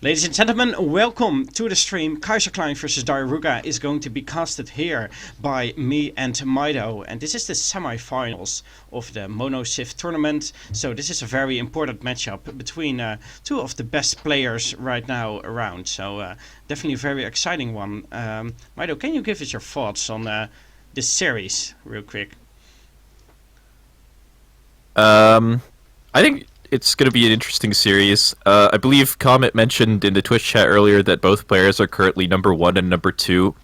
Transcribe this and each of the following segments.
Ladies and gentlemen, welcome to the stream. Kaiserklein versus diarouga is going to be casted here by me and Mitoe. And this is the semi-finals of the Mono Civ tournament. So this is a very important matchup between two of the best players right now around. So definitely a very exciting one. Mitoe, can you give us your thoughts on this series real quick? I think it's going to be an interesting series. I believe Comet mentioned in the Twitch chat earlier that both players are currently number 1 and number 2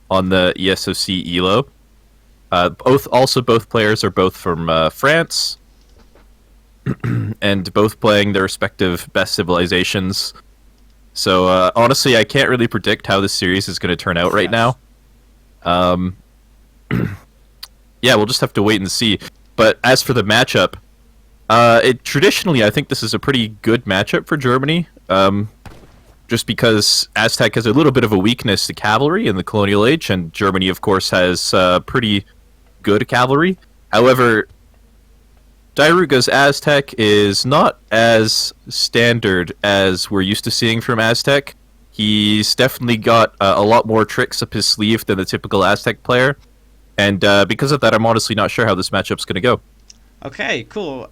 on the ESOC ELO. Both players are both from France, and both playing their respective best civilizations. So honestly, I can't really predict how this series is going to turn out right now. Yeah, we'll just have to wait and see. But as for the matchup, traditionally, I think this is a pretty good matchup for Germany, just because Aztec has a little bit of a weakness to cavalry in the colonial age, and Germany, of course, has pretty good cavalry. However, diarouga's Aztec is not as standard as we're used to seeing from Aztec. He's definitely got a lot more tricks up his sleeve than the typical Aztec player, and because of that, I'm honestly not sure how this matchup's going to go. Okay, cool.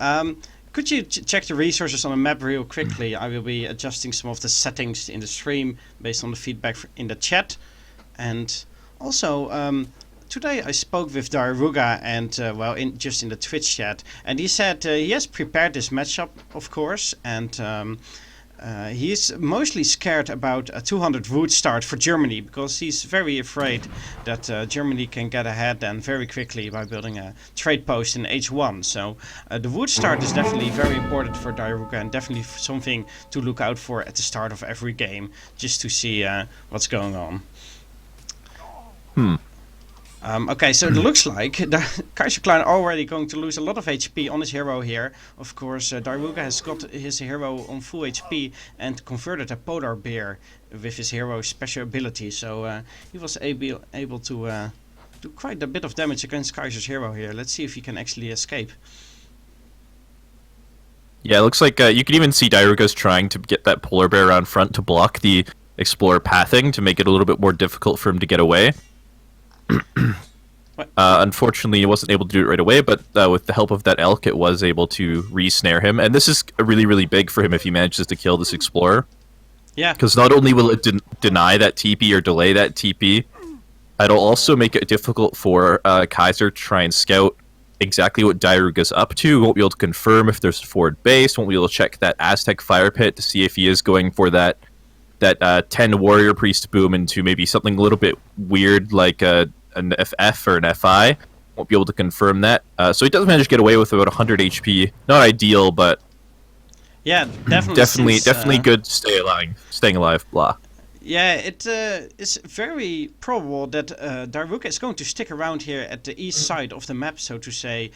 Could you check the resources on the map real quickly? I will be adjusting some of the settings in the stream based on the feedback in the chat. And also, today I spoke with diarouga and, just in the Twitch chat. And he said he has prepared this matchup, of course. And he's mostly scared about a 200 wood start for Germany, because he's very afraid that Germany can get ahead and very quickly by building a trade post in H1. So the wood start is definitely very important for diarouga, and definitely something to look out for at the start of every game, just to see what's going on. Okay, so it looks like Kaiserklein already going to lose a lot of HP on his hero here. Of course, diarouga has got his hero on full HP and converted a polar bear with his hero's special ability. So he was able to do quite a bit of damage against Kaiser's hero here. Let's see if he can actually escape. Yeah, it looks like you can even see diarouga's trying to get that polar bear around front to block the explorer pathing to make it a little bit more difficult for him to get away. Unfortunately, he wasn't able to do it right away, but with the help of that elk, it was able to re-snare him. And this is really, really big for him if he manages to kill this explorer. Yeah. Because not only will it deny that TP or delay that TP, it'll also make it difficult for Kaiser to try and scout exactly what diarouga's up to. Won't be able to confirm if there's a forward base. Won't be able to check that Aztec fire pit to see if he is going for that 10 warrior priest boom into maybe something a little bit weird like an FF or an FI. Won't be able to confirm that. So he does manage to get away with about 100 HP. Not ideal, but yeah, definitely definitely good staying alive. Blah. Yeah, it is very probable that diarouga is going to stick around here at the east side of the map, so to say,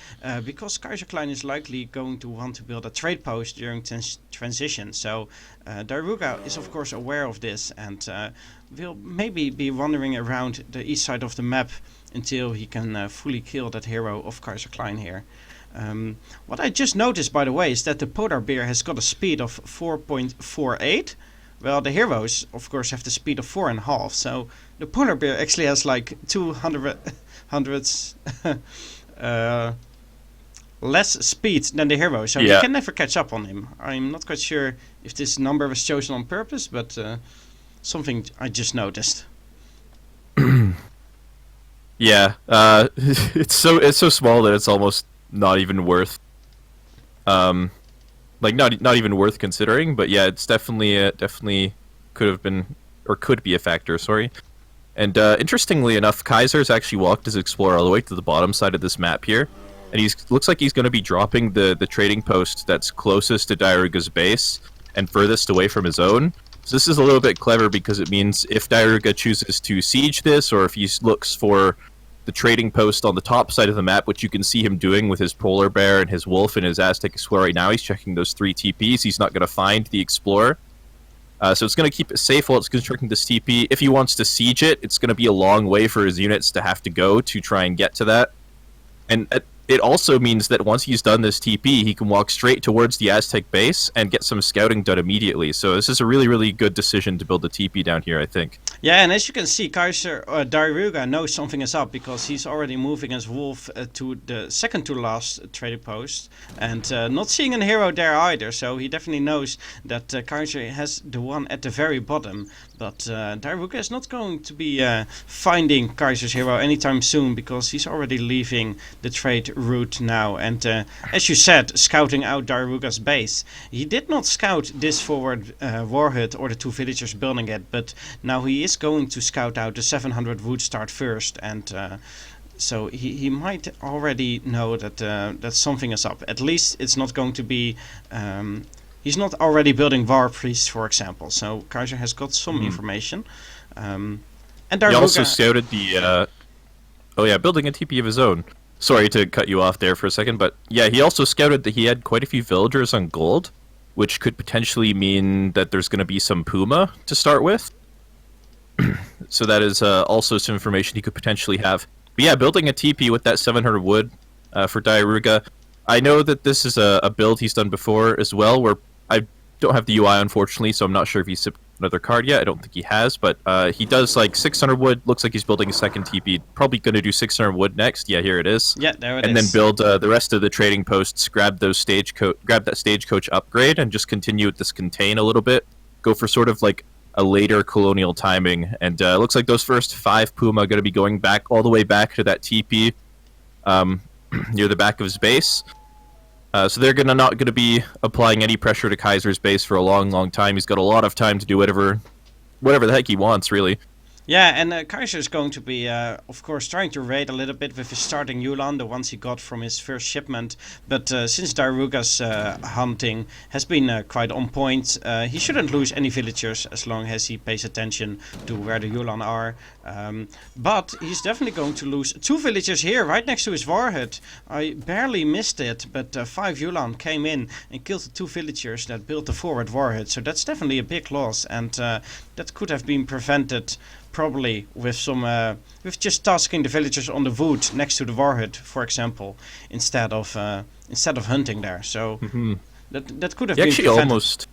because Kaiserklein is likely going to want to build a trade post during transition. So diarouga is of course aware of this and will maybe be wandering around the east side of the map until he can fully kill that hero of Kaiserklein here. What I just noticed, by the way, is that the polar bear has got a speed of 4.48. Well, the heroes, of course, have the speed of 4.5, so the polar bear actually has like 200 less speed than the hero, so you can never catch up on him. I'm not quite sure if this number was chosen on purpose, but something I just noticed. Yeah, it's so small that it's almost not even worth not even worth considering, but yeah, it's definitely could have been or could be a factor. Sorry, and interestingly enough, Kaiser's actually walked his explorer all the way to the bottom side of this map here, and looks like he's going to be dropping the trading post that's closest to diarouga's base and furthest away from his own. So this is a little bit clever because it means if diarouga chooses to siege this, or if he looks for the trading post on the top side of the map, which you can see him doing with his polar bear and his wolf and his Aztec explorer right now. He's checking those 3 TPs. He's not going to find the explorer. So it's going to keep it safe while it's constructing this TP. If he wants to siege it, it's going to be a long way for his units to have to go to try and get to that. And it also means that once he's done this TP, he can walk straight towards the Aztec base and get some scouting done immediately. So this is a really, really good decision to build the TP down here, I think. Yeah, and as you can see, Kaiser diarouga knows something is up because he's already moving as Wolf to the second to last trading post, and not seeing a hero there either. So he definitely knows that Kaiser has the one at the very bottom. But diarouga is not going to be finding Kaiser's hero anytime soon because he's already leaving the trade route now. And as you said, scouting out diarouga's base. He did not scout this forward war hut or the 2 villagers building it, but now he is going to scout out the 700 wood start first, and so he might already know that that something is up. At least it's not going to be he's not already building war priests, for example, so Kaiser has got some information. And he also scouted the building a TP of his own. Sorry to cut you off there for a second, but yeah, he also scouted that he had quite a few villagers on gold, which could potentially mean that there's going to be some Puma to start with. So that is also some information he could potentially have. But yeah, building a TP with that 700 wood for diarouga. I know that this is a build he's done before as well, where I don't have the UI, unfortunately, so I'm not sure if he's sipped another card yet. I don't think he has, but he does like 600 wood. Looks like he's building a second TP. Probably going to do 600 wood next. Yeah, here it is. Yeah, there it is. And then build the rest of the trading posts, grab that stagecoach upgrade, and just continue with this contain a little bit. Go for sort of like a later colonial timing, and it looks like those first 5 Puma are going to be going back all the way back to that TP near the back of his base. So they're not going to be applying any pressure to Kaiser's base for a long, long time. He's got a lot of time to do whatever the heck he wants, really. Yeah, and Kaiser is going to be, of course, trying to raid a little bit with his starting Yulan, the ones he got from his first shipment. But since diarouga's hunting has been quite on point, he shouldn't lose any villagers as long as he pays attention to where the Yulan are. But he's definitely going to lose 2 villagers here, right next to his war hut. I barely missed it, but 5 Yulan came in and killed the 2 villagers that built the forward war hut. So that's definitely a big loss, and that could have been prevented probably with some with just tasking the villagers on the wood next to the war hut, for example, instead of hunting there. So that could have been actually prevented. Almost.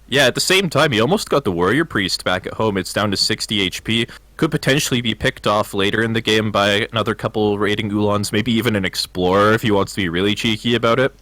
Yeah, at the same time, he almost got the warrior priest back at home. It's down to 60 HP. Could potentially be picked off later in the game by another couple raiding Ulans, maybe even an explorer if he wants to be really cheeky about it.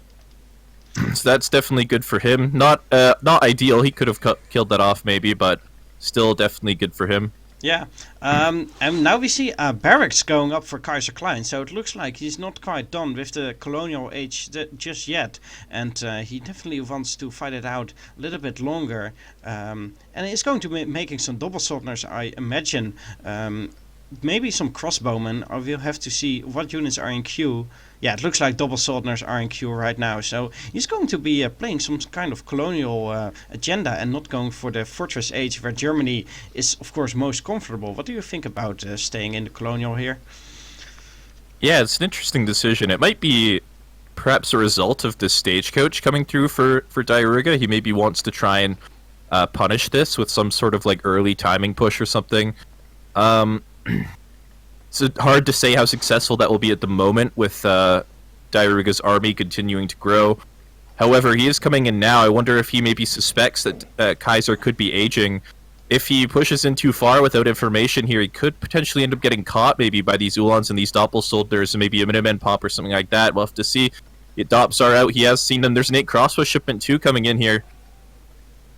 So that's definitely good for him. Not ideal. He could have killed that off maybe, but still definitely good for him. Yeah, and now we see barracks going up for Kaiserklein, so it looks like he's not quite done with the colonial age just yet, and he definitely wants to fight it out a little bit longer, and he's going to be making some double soldners, I imagine, maybe some crossbowmen. I will have to see what units are in queue. Yeah, it looks like double soldners are in queue right now. So he's going to be playing some kind of colonial agenda and not going for the fortress age where Germany is, of course, most comfortable. What do you think about staying in the colonial here? Yeah, it's an interesting decision. It might be perhaps a result of the stagecoach coming through for diarouga. He maybe wants to try and punish this with some sort of like early timing push or something. It's hard to say how successful that will be at the moment with diarouga's army continuing to grow. However, he is coming in now. I wonder if he maybe suspects that Kaiser could be aging. If he pushes in too far without information here, he could potentially end up getting caught maybe by these Ulans and these Doppelsolders and maybe a Minutemen pop or something like that. We'll have to see. The Dops are out. He has seen them. There's an 8 crossbow shipment too coming in here.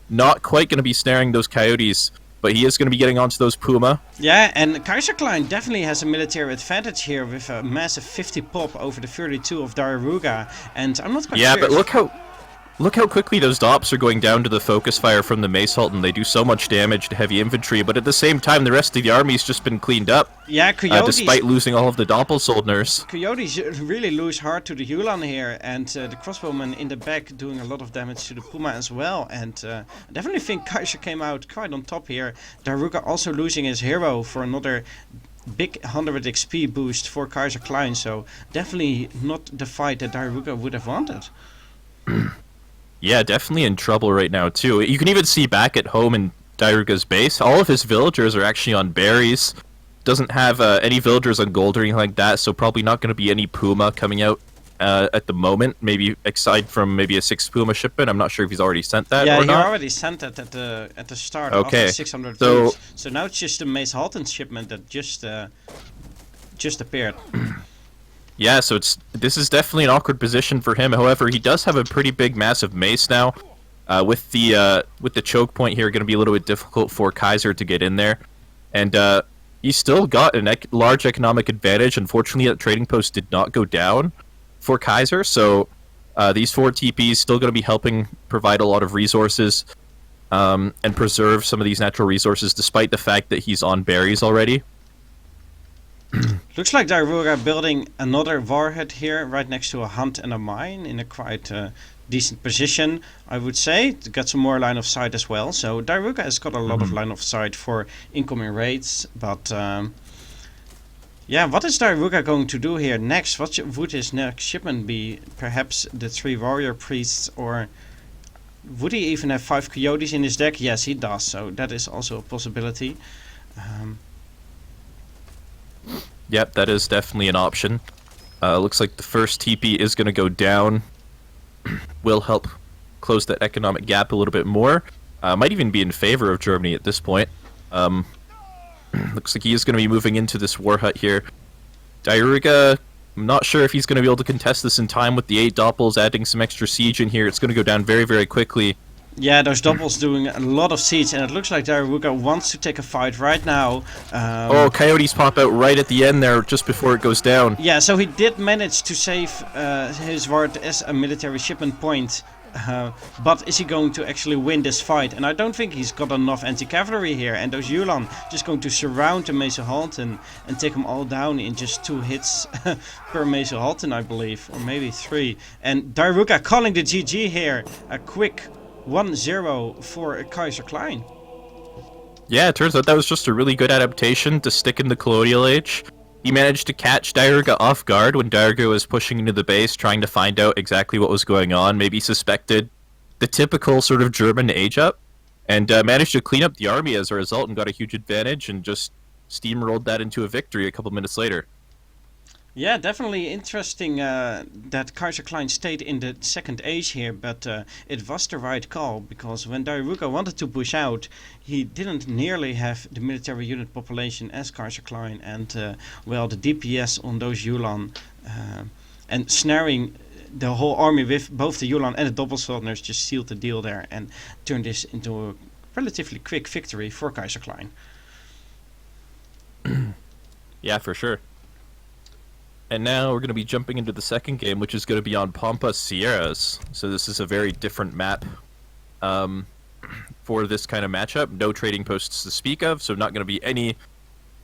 Not quite going to be snaring those coyotes, but he is going to be getting onto those Puma. Yeah, and Kaiserklein definitely has a military advantage here with a massive 50 pop over the 32 of diarouga. And I'm not quite sure. Yeah, but look how quickly those Dops are going down to the focus fire from the Mace Sultan. They do so much damage to heavy infantry, but at the same time, the rest of the army's just been cleaned up. Yeah, Coyotes... despite losing all of the Doppelsoldners. Coyotes really lose hard to the Hulan here, and the crossbowmen in the back doing a lot of damage to the Puma as well. And I definitely think Kaiser came out quite on top here. Diarouga also losing his hero for another big 100 XP boost for Kaiserklein, so definitely not the fight that Diarouga would have wanted. Yeah, definitely in trouble right now, too. You can even see back at home in diarouga's base, all of his villagers are actually on berries. doesn't have any villagers on gold or anything like that, so probably not going to be any Puma coming out at the moment. Maybe aside from maybe a 6 Puma shipment. I'm not sure if he's already sent that Yeah, or he not. already sent it at the start Okay, after 600 so- boots. So now it's just the Mace Halton shipment that just appeared. Yeah, so this is definitely an awkward position for him. However, he does have a pretty big, massive mace now. With the choke point here, going to be a little bit difficult for Kaiser to get in there, and he's still got a large economic advantage. Unfortunately, that trading post did not go down for Kaiser, so these 4 TPs still going to be helping provide a lot of resources and preserve some of these natural resources, despite the fact that he's on berries already. Looks like diarouga building another warhead here, right next to a hunt and a mine, in a quite decent position, I would say, to get some more line of sight as well. So diarouga has got a lot of line of sight for incoming raids, but yeah, what is diarouga going to do here next? What would his next shipment be? Perhaps the 3 warrior priests, or would he even have 5 coyotes in his deck? Yes, he does, so that is also a possibility. Yep, that is definitely an option. Looks like the first TP is going to go down. Will help close that economic gap a little bit more. Might even be in favor of Germany at this point. Looks like he is going to be moving into this war hut here. diarouga, I'm not sure if he's going to be able to contest this in time with the 8 doppels adding some extra siege in here. It's going to go down very, very quickly. Yeah, those doppels doing a lot of siege, and it looks like diarouga wants to take a fight right now. Coyotes pop out right at the end there, just before it goes down. Yeah, so he did manage to save his ward as a military shipment point. But is he going to actually win this fight? And I don't think he's got enough anti-cavalry here. And those Yulan just going to surround the Mace Halton and take them all down in just 2 hits per Mace Halton, I believe. Or maybe 3. And diarouga calling the GG here. A quick 1-0 for Kaiserklein. Yeah, it turns out that was just a really good adaptation to stick in the colonial age. He managed to catch diarouga off guard when diarouga was pushing into the base, trying to find out exactly what was going on, maybe suspected the typical sort of German age-up, and managed to clean up the army as a result and got a huge advantage and just steamrolled that into a victory a couple minutes later. Yeah, definitely interesting that Kaiserklein stayed in the second age here, but it was the right call, because when diarouga wanted to push out, he didn't nearly have the military unit population as Kaiserklein, and well, the DPS on those Yulan and snaring the whole army with both the Yulan and the Doppelsoldners just sealed the deal there and turned this into a relatively quick victory for Kaiserklein. Yeah, for sure. And now we're going to be jumping into the second game, which is going to be on Pampas Sierras. So this is a very different map for this kind of matchup. No trading posts to speak of, so not going to be any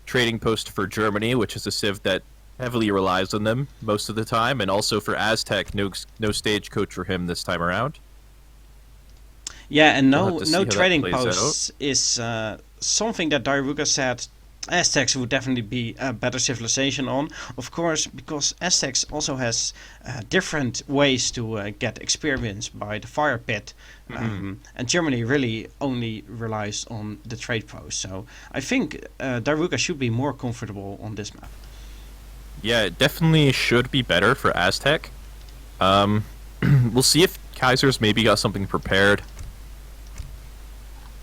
trading post for Germany, which is a civ that heavily relies on them most of the time. And also for Aztec, no stagecoach for him this time around. Yeah, and We'll have to see no how that trading plays posts is something that diarouga said Aztecs would definitely be a better civilization on. Of course, because Aztecs also has different ways to get experience by the fire pit. And Germany really only relies on the trade post. So I think diarouga should be more comfortable on this map. Yeah, it definitely should be better for Aztec. We'll see if Kaiser's maybe got something prepared.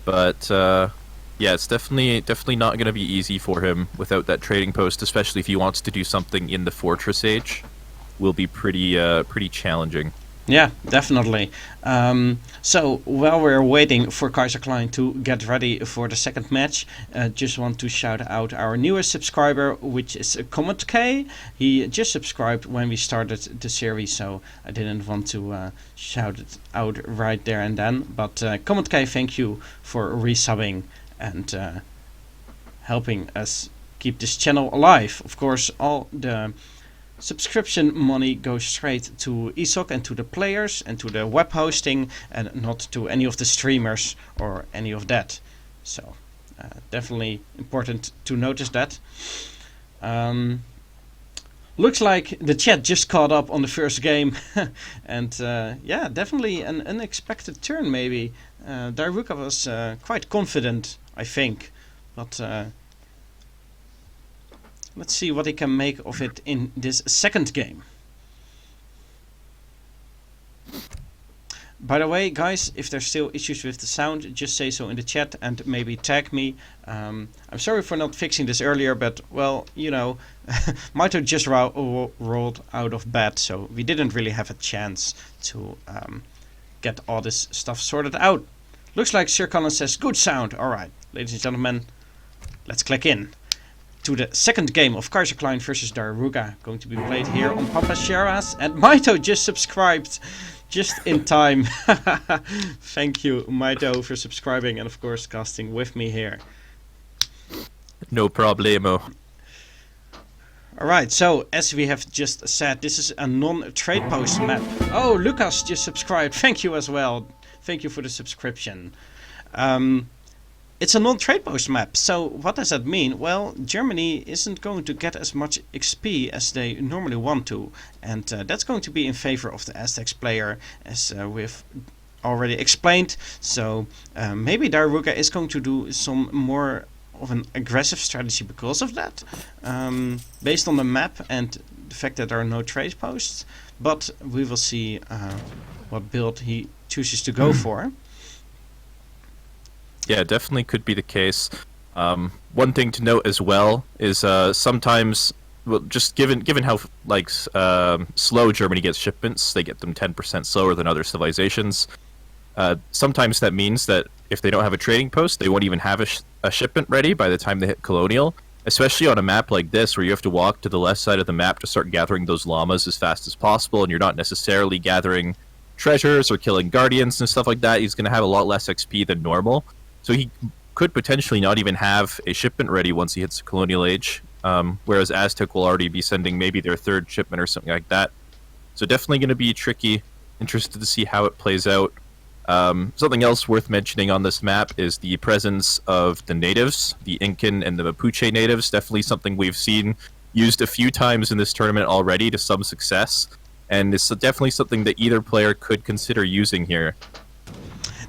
But yeah, it's definitely not going to be easy for him without that trading post, especially if he wants to do something in the Fortress Age. Will be pretty challenging. Yeah, definitely. So while we're waiting for Kaiserklein to get ready for the second match, just want to shout out our newest subscriber, which is Klondike. He just subscribed when we started the series, so I didn't want to shout it out right there and then. But Klondike, thank you for resubbing and helping us keep this channel alive. Of course, all the subscription money goes straight to ESOC and to the players and to the web hosting, and not to any of the streamers or any of that. So definitely important to notice that. Looks like the chat just caught up on the first game and yeah, definitely an unexpected turn maybe. diarouga was quite confident, I think, but Let's see what he can make of it in this second game. By the way, guys, if there's still issues with the sound, just say so in the chat and maybe tag me. I'm sorry for not fixing this earlier, but, well, you know, Mitoe just rolled out of bed, so we didn't really have a chance to get all this stuff sorted out. Looks like Sir Colin says, good sound. Alright, ladies and gentlemen, let's click in to the second game of Kaiserklein versus diarouga, going to be played here on Pampas. And Mitoe just subscribed. Just in time. Thank you, Mitoe, for subscribing and, of course, casting with me here. No problemo. Alright, so, as we have just said, this is a non-trade post map. Oh, Lucas just subscribed. Thank you as well. Thank you for the subscription. It's a non-trade post map, so what does that mean? Well, Germany isn't going to get as much XP as they normally want to, and that's going to be in favor of the Aztecs player, as we've already explained. So maybe diarouga is going to do some more of an aggressive strategy because of that, based on the map and the fact that there are no trade posts, but we will see what build he chooses to go for. Yeah, definitely could be the case. One thing to note as well is sometimes, well, just given how slow Germany gets shipments, they get them 10% slower than other civilizations. Sometimes that means that if they don't have a trading post, they won't even have a shipment ready by the time they hit colonial. Especially on a map like this, where you have to walk to the left side of the map to start gathering those llamas as fast as possible, and you're not necessarily gathering treasures or killing guardians and stuff like that. He's going to have a lot less XP than normal. So he could potentially not even have a shipment ready once he hits the colonial age, whereas Aztec will already be sending maybe their third shipment or something like that. So definitely going to be tricky. Interested to see how it plays out. Something else worth mentioning on this map is the presence of the natives, the Incan and the Mapuche natives. Definitely something we've seen used a few times in this tournament already to some success, and it's definitely something that either player could consider using here.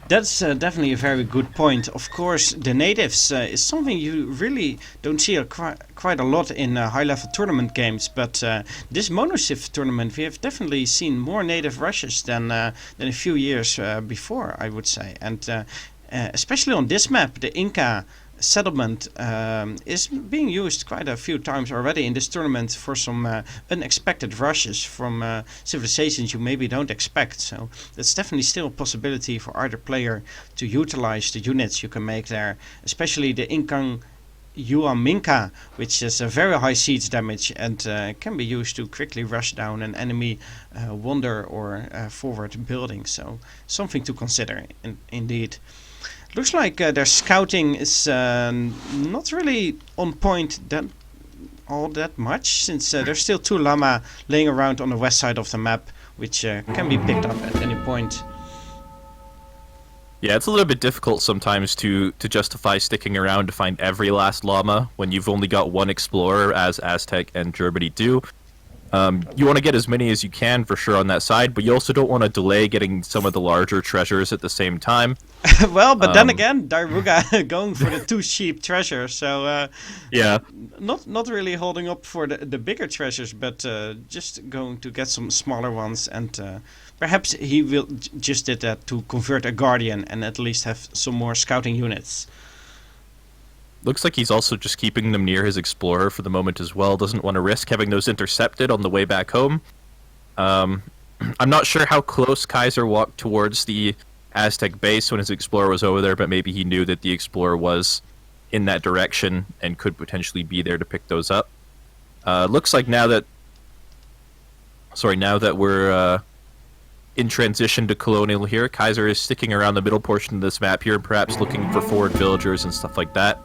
That's definitely a very good point. Of course, the natives is something you really don't see quite a lot in high-level tournament games, but this mono-civ tournament we have definitely seen more native rushes than a few years before, I would say. And especially on this map, the Inca settlement is being used quite a few times already in this tournament for some unexpected rushes from civilizations you maybe don't expect. So that's definitely still a possibility for either player to utilize the units you can make there, especially the Incan Huaminca, which has a very high siege damage and can be used to quickly rush down an enemy wonder or forward building. So something to consider indeed. Looks like their scouting is not really on point all that much, since there's still 2 llama laying around on the west side of the map, which can be picked up at any point. Yeah, it's a little bit difficult sometimes to justify sticking around to find every last llama when you've only got one explorer, as Aztec and Germany do. You want to get as many as you can for sure on that side, but you also don't want to delay getting some of the larger treasures at the same time. Well, but then again, diarouga going for the 2 sheep treasure, so yeah, not really holding up for the bigger treasures, but just going to get some smaller ones, and perhaps he will just did that to convert a guardian and at least have some more scouting units. Looks like he's also just keeping them near his explorer for the moment as well. Doesn't want to risk having those intercepted on the way back home. I'm not sure how close Kaiser walked towards the Aztec base when his explorer was over there, but maybe he knew that the explorer was in that direction and could potentially be there to pick those up. Looks like now that we're in transition to colonial here, Kaiser is sticking around the middle portion of this map here, perhaps looking for forward villagers and stuff like that.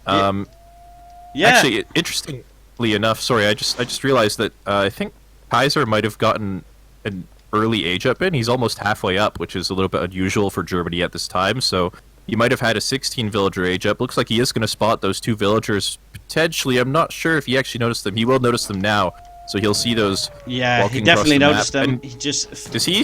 Yeah. Actually, interestingly enough, sorry, I just realized that I think Kaiser might have gotten an early age up in. He's almost halfway up, which is a little bit unusual for Germany at this time. So he might have had a 16 villager age up. Looks like he is going to spot those 2 villagers potentially. I'm not sure if he actually noticed them. He will notice them now, so he'll see those. Yeah, he definitely noticed them. He just does he?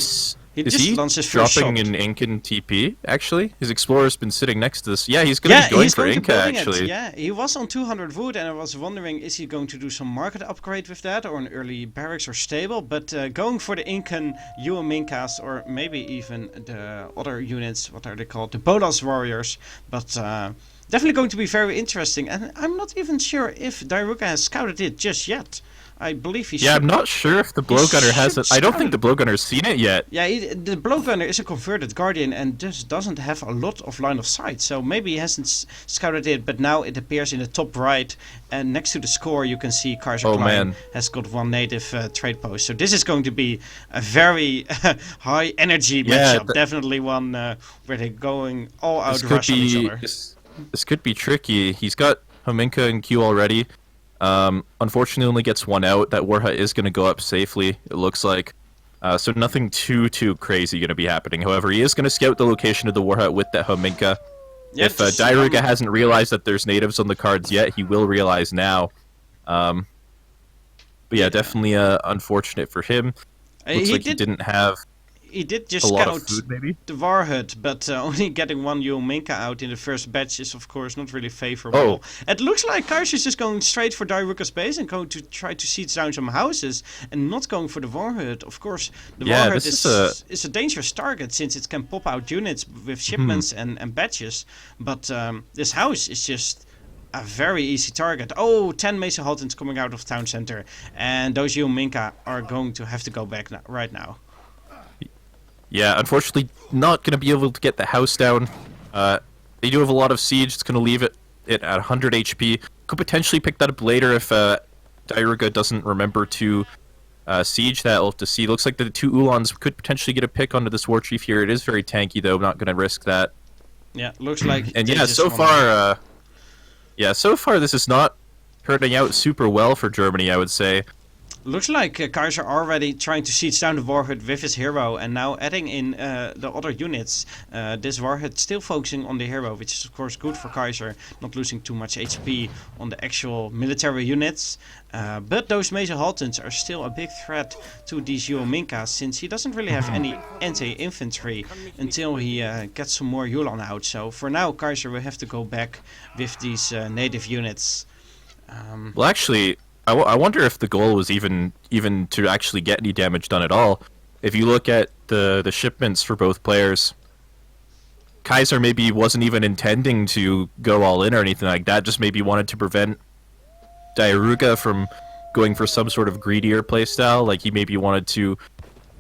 He Is just he launched his first dropping shot. an Incan TP, actually? His Explorer's been sitting next to this. Yeah, he's going to be going he's for going to Inca, building actually. it. Yeah, he was on 200 wood, and I was wondering, is he going to do some market upgrade with that, or an early barracks or stable? But going for the Incan Uominkas, or maybe even the other units, what are they called? The Bolas Warriors. But definitely going to be very interesting. And I'm not even sure if diarouga has scouted it just yet. I believe he should. Yeah, I'm not sure if the Blowgunner has it. I don't think the Blowgunner's seen it yet. Yeah, the Blowgunner is a converted Guardian and just doesn't have a lot of line of sight. So maybe he hasn't scouted it, but now it appears in the top right. And next to the score, you can see Kaiserklein has got one native trade post. So this is going to be a very high energy matchup. Definitely one where they're going all out rush on each other. This could be tricky. He's got Hominka and Q already. Unfortunately, only gets one out. That War Hut is going to go up safely, it looks like. So nothing too crazy going to be happening. However, he is going to scout the location of the War Hut with that Hominka. Yeah, if diarouga hasn't realized that there's natives on the cards yet, he will realize now. But yeah, definitely unfortunate for him. Looks like he didn't have... He did just scout the War Hut, but only getting one Uominka out in the first batch is, of course, not really favorable. It looks like Kaiser's just going straight for diarouga's base and going to try to siege down some houses and not going for the War Hut. Of course, the War Hut is a dangerous target since it can pop out units with shipments and batches, but this house is just a very easy target. 10 Mesa Haltons coming out of town center, and those Uominka are going to have to go back right now. Yeah, unfortunately, not going to be able to get the house down. They do have a lot of siege. It's going to leave it at 100 HP. Could potentially pick that up later if diarouga doesn't remember to siege that. We'll have to see. Looks like the two Ulans could potentially get a pick onto this War Chief here. It is very tanky, though. I'm not going to risk that. Yeah, looks like... And yeah, so far this is not turning out super well for Germany, I would say. Looks like Kaiser already trying to siege down the War Hut with his hero and now adding in the other units. This War Hut still focusing on the hero, which is of course good for Kaiser, not losing too much HP on the actual military units. But those Mesa Haltons are still a big threat to these Uominkas, since he doesn't really have any anti-infantry until he gets some more Yulan out. So for now Kaiser will have to go back with these native units. Well, actually... I wonder if the goal was even to actually get any damage done at all. If you look at the shipments for both players, Kaiser maybe wasn't even intending to go all in or anything like that, just maybe wanted to prevent diarouga from going for some sort of greedier playstyle, like he maybe wanted to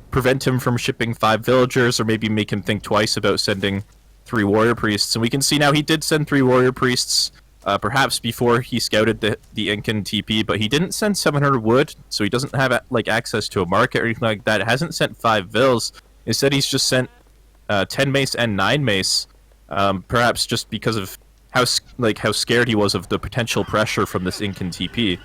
prevent him from shipping 5 villagers, or maybe make him think twice about sending 3 warrior priests. And we can see now he did send 3 warrior priests, perhaps before he scouted the Incan TP, but he didn't send 700 wood, so he doesn't have like access to a market or anything like that. It hasn't sent 5 vills. Instead, he's just sent 10 mace and 9 mace, perhaps just because of how scared he was of the potential pressure from this Incan TP.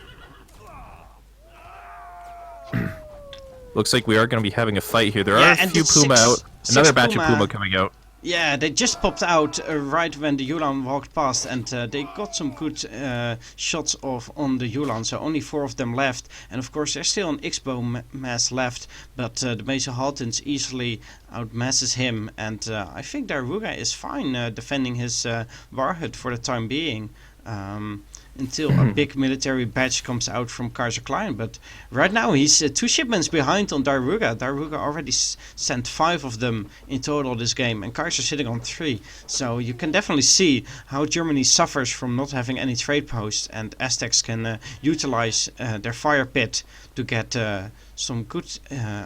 Looks like we are going to be having a fight here. There are a few Puma out. Another batch of Puma coming out. Yeah, they just popped out right when the Yulan walked past, and they got some good shots on the Yulan, so only 4 of them left. And of course there's still an X-bow mass left, but the Mesa Haltons easily outmasses him, and I think diarouga is fine defending his War Hut for the time being. Until a big military batch comes out from Kaiserklein. But right now he's 2 shipments behind on diarouga. Diarouga already sent 5 of them in total this game, and Kaiser sitting on 3. So you can definitely see how Germany suffers from not having any trade posts, and Aztecs can utilize their fire pit to get some good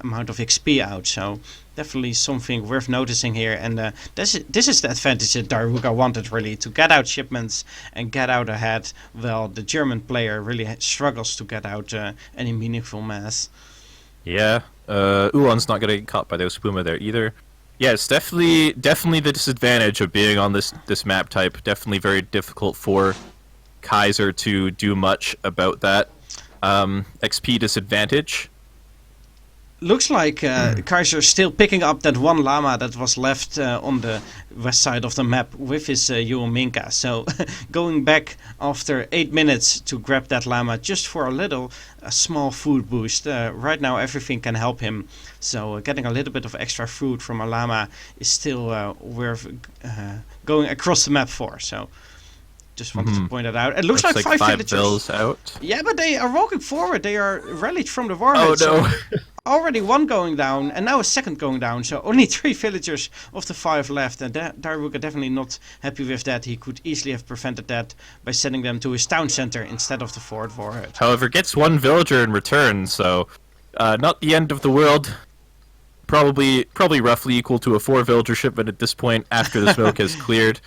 amount of XP out. So definitely something worth noticing here, and this is the advantage that diarouga wanted, really, to get out shipments and get out ahead, while the German player really struggles to get out any meaningful mass. Yeah, Ulan's not going to get caught by those Puma there either. Yeah, it's definitely the disadvantage of being on this map type. Definitely very difficult for Kaiser to do much about that. XP disadvantage. Looks like Kaiser is still picking up that one llama that was left on the west side of the map with his Minka. So going back after 8 minutes to grab that llama just for a small food boost. Right now everything can help him. So getting a little bit of extra food from a llama is still worth going across the map for. So just wanted to point that out. It looks like five villagers out. Yeah, but they are walking forward. They are rallied from the warhead. Oh no! So already one going down, and now a second going down. So only 3 villagers of the 5 left. And diarouga definitely not happy with that. He could easily have prevented that by sending them to his town center instead of the forward warhead. However, gets 1 villager in return, so not the end of the world. Probably roughly equal to a 4 villager shipment at this point after the smoke has cleared.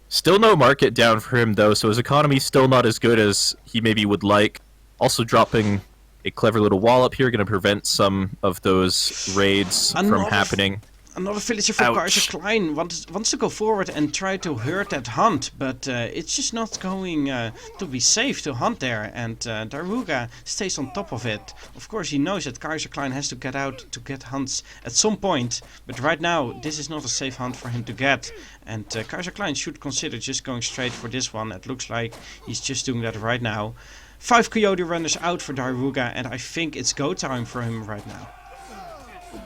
Still no market down for him though, so his economy still not as good as he maybe would like. Also dropping a clever little wall up here, going to prevent some of those raids from happening. Another villager from Kaiserklein wants to go forward and try to hurt that hunt, but it's just not going to be safe to hunt there, and diarouga stays on top of it. Of course, he knows that Kaiserklein has to get out to get hunts at some point, but right now this is not a safe hunt for him to get, and Kaiserklein should consider just going straight for this one. It looks like he's just doing that right now. 5 coyote runners out for diarouga, and I think it's go time for him right now.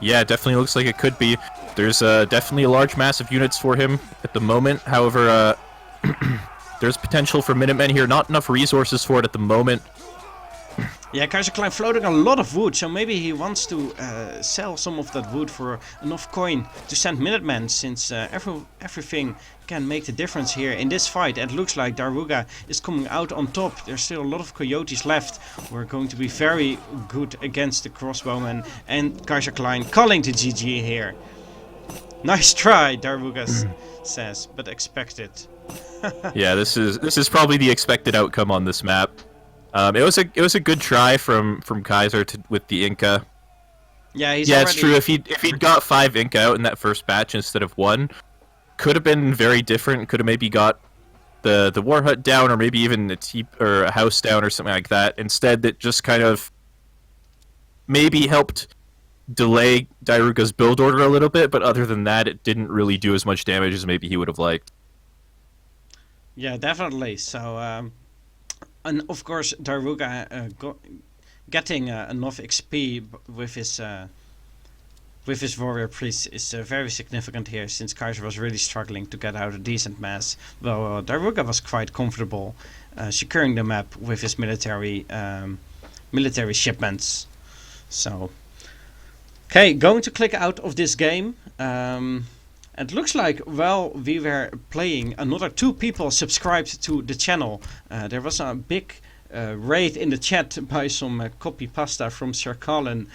Yeah, it definitely looks like it could be. There's definitely a large mass of units for him at the moment. However, there's potential for Minutemen here. Not enough resources for it at the moment. Yeah, Kaiserklein floating a lot of wood, so maybe he wants to sell some of that wood for enough coin to send Minutemen, since everything can make the difference here in this fight. And it looks like diarouga is coming out on top. There's still a lot of coyotes left. We're going to be very good against the crossbowmen, and Kaiserklein calling the GG here. Nice try, diarouga says, but expected. Yeah, this is probably the expected outcome on this map. It was a good try from Kaiser with the Inca. Yeah, it's true. If he'd got 5 Inca out in that first batch instead of 1, could have been very different. Could have maybe got the war hut down, or maybe even a house down or something like that. Instead, that just kind of maybe helped delay diarouga's build order a little bit. But other than that, it didn't really do as much damage as maybe he would have liked. Yeah, definitely. So. And of course, diarouga getting enough XP with his warrior priest is very significant here, since Kaiser was really struggling to get out a decent mass. Well, diarouga was quite comfortable securing the map with his military shipments. So, okay, going to click out of this game. It looks like while we were playing, another 2 people subscribed to the channel. There was a big raid in the chat by some copy pasta from Sir Colin,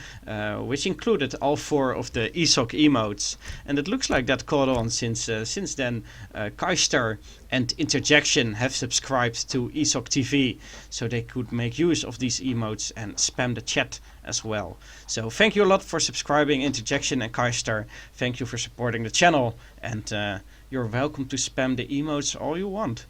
which included all 4 of the ESOC emotes. And it looks like that caught on, since then Kaister and Interjection have subscribed to ESOC TV, so they could make use of these emotes and spam the chat as well. So thank you a lot for subscribing, Interjection and Kaister. Thank you for supporting the channel, and you're welcome to spam the emotes all you want.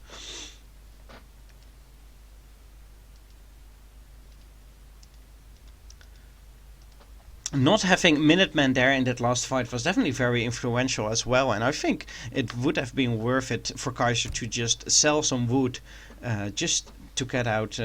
Not having Minutemen there in that last fight was definitely very influential as well, and I think it would have been worth it for Kaiser to just sell some wood just to get out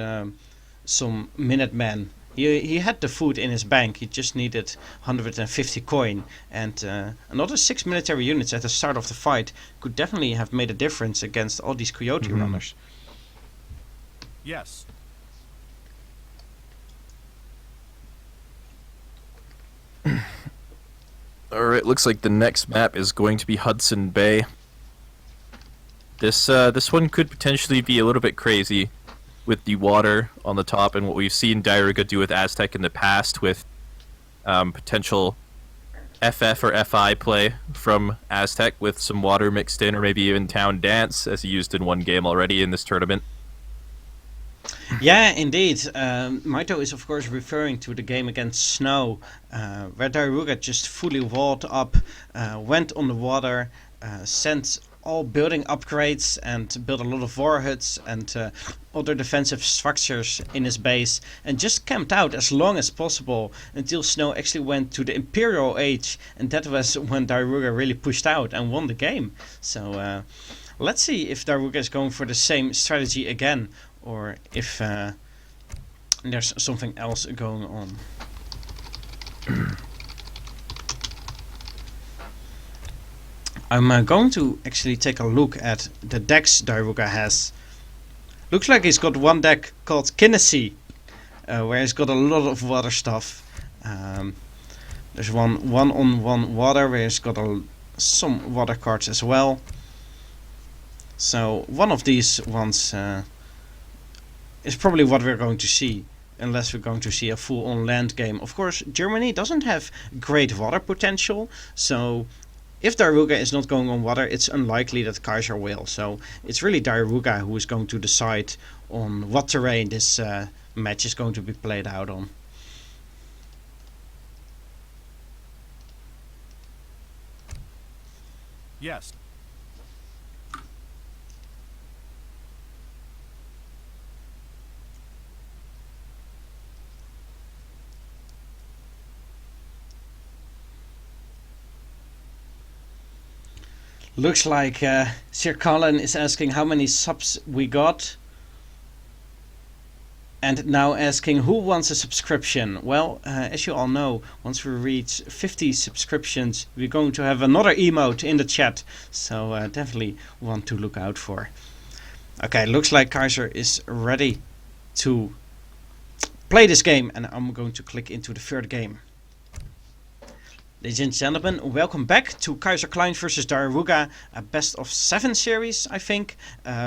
some Minutemen. He had the food in his bank, he just needed 150 coin, and another 6 military units at the start of the fight could definitely have made a difference against all these coyote runners. Yes. Alright, looks like the next map is going to be Hudson Bay. This one could potentially be a little bit crazy with the water on the top, and what we've seen diarouga do with Aztec in the past with potential FF or FI play from Aztec with some water mixed in, or maybe even Town Dance, as he used in one game already in this tournament. Yeah, indeed. Mitoe is of course referring to the game against Snow, where diarouga just fully walled up, went on the water, sent all building upgrades and built a lot of war huts and other defensive structures in his base, and just camped out as long as possible until Snow actually went to the Imperial Age, and that was when diarouga really pushed out and won the game. So let's see if diarouga is going for the same strategy again, or if there's something else going on. I'm going to actually take a look at the decks diarouga has. Looks like he's got one deck called Kinesis, where he's got a lot of water stuff. There's one on one water where he's got some water cards as well. So one of these ones is probably what we're going to see, unless we're going to see a full on land game. Of course, Germany doesn't have great water potential, so if diarouga is not going on water, it's unlikely that Kaiser will. So it's really diarouga who is going to decide on what terrain this match is going to be played out on. Yes. Looks like Sir Colin is asking how many subs we got, and now asking who wants a subscription. Well, as you all know, once we reach 50 subscriptions, we're going to have another emote in the chat, so definitely one to look out for. Okay, looks like Kaiser is ready to play this game, and I'm going to click into the third game. Ladies and gentlemen, welcome back to Kaiserklein versus diarouga, a best of 7 series, I think,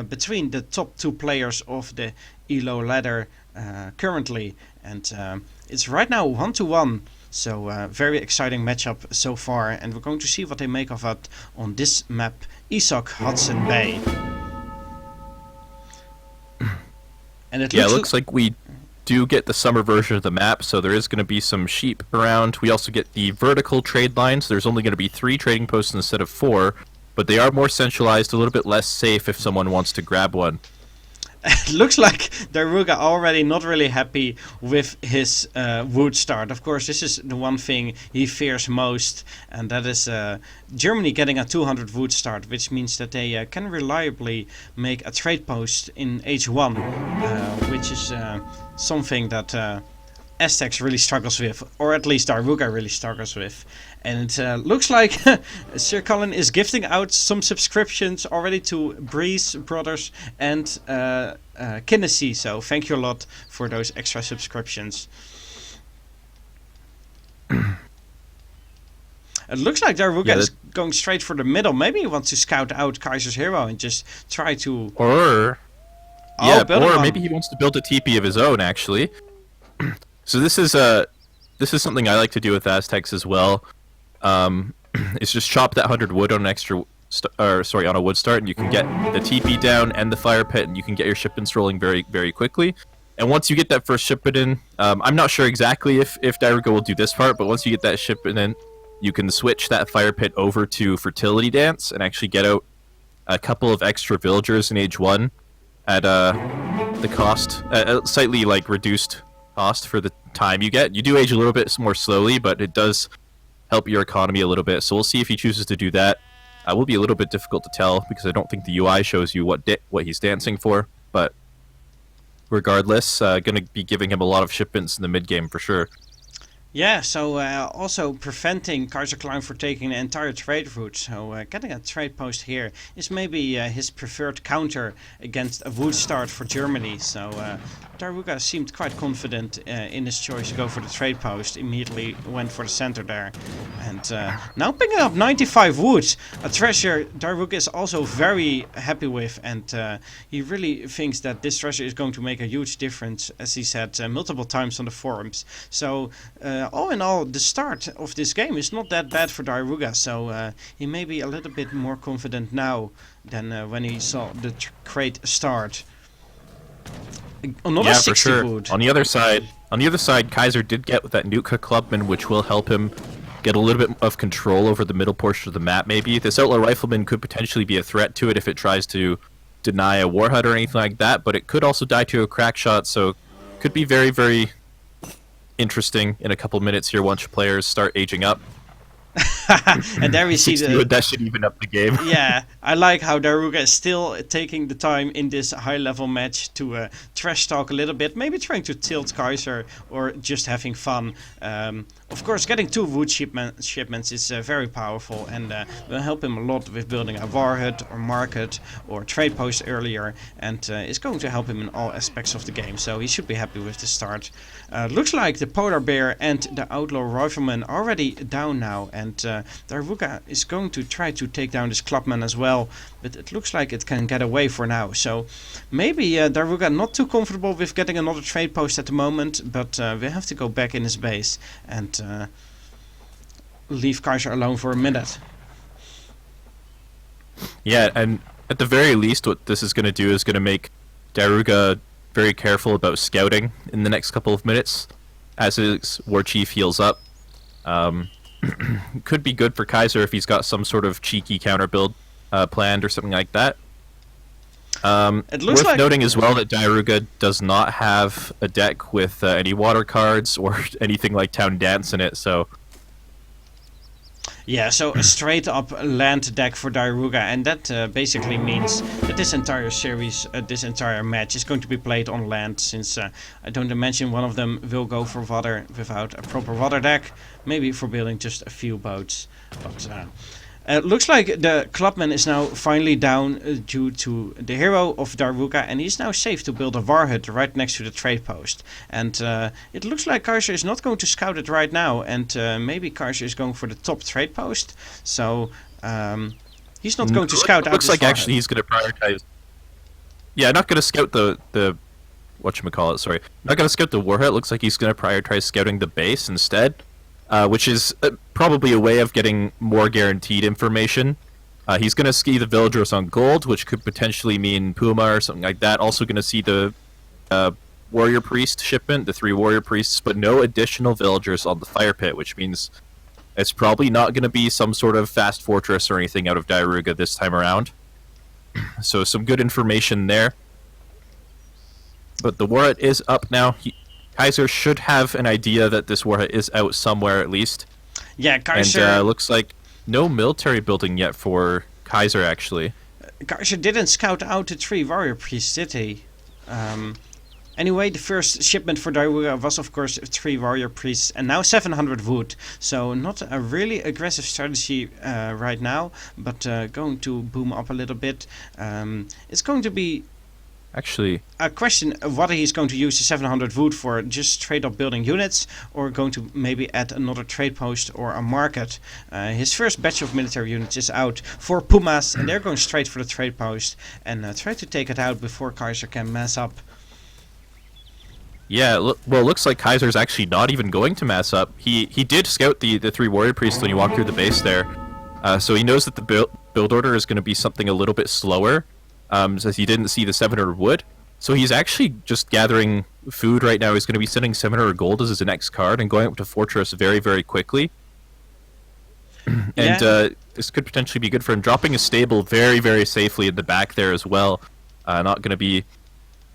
between the top 2 players of the ELO ladder currently, and it's right now 1-1, so very exciting matchup so far, and we're going to see what they make of it on this map, ESOC Hudson Bay. And it looks like we do get the summer version of the map, so there is going to be some sheep around. We also get the vertical trade lines. There's only going to be 3 trading posts instead of 4, but they are more centralized, a little bit less safe if someone wants to grab one. It looks like diarouga already not really happy with his wood start. Of course, this is the one thing he fears most, and that is Germany getting a 200 wood start, which means that they can reliably make a trade post in age 1, which is something that Aztecs really struggles with, or at least diarouga really struggles with. And it looks like Sir Colin is gifting out some subscriptions already to Breeze Brothers and Kinesis, so thank you a lot for those extra subscriptions. It looks like diarouga is going straight for the middle. Maybe he wants to scout out Kaiser's hero and just try to... Or maybe he wants to build a TP of his own, actually. So this is something I like to do with Aztecs as well. Is just chop that 100 wood on an on a wood start, and you can get the TP down and the fire pit, and you can get your shipments rolling very, very quickly. And once you get that first shipment in, I'm not sure exactly if diarouga will do this part, but once you get that shipment in, you can switch that fire pit over to fertility dance and actually get out a couple of extra villagers in age 1 at the cost, slightly like reduced cost for the time you get. You do age a little bit more slowly, but it does help your economy a little bit. So we'll see if he chooses to do that. Will be a little bit difficult to tell because I don't think the UI shows you what he's dancing for. But regardless, going to be giving him a lot of shipments in the mid game for sure. Yeah, so also preventing Kaiserklein for taking the entire trade route. So getting a trade post here is maybe his preferred counter against a wood start for Germany. So diarouga seemed quite confident in his choice to go for the trade post. Immediately went for the center there. And now picking up 95 wood. A treasure diarouga is also very happy with. And he really thinks that this treasure is going to make a huge difference, as he said multiple times on the forums. So... all in all, the start of this game is not that bad for diarouga, so he may be a little bit more confident now than when he saw the crate start. Another 60 for sure. wood. On the other side, Kaiser did get with that Nuka Clubman, which will help him get a little bit of control over the middle portion of the map, maybe. This Outlaw Rifleman could potentially be a threat to it if it tries to deny a Warhut or anything like that, but it could also die to a crack shot, so could be very, very interesting in a couple minutes here once players start aging up. And there we see that should even up the game. Yeah, I like how diarouga is still taking the time in this high-level match to trash talk a little bit, maybe trying to tilt Kaiser or just having fun. Of course, getting 2 wood shipments is very powerful and will help him a lot with building a warhut or market or trade post earlier, and is going to help him in all aspects of the game, so he should be happy with the start. Looks like the polar bear and the outlaw rifleman are already down now, and diarouga is going to try to take down this clubman as well, but it looks like it can get away for now, so maybe diarouga not too comfortable with getting another trade post at the moment, but we have to go back in his base and leave Kaiser alone for a minute. Yeah, and at the very least what this is going to do is going to make diarouga very careful about scouting in the next couple of minutes as his war chief heals up. Could be good for Kaiser if he's got some sort of cheeky counter build planned or something like that. It looks worth like noting as well that diarouga does not have a deck with any water cards or anything like Town Dance in it, so yeah, so a straight up land deck for diarouga, and that basically means that this entire series, this entire match is going to be played on land, since I don't imagine one of them will go for water without a proper water deck, maybe for building just a few boats, but looks like the clubman is now finally down due to the hero of diarouga, and he's now safe to build a warhut right next to the trade post. And it looks like Kaiser is not going to scout it right now, and maybe Kaiser is going for the top trade post. So he's not going to scout out. Looks like warhut. Actually he's going to prioritize. Yeah, not going to scout the whatchamacallit, sorry. Not going to scout the warhut. Looks like he's going to prioritize scouting the base instead. Which is probably a way of getting more guaranteed information. He's going to ski the villagers on gold, which could potentially mean Puma or something like that. Also going to see the warrior priest shipment, the 3 warrior priests, but no additional villagers on the fire pit, which means it's probably not going to be some sort of fast fortress or anything out of diarouga this time around. So some good information there. But the warhut is up now. Kaiser should have an idea that this warhut is out somewhere at least. Yeah, Kaiser. And looks like no military building yet for Kaiser, actually. Kaiser didn't scout out the 3 warrior priests, did he? Anyway, the first shipment for diarouga was of course 3 warrior priests and now 700 wood. So not a really aggressive strategy right now, but going to boom up a little bit. It's going to be actually a question of whether he's going to use the 700 wood for just straight up building units, or going to maybe add another trade post or a market. His first batch of military units is out for Pumas, and they're going straight for the trade post and try to take it out before Kaiser can mass up. Yeah, well, it looks like Kaiser's actually not even going to mass up. He did scout the 3 warrior priests when he walked through the base there, so he knows that the build order is going to be something a little bit slower. Since he didn't see the 700 wood. So he's actually just gathering food right now. He's going to be sending 700 gold as his next card and going up to Fortress very, very quickly. And this could potentially be good for him. Dropping a stable very, very safely in the back there as well. Not going to be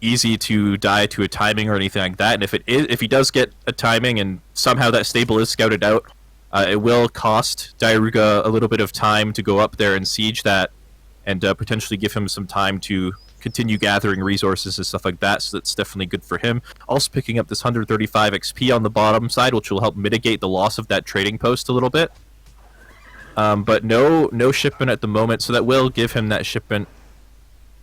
easy to die to a timing or anything like that. And if he does get a timing and somehow that stable is scouted out, it will cost diarouga a little bit of time to go up there and siege that, and potentially give him some time to continue gathering resources and stuff like that, so that's definitely good for him. Also picking up this 135 XP on the bottom side, which will help mitigate the loss of that trading post a little bit. But no shipment at the moment, so that will give him that shipment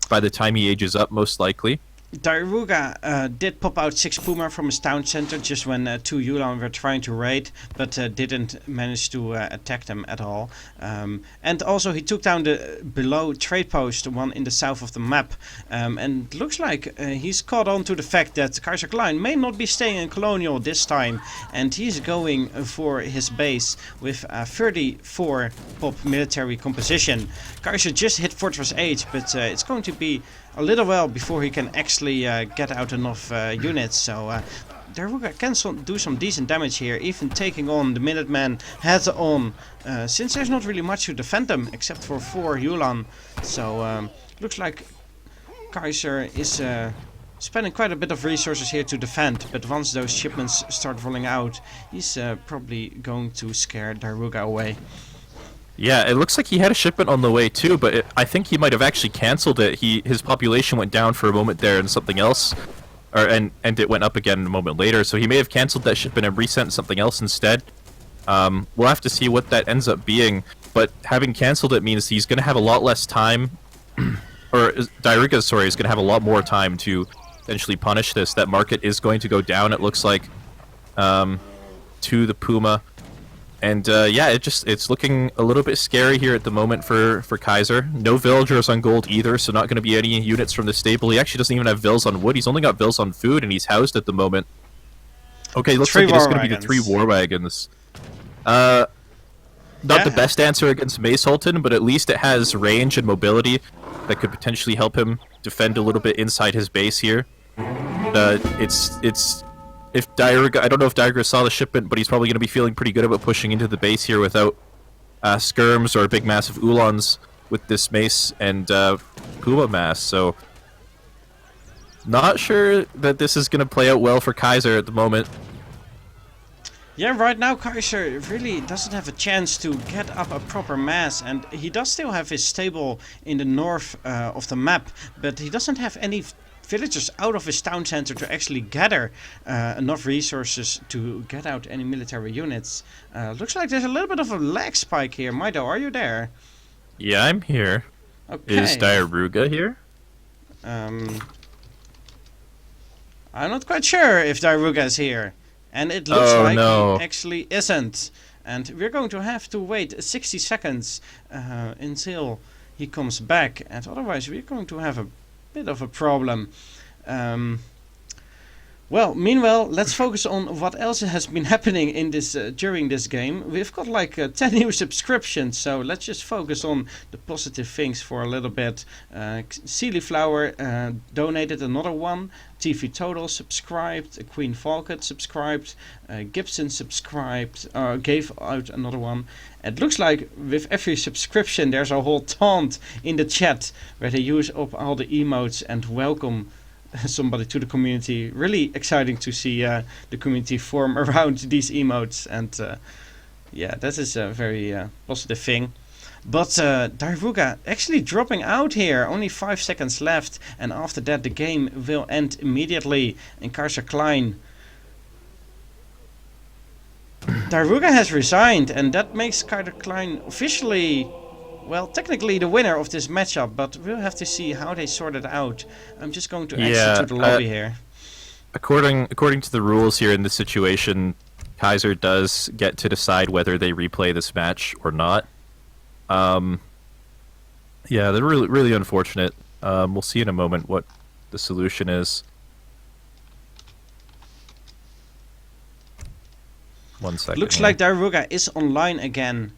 by the time he ages up, most likely. Diarouga did pop out 6 Puma from his town center just when 2 Yulan were trying to raid, but didn't manage to attack them at all. And also he took down the below trade post, one in the south of the map. And looks like he's caught on to the fact that Kaiserklein may not be staying in Colonial this time, and he's going for his base with a 34 pop military composition. Kaiser just hit Fortress 8, but it's going to be a little while before he can actually get out enough units, so Daruga can do some decent damage here, even taking on the Minutemen head on, since there's not really much to defend them, except for 4 Yulan. So, looks like Kaiser is spending quite a bit of resources here to defend, but once those shipments start rolling out, he's probably going to scare Daruga away. Yeah, it looks like he had a shipment on the way too, but I think he might have actually cancelled it. His population went down for a moment there and something else, and it went up again a moment later, so he may have cancelled that shipment and resent something else instead. We'll have to see what that ends up being, but having cancelled it means he's going to have a lot less time, or Daruga, sorry, is going to have a lot more time to eventually punish this. That market is going to go down, it looks like, to the Puma. And yeah, it's looking a little bit scary here at the moment for Kaiser. No villagers on gold either, so not going to be any units from the stable. He actually doesn't even have vills on wood. He's only got vills on food, and he's housed at the moment. Okay, looks like it is going to be the 3 war wagons. Not the best answer against Mace Holton, but at least it has range and mobility that could potentially help him defend a little bit inside his base here. If Daruga, I don't know if Daruga saw the shipment, but he's probably going to be feeling pretty good about pushing into the base here without skirms or big massive Ulans with this mace and Puma mass. So, not sure that this is going to play out well for Kaiser at the moment. Yeah, right now Kaiser really doesn't have a chance to get up a proper mass, and he does still have his stable in the north of the map, but he doesn't have any villagers out of his town center to actually gather enough resources to get out any military units. Looks like there's a little bit of a lag spike here. Mitoe, are you there? Yeah, I'm here. Okay. Is Diarouga here? I'm not quite sure if Diarouga is here. And it looks like he actually isn't. And we're going to have to wait 60 seconds until he comes back. And otherwise we're going to have a bit of a problem. Well, meanwhile, let's focus on what else has been happening in this during this game. We've got like 10 new subscriptions, so let's just focus on the positive things for a little bit. Sealy Flower donated another one. TV Total subscribed. Queen Falcon subscribed. Gibson subscribed. Gave out another one. It looks like with every subscription there's a whole taunt in the chat where they use up all the emotes and welcome somebody to the community. Really exciting to see the community form around these emotes, and yeah, that is a very positive thing. But Daruga actually dropping out here, only 5 seconds left, and after that the game will end immediately in Kaiserklein. Daruga has resigned, and that makes Kaiserklein officially, well, technically the winner of this matchup, but we'll have to see how they sort it out. I'm just going to exit to the lobby here. According to the rules here in this situation, Kaiser does get to decide whether they replay this match or not. Yeah, they're really unfortunate. We'll see in a moment what the solution is. 1 second. Looks like Daruga is online again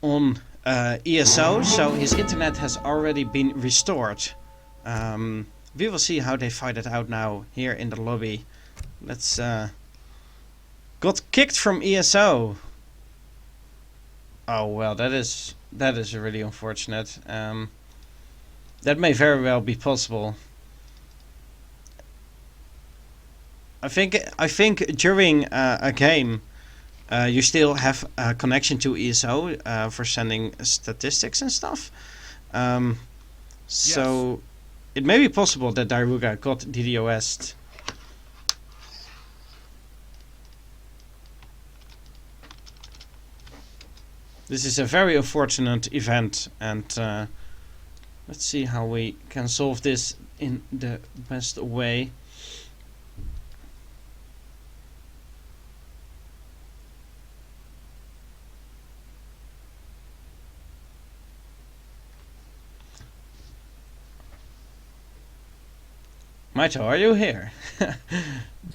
on ESO, so his internet has already been restored. We will see how they fight it out now here in the lobby. Let's got kicked from ESO. Oh well, that is really unfortunate. That may very well be possible. I think during a game, you still have a connection to ESO for sending statistics and stuff. So it may be possible that Daruga got DDoS'd. This is a very unfortunate event, and let's see how we can solve this in the best way. Mitoe, are you here?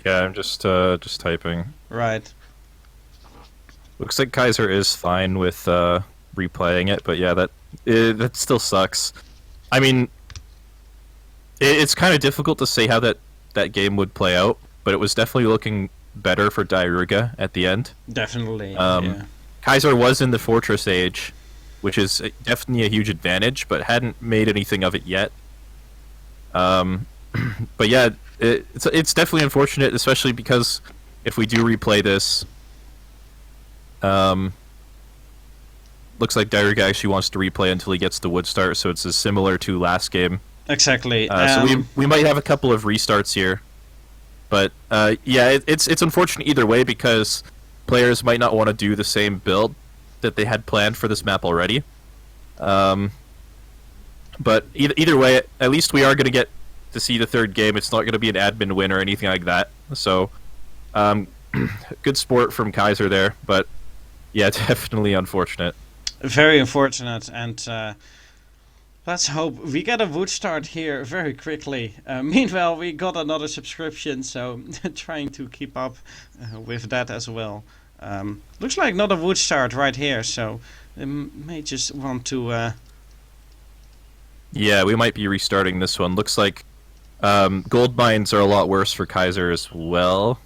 Yeah, I'm just typing. Right. Looks like Kaiser is fine with replaying it, but yeah, that still sucks. I mean, it's kind of difficult to say how that game would play out, but it was definitely looking better for diarouga at the end. Definitely. Kaiser was in the Fortress Age, which is definitely a huge advantage, but hadn't made anything of it yet. But yeah, it's definitely unfortunate, especially because if we do replay this, looks like diarouga actually wants to replay until he gets the wood start, so it's similar to last game. Exactly. So we might have a couple of restarts here, but yeah, it's unfortunate either way because players might not want to do the same build that they had planned for this map already. But either way, at least we are going to get to see the third game. It's not going to be an admin win or anything like that. So, good sport from Kaiser there, but yeah, definitely unfortunate. Very unfortunate, and let's hope we get a wood start here very quickly. Meanwhile, we got another subscription, so trying to keep up with that as well. Looks like not a wood start right here, so they may just want to... Yeah, we might be restarting this one. Looks like gold mines are a lot worse for Kaiser as well.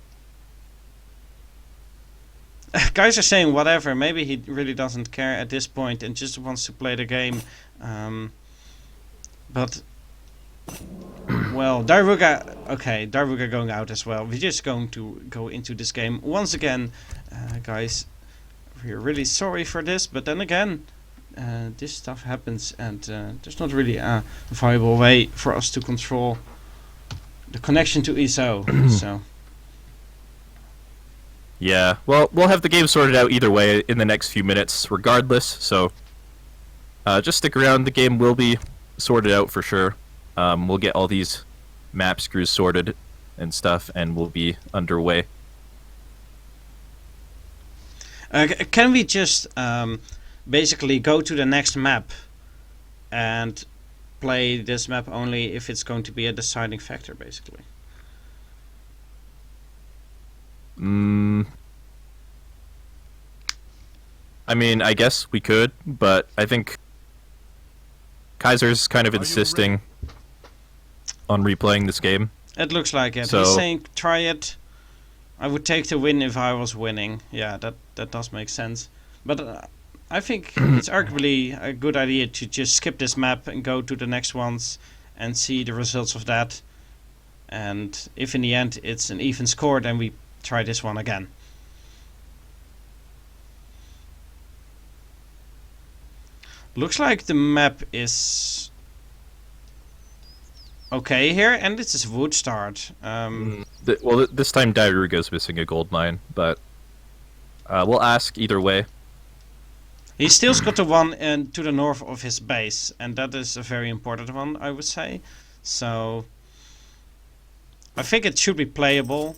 Guys are saying whatever. Maybe he really doesn't care at this point and just wants to play the game. But well, diarouga. Okay, diarouga going out as well. We're just going to go into this game once again, guys. We're really sorry for this, but then again, this stuff happens, and there's not really a viable way for us to control the connection to ESO. So. Yeah, well, we'll have the game sorted out either way in the next few minutes, regardless. So, just stick around. The game will be sorted out for sure. We'll get all these map screws sorted and stuff, and we'll be underway. Can we just basically go to the next map and play this map only if it's going to be a deciding factor, basically? I mean, I guess we could, but I think Kaiser's kind of insisting on replaying this game. It looks like it. So, he's saying try it. I would take the win if I was winning. Yeah, that does make sense. But I think it's arguably a good idea to just skip this map and go to the next ones and see the results of that. And if in the end it's an even score, then we try this one again. Looks like the map is okay here, and this is wood start. Well, this time diarouga's missing a gold mine, but we'll ask either way. He still's got the one to the north of his base, and that is a very important one, I would say. So I think it should be playable.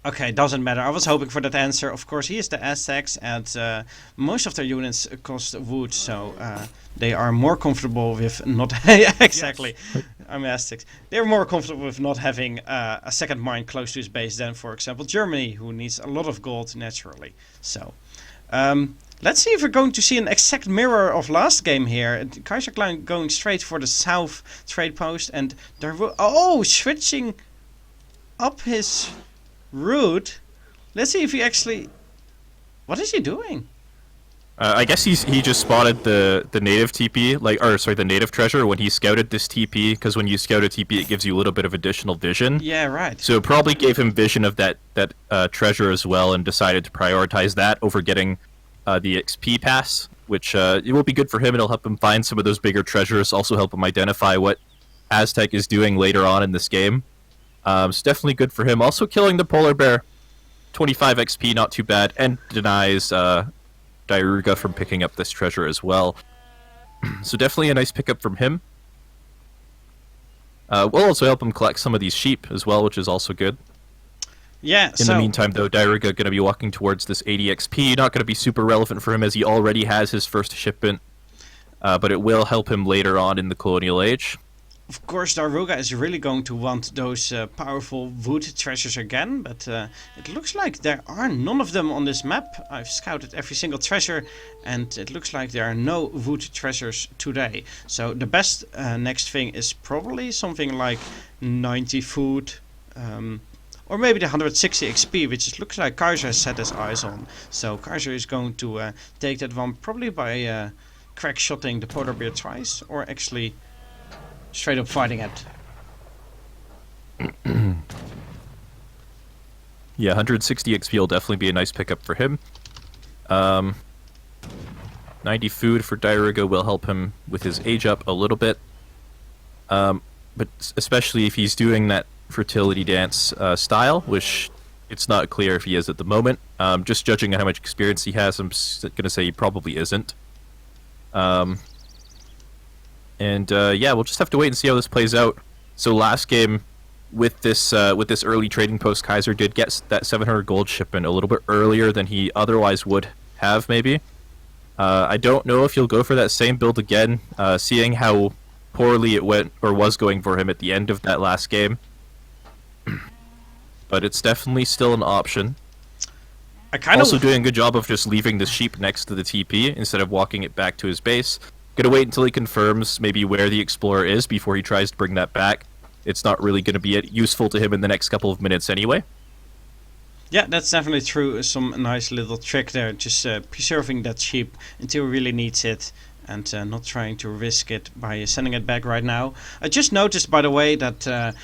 Okay, doesn't matter. I was hoping for that answer. Of course, he is the Aztecs, and most of their units cost wood, so they are more comfortable with not... Exactly. Yes. I'm Aztecs. They're more comfortable with not having a second mine close to his base than, for example, Germany, who needs a lot of gold naturally. So, let's see if we're going to see an exact mirror of last game here. Kaiserklein going straight for the south trade post, and there switching up his route. Let's see if he actually... What is he doing? I guess he just spotted the native TP, the native treasure when he scouted this TP, because when you scout a TP it gives you a little bit of additional vision. Yeah, right. So it probably gave him vision of that treasure as well, and decided to prioritize that over getting the XP pass, which it will be good for him. It'll help him find some of those bigger treasures, also help him identify what Aztec is doing later on in this game. It's definitely good for him. Also killing the polar bear, 25 XP, not too bad, and denies diarouga from picking up this treasure as well. So definitely a nice pickup from him. We'll also help him collect some of these sheep as well, which is also good. Yeah. In the meantime, though, diarouga going to be walking towards this 80 XP. Not going to be super relevant for him as he already has his first shipment, but it will help him later on in the colonial age. Of course, Daruga is really going to want those powerful wood treasures again, but it looks like there are none of them on this map. I've scouted every single treasure, and it looks like there are no wood treasures today. So the best next thing is probably something like 90 food, or maybe the 160 XP, which it looks like Kaiser has set his eyes on. So Kaiser is going to take that one probably by crack shotting the polar bear twice, or actually straight up fighting it. Yeah, 160 XP will definitely be a nice pickup for him. 90 food for diarouga will help him with his age up a little bit. But especially if he's doing that fertility dance style, which it's not clear if he is at the moment. Just judging on how much experience he has, I'm going to say he probably isn't. Yeah, we'll just have to wait and see how this plays out. So last game, with this early trading post, Kaiser did get that 700 gold shipment a little bit earlier than he otherwise would have, maybe. I don't know if he'll go for that same build again, seeing how poorly it went, or was going for him at the end of that last game. But it's definitely still an option. Also doing a good job of just leaving the sheep next to the TP instead of walking it back to his base. Gonna wait until he confirms maybe where the explorer is before he tries to bring that back. It's not really gonna be useful to him in the next couple of minutes anyway. Yeah, that's definitely true. Some nice little trick there, just preserving that sheep until he really needs it, and not trying to risk it by sending it back right now. I just noticed, by the way, that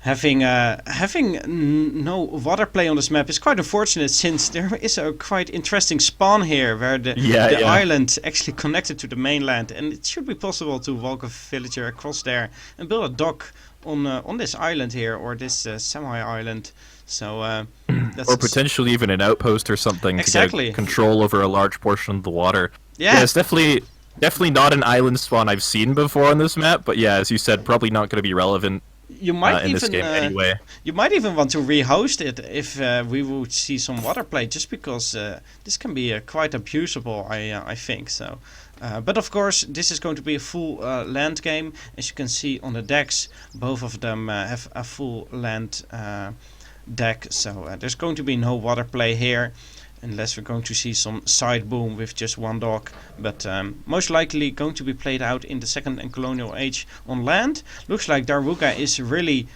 having no water play on this map is quite unfortunate, since there is a quite interesting spawn here where the island actually connected to the mainland, and it should be possible to walk a villager across there and build a dock on this island here, or this semi-island. So that's or potentially even an outpost or something to get control over a large portion of the water. Yeah, it's definitely not an island spawn I've seen before on this map, but yeah, as you said, probably not going to be relevant. You might in this game anyway. You might even want to rehost it if we would see some water play, just because this can be quite abusable, I think so. But of course, this is going to be a full land game. As you can see on the decks, both of them have a full land deck, so there's going to be no water play here, unless we're going to see some side boom with just one dock, but most likely going to be played out in the second and colonial age on land. Looks like Daruga is really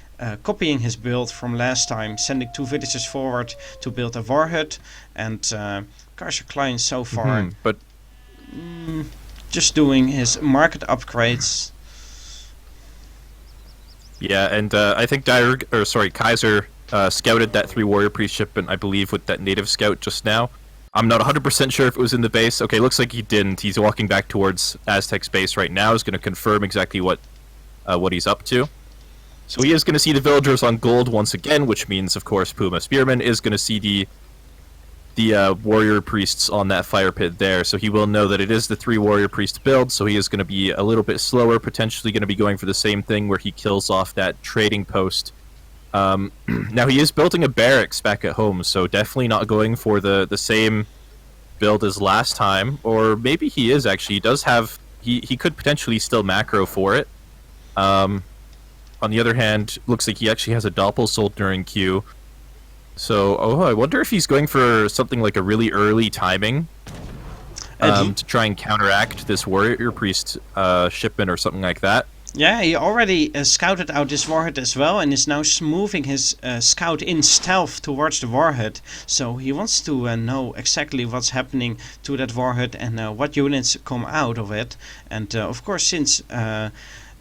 copying his build from last time, sending 2 villagers forward to build a war hut, and Kaiserklein so far just doing his market upgrades. Yeah, and I think Kaiser scouted that 3 warrior priest shipment, I believe, with that native scout just now. I'm not 100% sure if it was in the base. Okay, looks like he didn't. He's walking back towards Aztec's base right now. He's going to confirm exactly what he's up to. So he is going to see the villagers on gold once again, which means, of course, Puma Spearman is going to see the warrior priests on that fire pit there. So he will know that it is the 3 warrior priest build, so he is going to be a little bit slower, potentially going to be going for the same thing where he kills off that trading post. Now he is building a barracks back at home, so definitely not going for the same build as last time, or maybe he is actually. He does have he could potentially still macro for it. On the other hand, looks like he actually has a Doppelsoldner in queue. So I wonder if he's going for something like a really early timing to try and counteract this warrior priest shipment or something like that. Yeah, he already scouted out this warhead as well, and is now moving his scout in stealth towards the warhead. So he wants to know exactly what's happening to that warhead and what units come out of it. And of course, since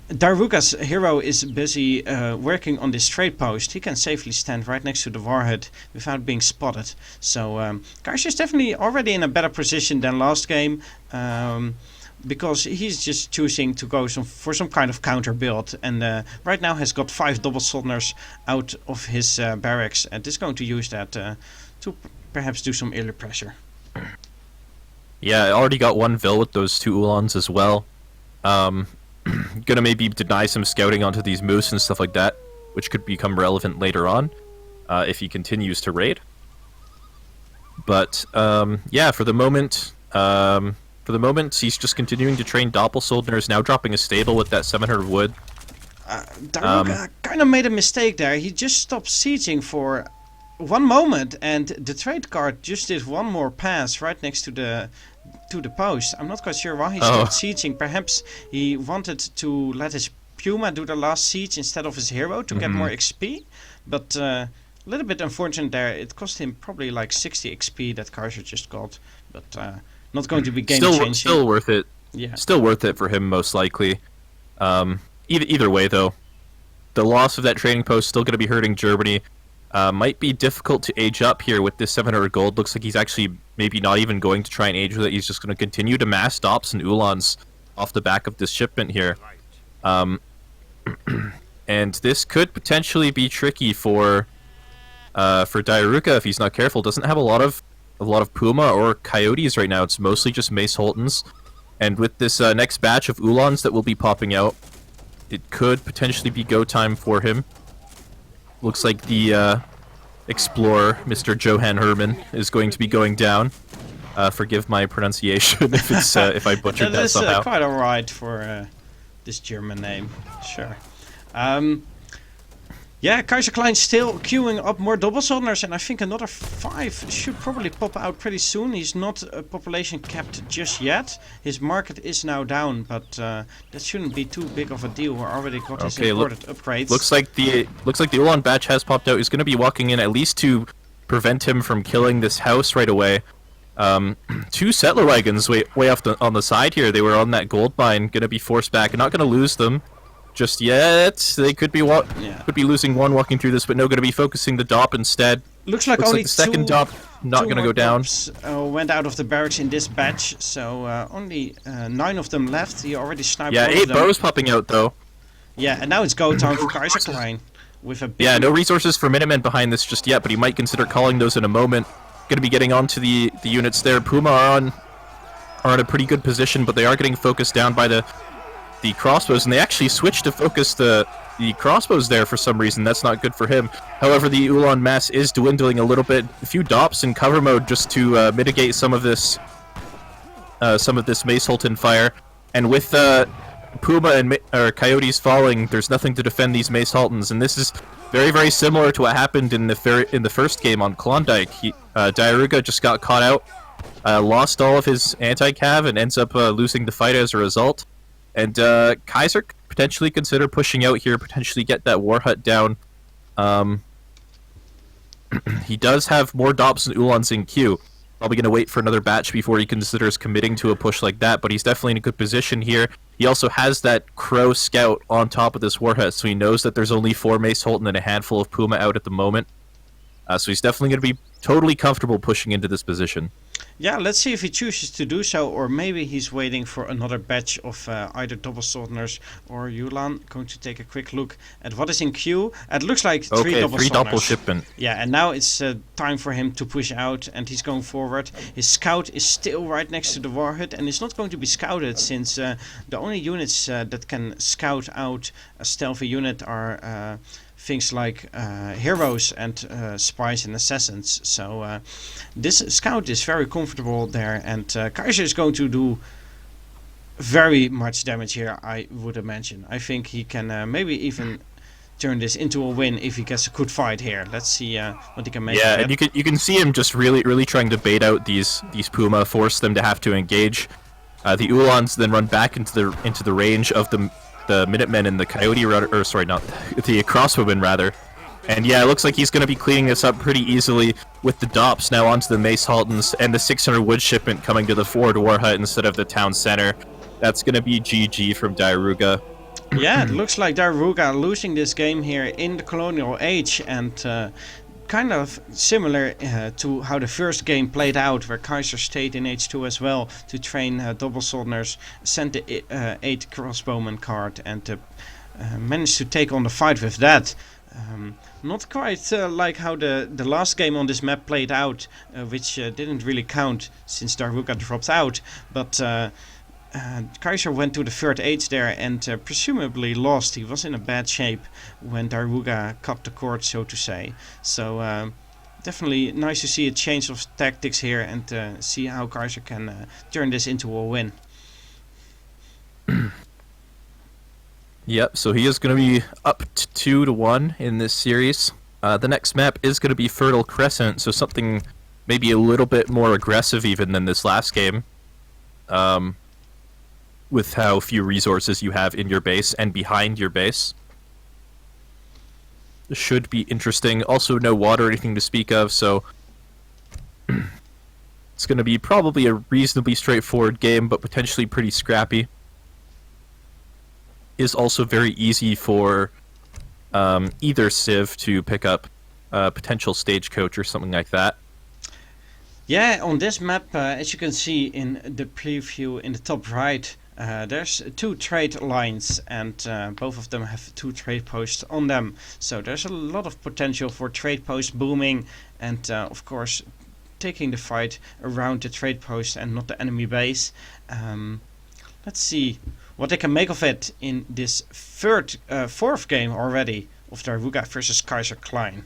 Daruga's hero is busy working on this trade post, he can safely stand right next to the warhead without being spotted. So Kaiser is definitely already in a better position than last game. Because he's just choosing to go for some kind of counter build, and right now has got 5 double Soldners out of his barracks, and is going to use that to perhaps do some early pressure. Yeah, I already got 1 Vil with those 2 Ulans as well. Gonna maybe deny some scouting onto these moose and stuff like that, which could become relevant later on if he continues to raid. But yeah, for the moment. He's just continuing to train Doppelsoldners, now dropping a stable with that 700 wood. Daruga kind of made a mistake there. He just stopped sieging for one moment, and the trade card just did one more pass right next to the post. I'm not quite sure why he stopped sieging. Perhaps he wanted to let his Puma do the last siege instead of his hero to get more XP. But a little bit unfortunate there. It cost him probably like 60 XP that Kaiser just got. But not going to be game changing. Still worth it. Yeah. Still worth it for him, most likely. Either way, though, the loss of that trading post still going to be hurting Germany. Might be difficult to age up here with this 700 gold. Looks like he's actually maybe not even going to try and age with it. He's just going to continue to mass dops and Ulans off the back of this shipment here. And this could potentially be tricky for diarouga if he's not careful. Doesn't have a lot of Puma or Coyotes right now. It's mostly just Mace Holtons. And with this next batch of Ulans that will be popping out, it could potentially be go time for him. Looks like the explorer, Mr. Johan Herman, is going to be going down. Forgive my pronunciation if it's if I butchered that somehow. That's quite alright for this German name. Sure. Yeah, Kaiserklein still queuing up more double soldners, and I think another 5 should probably pop out pretty soon. He's not population capped just yet. His market is now down, but that shouldn't be too big of a deal. We already got his imported upgrades. Looks like the Ulan batch has popped out. He's going to be walking in at least to prevent him from killing this house right away. 2 settler wagons way off on the side here. They were on that gold mine, going to be forced back. Not going to lose them just yet. They could be losing one walking through this, but no, going to be focusing the DOP instead. Looks like only the second DOP not going to go down. Went out of the barracks in this batch, so only 9 of them left. He already sniped. Yeah, 8 bows popping out though. Yeah, and now it's go time for Kaiserklein with a big no resources for Minutemen behind this just yet, but he might consider calling those in a moment. Going to be getting onto the units there. Puma are in a pretty good position, but they are getting focused down by the crossbows, and they actually switched to focus the crossbows there for some reason. That's not good for him. However, the Ulan mass is dwindling a little bit. A few dops in cover mode just to mitigate some of this Mace Holton fire. And with Puma and Coyotes falling, there's nothing to defend these Mace Holtons, and this is very, very similar to what happened in the first game on Klondike. Diarouga just got caught out, lost all of his anti-cav, and ends up losing the fight as a result. And Kaiser could potentially consider pushing out here, potentially get that war hut down. He does have more DOPs and Ulans in queue. Probably going to wait for another batch before he considers committing to a push like that, but he's definitely in a good position here. He also has that Crow Scout on top of this war hut, so he knows that there's only 4 Mace Holton and a handful of Puma out at the moment. So he's definitely going to be totally comfortable pushing into this position. Yeah, let's see if he chooses to do so, or maybe he's waiting for another batch of either double soldners or Ulan. Going to take a quick look at what is in queue. It looks like 3 double soldners. 3 double shipment. Yeah, and now it's time for him to push out, and he's going forward. His scout is still right next to the war hut, and it's not going to be scouted, since the only units that can scout out a stealthy unit are things like heroes and spies and assassins. So this scout is very comfortable there, and Kaiser is going to do very much damage here, I would imagine. I think he can maybe even turn this into a win if he gets a good fight here. Let's see what he can make. Yeah, and you can see him just really trying to bait out these Puma, force them to have to engage. The Ulans then run back into the range of the Minutemen and the Coyote or sorry, not the Crossbowmen rather. And yeah, it looks like he's going to be cleaning this up pretty easily with the DOPs now onto the Mace Holtons and the 600 wood shipment coming to the forward war hut instead of the town center. That's going to be GG from Diarouga. Yeah, it looks like Diarouga losing this game here in the colonial age, and kind of similar to how the first game played out, where Kaiser stayed in H2 as well to train double soldners, sent the 8 crossbowman card, and managed to take on the fight with that. Not quite like how the last game on this map played out, which didn't really count since Diarouga dropped out, but Kaiser went to the third age there and presumably lost. He was in a bad shape when Diarouga cut the cord, so to say. So definitely nice to see a change of tactics here and see how Kaiser can turn this into a win. Yep, so he is going to be up to 2-1 in this series. The next map is going to be Fertile Crescent, so something maybe a little bit more aggressive even than this last game. With how few resources you have in your base and behind your base. This should be interesting. Also, no water or anything to speak of, so it's going to be probably a reasonably straightforward game, but potentially pretty scrappy. Is also very easy for either Civ to pick up a potential stagecoach or something like that. Yeah, on this map, as you can see in the preview in the top right, there's 2 trade lines, and both of them have 2 trade posts on them. So there's a lot of potential for trade posts booming, and of course taking the fight around the trade post and not the enemy base. Let's see what they can make of it in this fourth game already of diarouga versus Kaiserklein.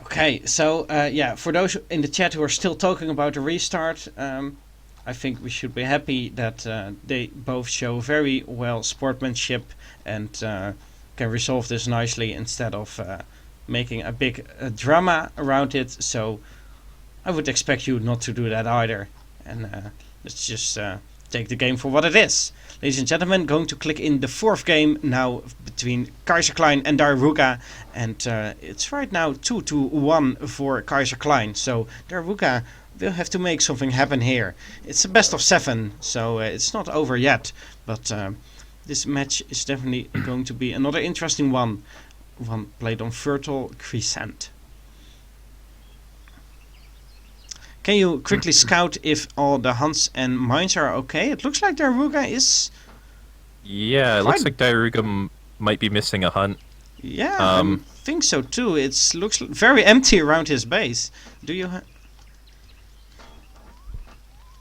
Okay, so yeah, for those in the chat who are still talking about the restart, I think we should be happy that they both show very well sportsmanship and can resolve this nicely instead of making a big drama around it. So I would expect you not to do that either. And let's just take the game for what it is. Ladies and gentlemen, going to click in the fourth game now between Kaiserklein and diarouga, and it's right now 2-1 for Kaiserklein. So diarouga will have to make something happen here. It's a best of 7, so it's not over yet, but this match is definitely going to be another interesting one played on Fertile Crescent. Can you quickly scout if all the hunts and mines are okay? It looks like diarouga is... Yeah, it looks like diarouga might be missing a hunt. Yeah, I think so too. It looks very empty around his base. Do you...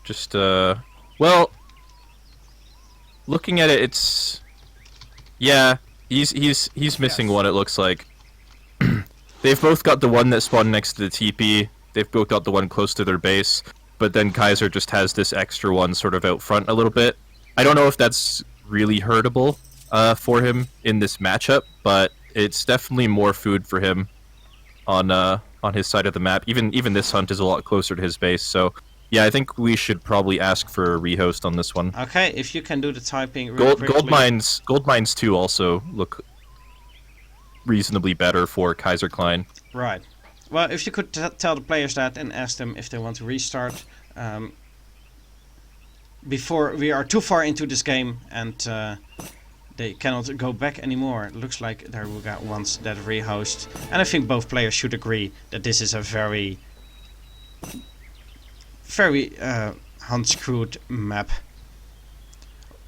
Just, well, looking at it, it's... Yeah, he's missing one, it looks like. They've both got the one that spawned next to the TP. They've both got the one close to their base, but then Kaiser just has this extra one sort of out front a little bit. I don't know if that's really hurtable for him in this matchup, but it's definitely more food for him on his side of the map. Even this hunt is a lot closer to his base, so yeah, I think we should probably ask for a rehost on this one. Okay, if you can do the typing real quickly. Gold mines too also look reasonably better for Kaiserklein. Right. Well, if you could tell the players that and ask them if they want to restart before we are too far into this game and they cannot go back anymore. It looks like diarouga wants that rehost, and I think both players should agree that this is a very hunt-screwed map.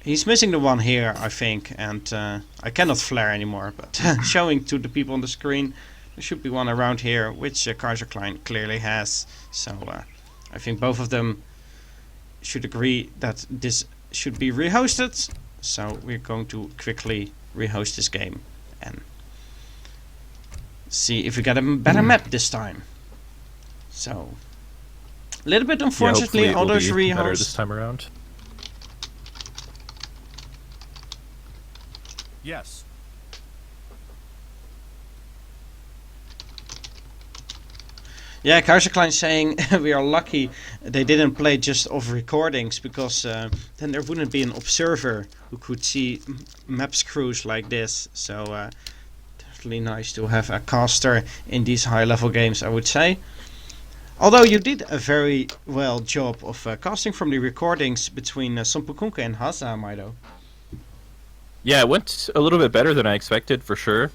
He's missing the one here, I think, and I cannot flare anymore, but showing to the people on the screen, there should be one around here, which Kaiserklein clearly has. So I think both of them should agree that this should be rehosted. So we're going to quickly rehost this game and see if we get a better map this time. So a little bit unfortunately, all those rehosts better this time around. Yes. Yeah, Kaiserklein saying we are lucky they didn't play just off recordings, because then there wouldn't be an observer who could see map screws like this. So definitely nice to have a caster in these high level games, I would say. Although you did a very well job of casting from the recordings between Sompukunke and Haza, Mitoe. Yeah, it went a little bit better than I expected, for sure.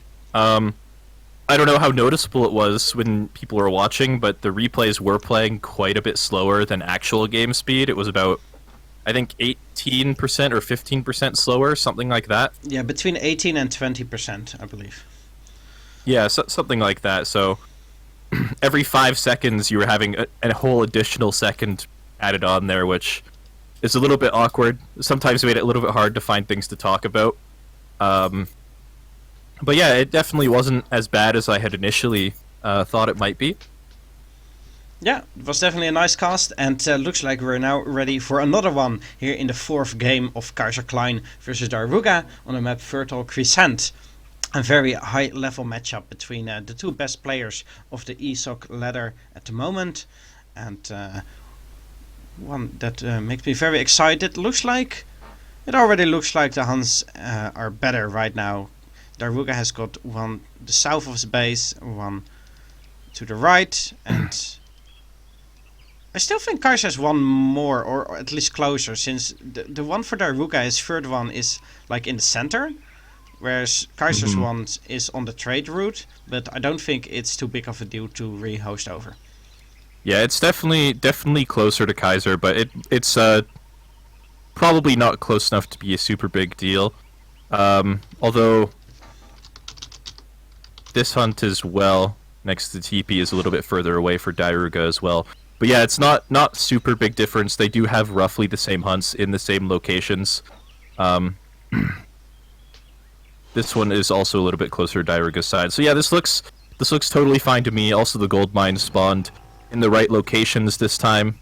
I don't know how noticeable it was when people were watching, but the replays were playing quite a bit slower than actual game speed. It was about, I think, 18% or 15% slower, something like that. Yeah, between 18 and 20%, I believe. Yeah, something like that. So every 5 seconds you were having a whole additional second added on there, which is a little bit awkward. Sometimes made it a little bit hard to find things to talk about. But yeah, it definitely wasn't as bad as I had initially thought it might be. Yeah, it was definitely a nice cast, and looks like we're now ready for another one here in the fourth game of Kaiserklein versus diarouga on the map Fertile Crescent. A very high level matchup between the two best players of the ESOC ladder at the moment, and one that makes me very excited. It already looks like the Huns are better right now. Diarouga has got one the south of his base, one to the right, and I still think Kaiser has one more, or at least closer, since the one for Diarouga, his third one, is like in the center, whereas Kaiser's one is on the trade route, but I don't think it's too big of a deal to rehost over. Yeah, it's definitely closer to Kaiser, but it's probably not close enough to be a super big deal. Although this hunt as well, next to TP, is a little bit further away for diarouga as well. But yeah, it's not super big difference. They do have roughly the same hunts in the same locations. This one is also a little bit closer to diarouga's side. So yeah, this looks totally fine to me. Also, the gold mine spawned in the right locations this time,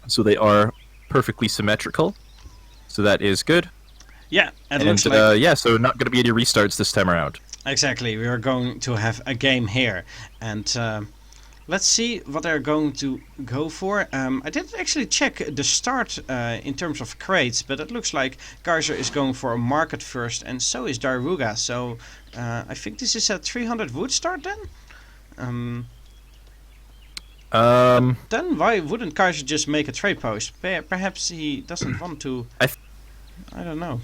so they are perfectly symmetrical. So that is good. Yeah, and looks like so not going to be any restarts this time around. Exactly, we are going to have a game here, and let's see what they're going to go for. I didn't actually check the start in terms of crates, but it looks like Kaiser is going for a market first, and so is diarouga. So I think this is a 300 wood start then. Then why wouldn't Kaiser just make a trade post? Perhaps he doesn't want to. I don't know.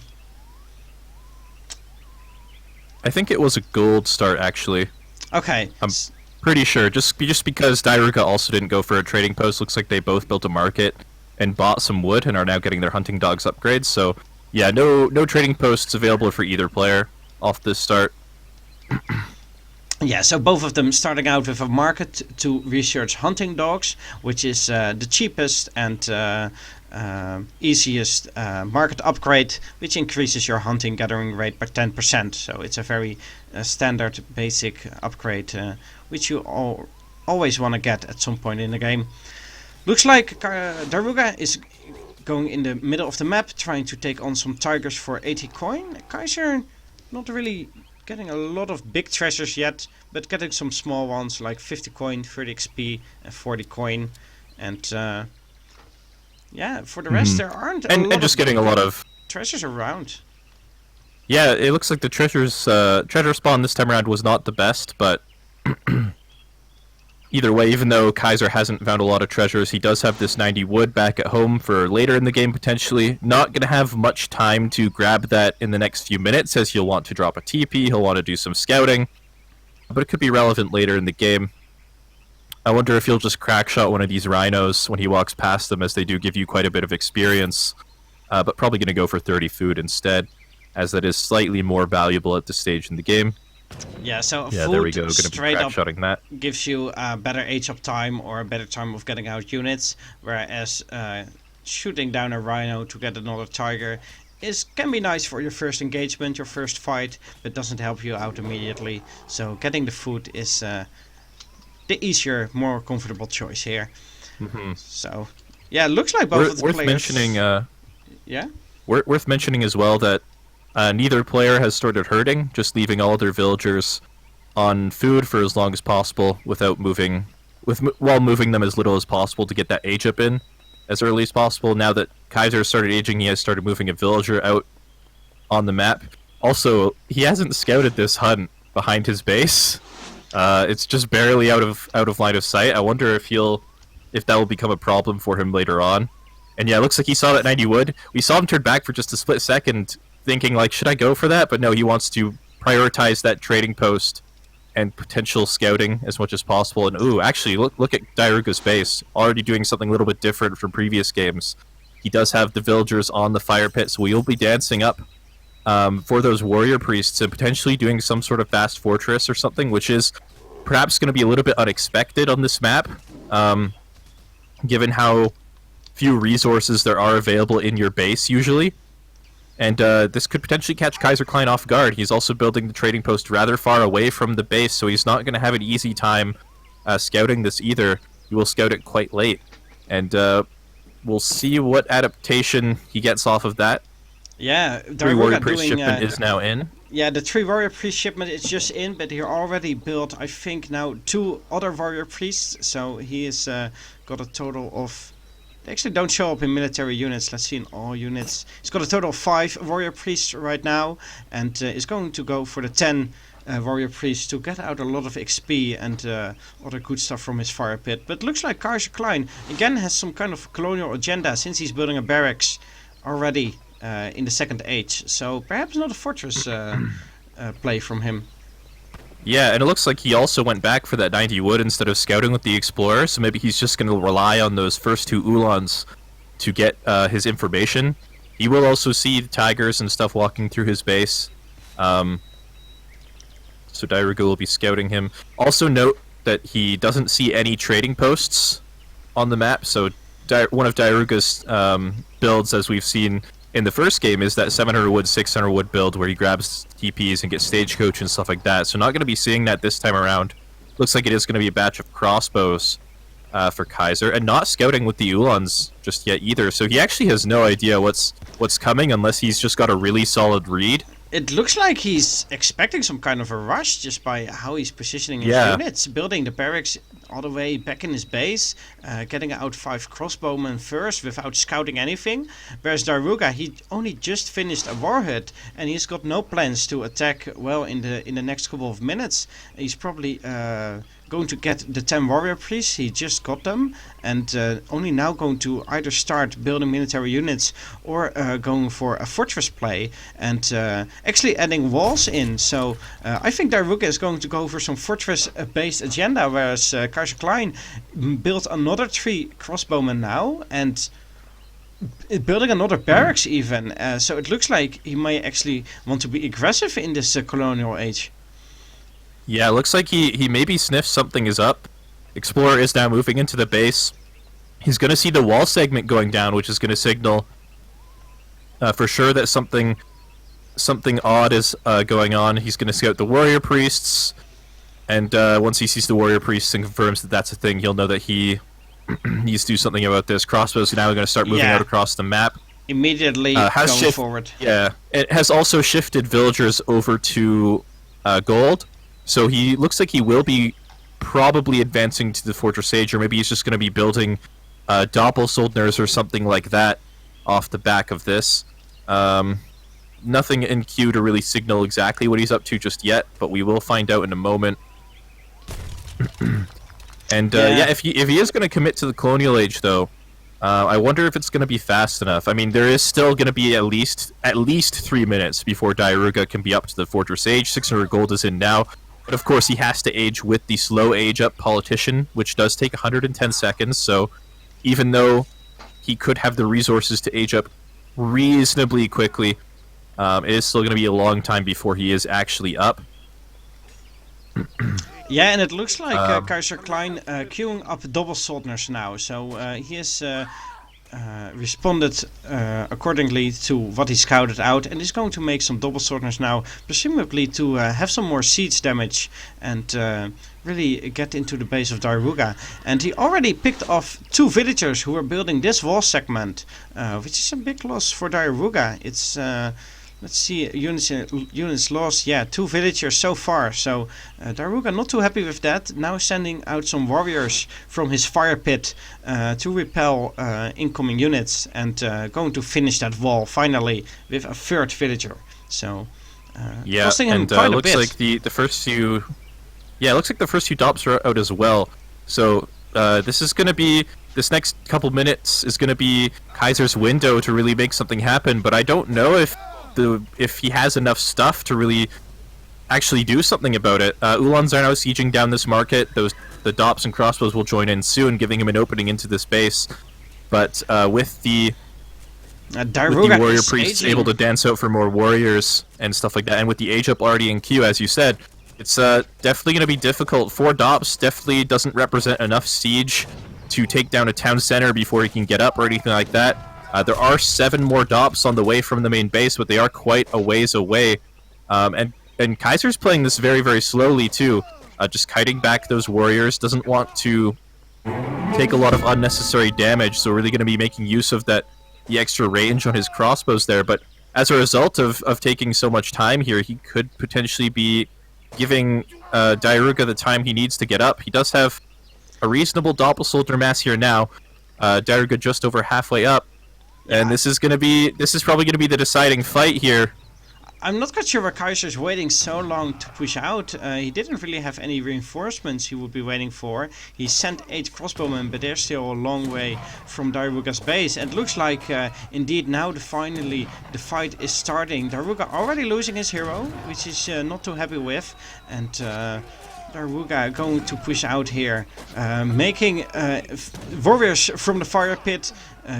I think it was a gold start actually. Okay. I'm pretty sure. Just because diarouga also didn't go for a trading post, looks like they both built a market and bought some wood and are now getting their hunting dogs upgrades. So yeah, no trading posts available for either player off this start. Yeah, so both of them starting out with a market to research hunting dogs, which is the cheapest and easiest market upgrade, which increases your hunting gathering rate by 10%. So it's a very standard basic upgrade, which you always want to get at some point in the game. Looks like diarouga is going in the middle of the map, trying to take on some tigers for 80 coin. Kaiser not really getting a lot of big treasures yet, but getting some small ones like 50 coin, 30 XP, and 40 coin. And yeah, for the rest there aren't and just getting a lot of treasures around. Yeah, it looks like the treasure spawn this time around was not the best, but either way, even though Kaiser hasn't found a lot of treasures, he does have this 90 wood back at home for later in the game potentially. Not going to have much time to grab that in the next few minutes, as he'll want to drop a TP, he'll want to do some scouting, but it could be relevant later in the game. I wonder if he'll just crack shot one of these rhinos when he walks past them, as they do give you quite a bit of experience, but probably going to go for 30 food instead, as that is slightly more valuable at this stage in the game. Yeah, so yeah, food there we go. Going to be straight crack up shotting that. gives you a better H-up time or a better time of getting out units, whereas shooting down a rhino to get another tiger can be nice for your first engagement, your first fight, but doesn't help you out immediately. So getting the food is the easier, more comfortable choice here. So yeah, it looks like both of the worth players. Mentioning, yeah. Worth mentioning as well that neither player has started herding, just leaving all their villagers on food for as long as possible without while moving them as little as possible to get that age up in as early as possible. Now that Kaiser started aging, he has started moving a villager out on the map. Also, he hasn't scouted this hunt behind his base. It's just barely out of line of sight. I wonder if that will become a problem for him later on. And yeah, it looks like he saw that 90 wood. We saw him turn back for just a split second, thinking like, should I go for that? But no, he wants to prioritize that trading post and potential scouting as much as possible. And ooh, actually, look at diarouga's base, already doing something a little bit different from previous games. He does have the villagers on the fire pit, so we'll be dancing up for those warrior priests and potentially doing some sort of fast fortress or something, which is perhaps going to be a little bit unexpected on this map, given how few resources there are available in your base usually. And this could potentially catch Kaiserklein off guard. He's also building the trading post rather far away from the base, so he's not going to have an easy time scouting this either. He will scout it quite late. And we'll see what adaptation he gets off of that. Yeah, 3 warrior priest doing, shipment is now in. Yeah, the 3 warrior priest shipment is just in, but he already built, I think, now 2 other warrior priests. So he has got a total of... They actually don't show up in military units. Let's see in all units. He's got a total of 5 warrior priests right now, and is going to go for the 10 warrior priests to get out a lot of XP and other good stuff from his fire pit. But looks like Kaiserklein again has some kind of colonial agenda since he's building a barracks already in the Second Age. So perhaps not a fortress play from him. Yeah, and it looks like he also went back for that 90 wood instead of scouting with the explorer, so maybe he's just going to rely on those first 2 Ulans to get his information. He will also see the tigers and stuff walking through his base, so diarouga will be scouting him. Also note that he doesn't see any trading posts on the map, so one of diarouga's builds, as we've seen in the first game, is that 700 wood, 600 wood build where he grabs TPs and gets stagecoach and stuff like that. So not going to be seeing that this time around. Looks like it is going to be a batch of crossbows for Kaiser, and not scouting with the Ulans just yet either. So he actually has no idea what's coming unless he's just got a really solid read. It looks like he's expecting some kind of a rush just by how he's positioning his units, building the barracks all the way back in his base, getting out 5 crossbowmen first without scouting anything. Whereas diarouga, he only just finished a warhead and he's got no plans to attack well in the next couple of minutes. He's probably going to get the 10 warrior priests. He just got them, and only now going to either start building military units or going for a fortress play and actually adding walls in. So I think diarouga is going to go for some fortress based agenda, whereas Kaiserklein built another 3 crossbowmen now and building another barracks even. So it looks like he may actually want to be aggressive in this colonial age. Yeah, it looks like he maybe sniffs something is up. Explorer is now moving into the base. He's going to see the wall segment going down, which is going to signal for sure that something odd is going on. He's going to scout the warrior priests, and once he sees the warrior priests and confirms that that's a thing, he'll know that he needs to do something about this. Crossbows now going to start moving out across the map. Immediately going forward. Yeah, it has also shifted villagers over to gold. So he looks like he will be probably advancing to the Fortress Age, or maybe he's just going to be building Doppelsoldners or something like that off the back of this. Nothing in queue to really signal exactly what he's up to just yet, but we will find out in a moment. And if he is going to commit to the Colonial Age, though, I wonder if it's going to be fast enough. I mean, there is still going to be at least 3 minutes before diarouga can be up to the Fortress Age. 600 gold is in now. But of course, he has to age with the slow age up politician, which does take 110 seconds. So even though he could have the resources to age up reasonably quickly, it is still going to be a long time before he is actually up. Yeah, and it looks like Kaiserklein queuing up double Soldners now. So he has responded accordingly to what he scouted out, and he's going to make some double Soldners now, presumably to have some more siege damage and really get into the base of diarouga. And he already picked off 2 villagers who were building this wall segment, which is a big loss for diarouga. It's let's see, units lost. Yeah, 2 villagers so far. So diarouga not too happy with that. Now sending out some warriors from his fire pit to repel incoming units, and going to finish that wall finally with a 3rd villager. So costing him quite a bit. Like the first few. Yeah, it looks like the first few dops are out as well. So this is going to be. This next couple minutes is going to be Kaiser's window to really make something happen. But I don't know if he has enough stuff to really actually do something about it. Ulans are now sieging down this market. The dops and crossbows will join in soon, giving him an opening into this base. But with the warrior priests able to dance out for more warriors and stuff like that, and with the age up already in queue, as you said, it's definitely going to be difficult. 4 dops definitely doesn't represent enough siege to take down a town center before he can get up or anything like that. There are 7 more dops on the way from the main base, but they are quite a ways away. And Kaiser's playing this very, very slowly too. Just kiting back those warriors, doesn't want to take a lot of unnecessary damage, so really going to be making use of the extra range on his crossbows there. But as a result of taking so much time here, he could potentially be giving diarouga the time he needs to get up. He does have a reasonable Doppelsoldier mass here now. Diarouga just over halfway up, and this is probably gonna be the deciding fight here. I'm not quite sure why Kaiser's waiting so long to push out. He didn't really have any reinforcements he would be waiting for. He sent 8 crossbowmen, but they're still a long way from diarouga's base. And it looks like, indeed, now finally the fight is starting. Diarouga already losing his hero, which he's not too happy with. And diarouga going to push out here, making warriors from the fire pit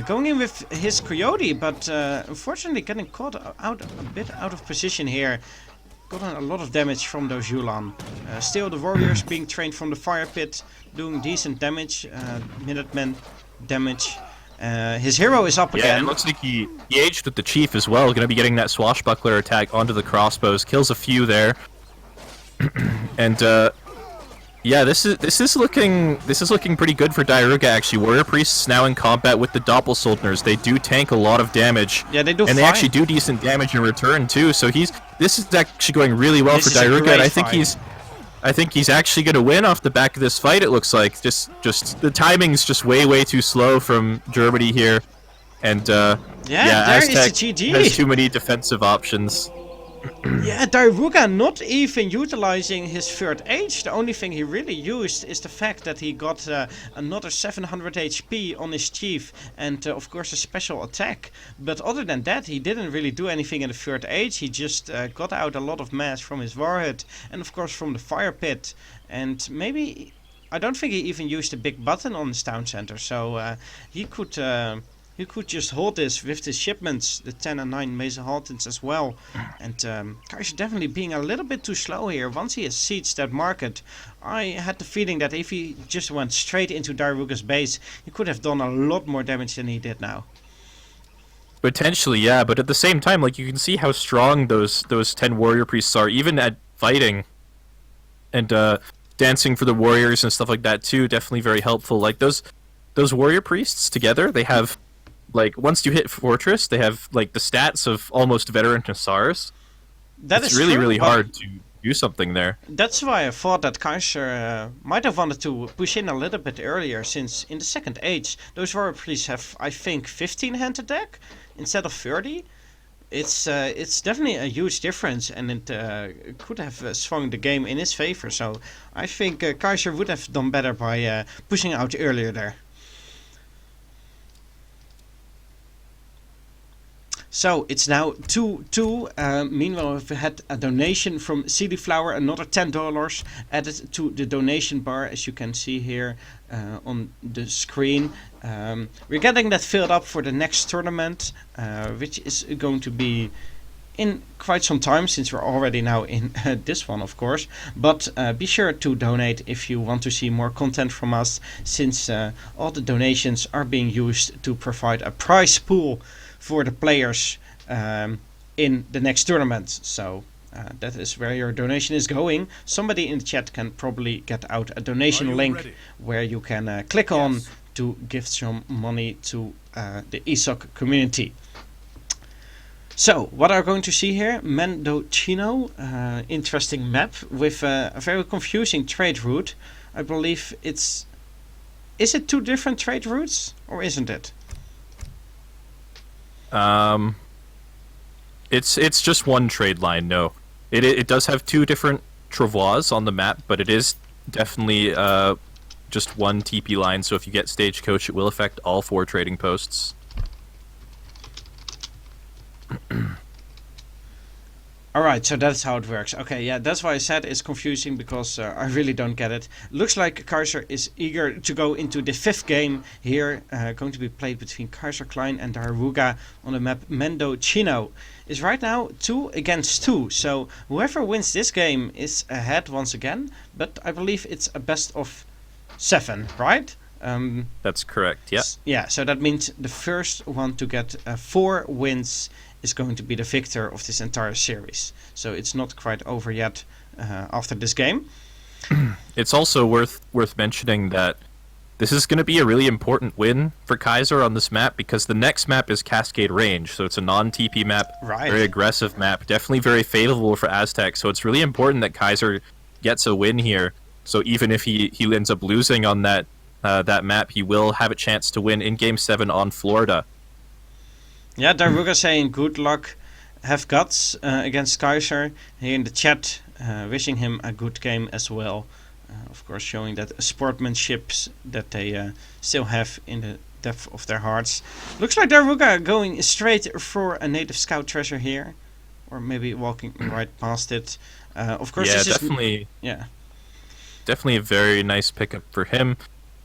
going in with his coyote, but unfortunately getting caught out a bit out of position here. Gotten a lot of damage from those Yulan. Still the warriors being trained from the fire pit, doing decent damage, Minutemen damage. His hero is up again. Yeah, it looks like he aged with the chief as well, going to be getting that swashbuckler attack onto the crossbows, kills a few there. And yeah, this is looking pretty good for diarouga actually. Warrior priests now in combat with the Doppelsoldners. They do tank a lot of damage. Yeah, they do. And they actually do decent damage in return too. So this is actually going really well for diarouga, and I think he's actually going to win off the back of this fight. It looks like just the timing's just way too slow from Germany here, and Aztec has too many defensive options. Yeah, diarouga not even utilizing his third age. The only thing he really used is the fact that he got another 700 HP on his chief and of course a special attack. But other than that, he didn't really do anything in the third age. He just got out a lot of mass from his warhead and of course from the fire pit. And maybe, I don't think he even used a big button on his town center. So he could just hold this with his shipments, the 10 and 9 Mesa Haltons as well. And Kaiser definitely being a little bit too slow here. Once he has sieged that market, I had the feeling that if he just went straight into diarouga's base, he could have done a lot more damage than he did now. Potentially, yeah, but at the same time, like, you can see how strong those 10 warrior priests are, even at fighting. And dancing for the warriors and stuff like that too, definitely very helpful. Like, those warrior priests together, they have, like, once you hit fortress, they have like the stats of almost veteran hussars. It's really hard to do something there. That's why I thought that Kaiser might have wanted to push in a little bit earlier, since in the second age those warrior priests have, I think, 15 hand attack instead of 30. It's definitely a huge difference, and it could have swung the game in his favor. So I think Kaiser would have done better by pushing out earlier there. So it's now 2-2. Meanwhile, we've had a donation from CD Flower, another $10 added to the donation bar, as you can see here on the screen. We're getting that filled up for the next tournament, which is going to be in quite some time, since we're already now in this one, of course. But be sure to donate if you want to see more content from us, since all the donations are being used to provide a prize pool for the players in the next tournament. So that is where your donation is going. Somebody in the chat can probably get out a donation link where you can click on to give some money to the ESOC community. So what are we going to see here? Mendocino, interesting map with a very confusing trade route. I believe is it 2 different trade routes, or isn't it? It's just one trade line. No, it does have 2 different travois on the map, but it is definitely just one TP line. So if you get stagecoach, it will affect all 4 trading posts. Alright, so that's how it works. Okay, yeah, that's why I said it's confusing, because I really don't get it. Looks like Kaiser is eager to go into the 5th game here, going to be played between Kaiserklein and diarouga on the map Mendocino. Is right now 2 against 2, so whoever wins this game is ahead once again, but I believe it's a best of 7, right? That's correct. Yeah. Yeah, so that means the first one to get 4 wins is going to be the victor of this entire series. So it's not quite over yet after this game. It's also worth mentioning that this is going to be a really important win for Kaiser on this map, because the next map is Cascade Range, so it's a non-TP map, Right. very aggressive map, definitely very favorable for Aztecs, so it's really important that Kaiser gets a win here. So even if he ends up losing on that map, he will have a chance to win in Game 7 on Florida. Yeah, diarouga saying good luck, have guts against Kaiser. Here in the chat, wishing him a good game as well. Of course, showing that sportsmanship that they still have in the depth of their hearts. Looks like diarouga going straight for a native scout treasure here, or maybe walking right past it. Of course, Yeah, this definitely. Definitely a very nice pickup for him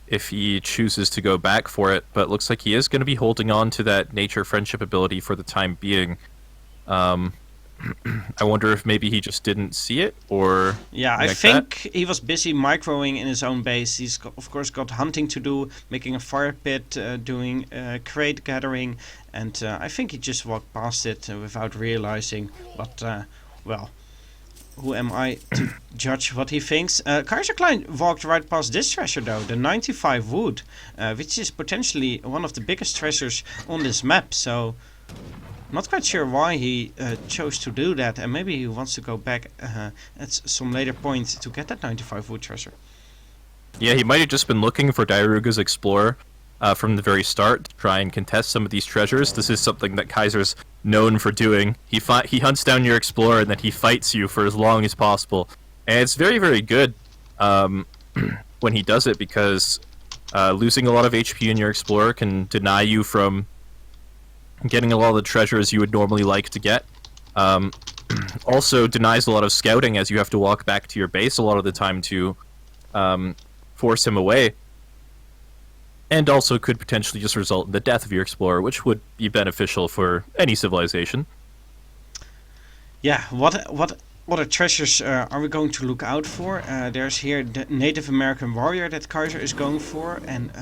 if he chooses to go back for it, but looks like he is going to be holding on to that nature friendship ability for the time being. I wonder if maybe he just didn't see it, or Yeah, I think he was busy microing in his own base. He's of course got hunting to do, making a fire pit, doing crate gathering, and I think he just walked past it without realizing. But well, who am I to judge what he thinks? Kaiserklein walked right past this treasure though, the 95 wood, which is potentially one of the biggest treasures on this map. So not quite sure why he chose to do that, and maybe he wants to go back at some later point to get that 95 wood treasure. Yeah, he might have just been looking for Diarouga's Explorer from the very start to try and contest some of these treasures. This is something that Kaiser's known for doing. He hunts down your Explorer and then he fights you for as long as possible. And it's very, very good when he does it, because losing a lot of HP in your Explorer can deny you from getting a lot of the treasures you would normally like to get. Also denies a lot of scouting, as you have to walk back to your base a lot of the time to force him away. And also could potentially just result in the death of your Explorer, which would be beneficial for any civilization. Yeah, what other treasures are we going to look out for? There's here the Native American warrior that Kaiser is going for, and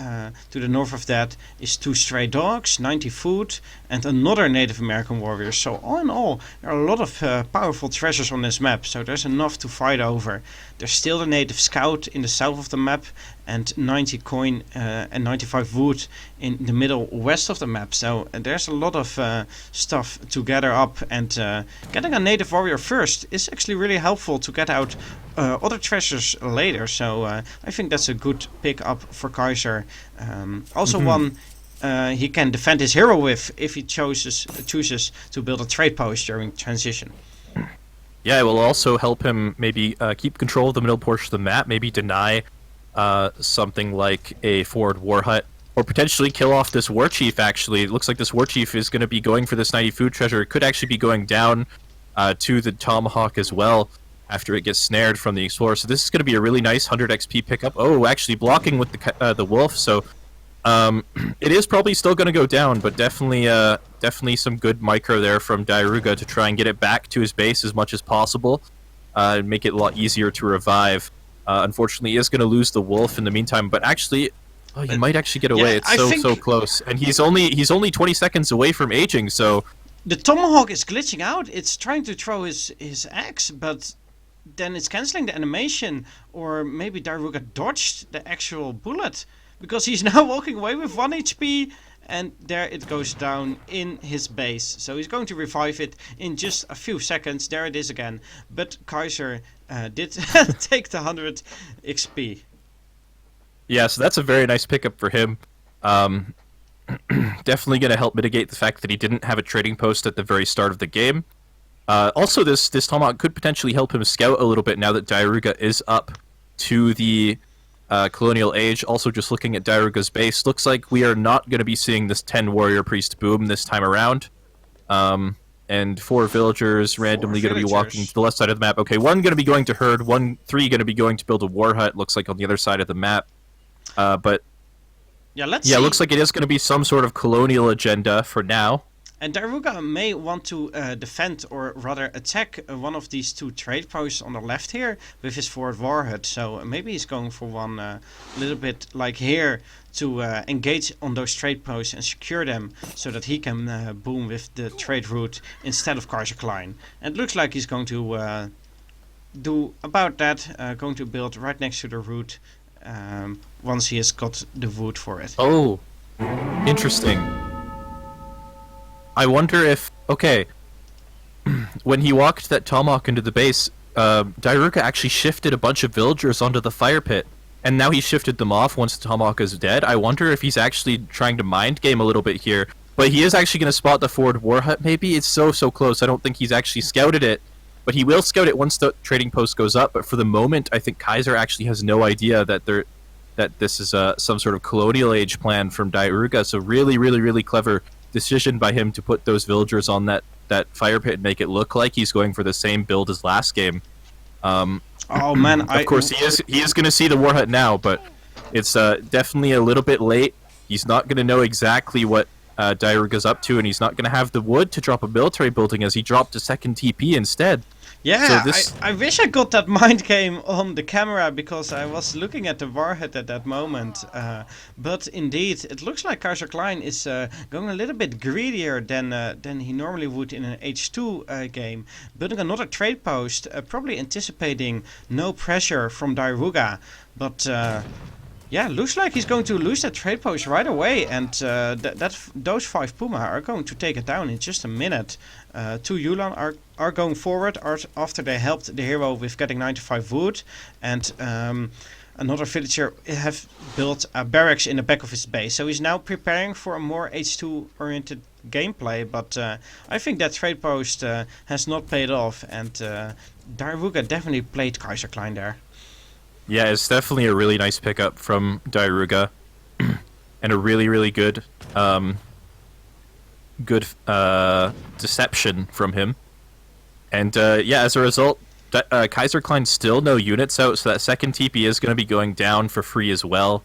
to the north of that is 2 stray dogs, 90 food, and another Native American warrior. So all in all, there are a lot of powerful treasures on this map, so there's enough to fight over. There's still the native scout in the south of the map, and 90 coin and 95 wood in the middle west of the map. So there's a lot of stuff to gather up, and getting a native warrior first is actually really helpful to get out other treasures later. So I think that's a good pick up for Kaiser. Also one he can defend his hero with if he chooses to build a trade post during transition. Yeah, it will also help him maybe keep control of the middle portion of the map, maybe deny something like a forward war hut, or potentially kill off this war chief. Actually, it looks like this war chief is going to be going for this 90 food treasure. It could actually be going down to the tomahawk as well after it gets snared from the explorer. So this is going to be a really nice 100 XP pickup. Oh, actually blocking with the wolf. So it is probably still going to go down, but definitely some good micro there from diarouga to try and get it back to his base as much as possible, and make it a lot easier to revive. Unfortunately, he is going to lose the wolf in the meantime, but actually, he might actually get away. Yeah, it's so close, and he's only 20 seconds away from aging. So the tomahawk is glitching out. It's trying to throw his axe, but then it's canceling the animation, or maybe diarouga dodged the actual bullet, because he's now walking away with 1 HP, and there it goes down in his base. So he's going to revive it in just a few seconds. There it is again. But Kaiser did take the 100 XP. Yeah, so that's a very nice pickup for him. Definitely going to help mitigate the fact that he didn't have a trading post at the very start of the game. Also, this tomahawk could potentially help him scout a little bit now that diarouga is up to the colonial age. Also, just looking at diarouga's base, looks like we are not going to be seeing this 10 warrior priest boom this time around. And 4 villagers randomly going to be walking to the left side of the map. Okay, 1 going to be going to herd, 3 going to be going to build a war hut, looks like on the other side of the map. But yeah, let's see. Looks like it is going to be some sort of colonial agenda for now. And diarouga may want to defend or rather attack one of these two trade posts on the left here with his forward warhead. So maybe he's going for one a little bit like here to engage on those trade posts and secure them so that he can boom with the trade route instead of Kaiserklein. And it looks like he's going to do about that, going to build right next to the route once he has got the wood for it. Oh, interesting. I wonder if, okay, when he walked that tomahawk into the base, diarouga actually shifted a bunch of villagers onto the fire pit, and now he shifted them off once the tomahawk is dead. I wonder if he's actually trying to mind game a little bit here, but he is actually going to spot the forward war hut maybe? It's so close. I don't think he's actually scouted it, but he will scout it once the trading post goes up, but for the moment, I think Kaiser actually has no idea that this is some sort of colonial age plan from diarouga, so really clever decision by him to put those villagers on that fire pit and make it look like he's going for the same build as last game. Oh man! Of course, he is going to see the war hut now, but it's definitely a little bit late. He's not going to know exactly what diarouga's up to, and he's not going to have the wood to drop a military building as he dropped a second TP instead. Yeah, so I wish I got that mind game on the camera because I was looking at the warhead at that moment. But indeed, it looks like Kaiserklein is going a little bit greedier than he normally would in an H2 game. Building another trade post, probably anticipating no pressure from diarouga. But yeah, looks like he's going to lose that trade post right away, and those 5 Puma are going to take it down in just a minute. 2 Yulan are going forward after they helped the hero with getting 95 wood, and another villager have built a barracks in the back of his base. So he's now preparing for a more H2 oriented gameplay, but I think that trade post has not paid off, and diarouga definitely played Kaiserklein there. Yeah, it's definitely a really nice pickup from diarouga, and a really good deception from him. And yeah, as a result, Kaiserklein still no units out, so that second TP is going to be going down for free as well.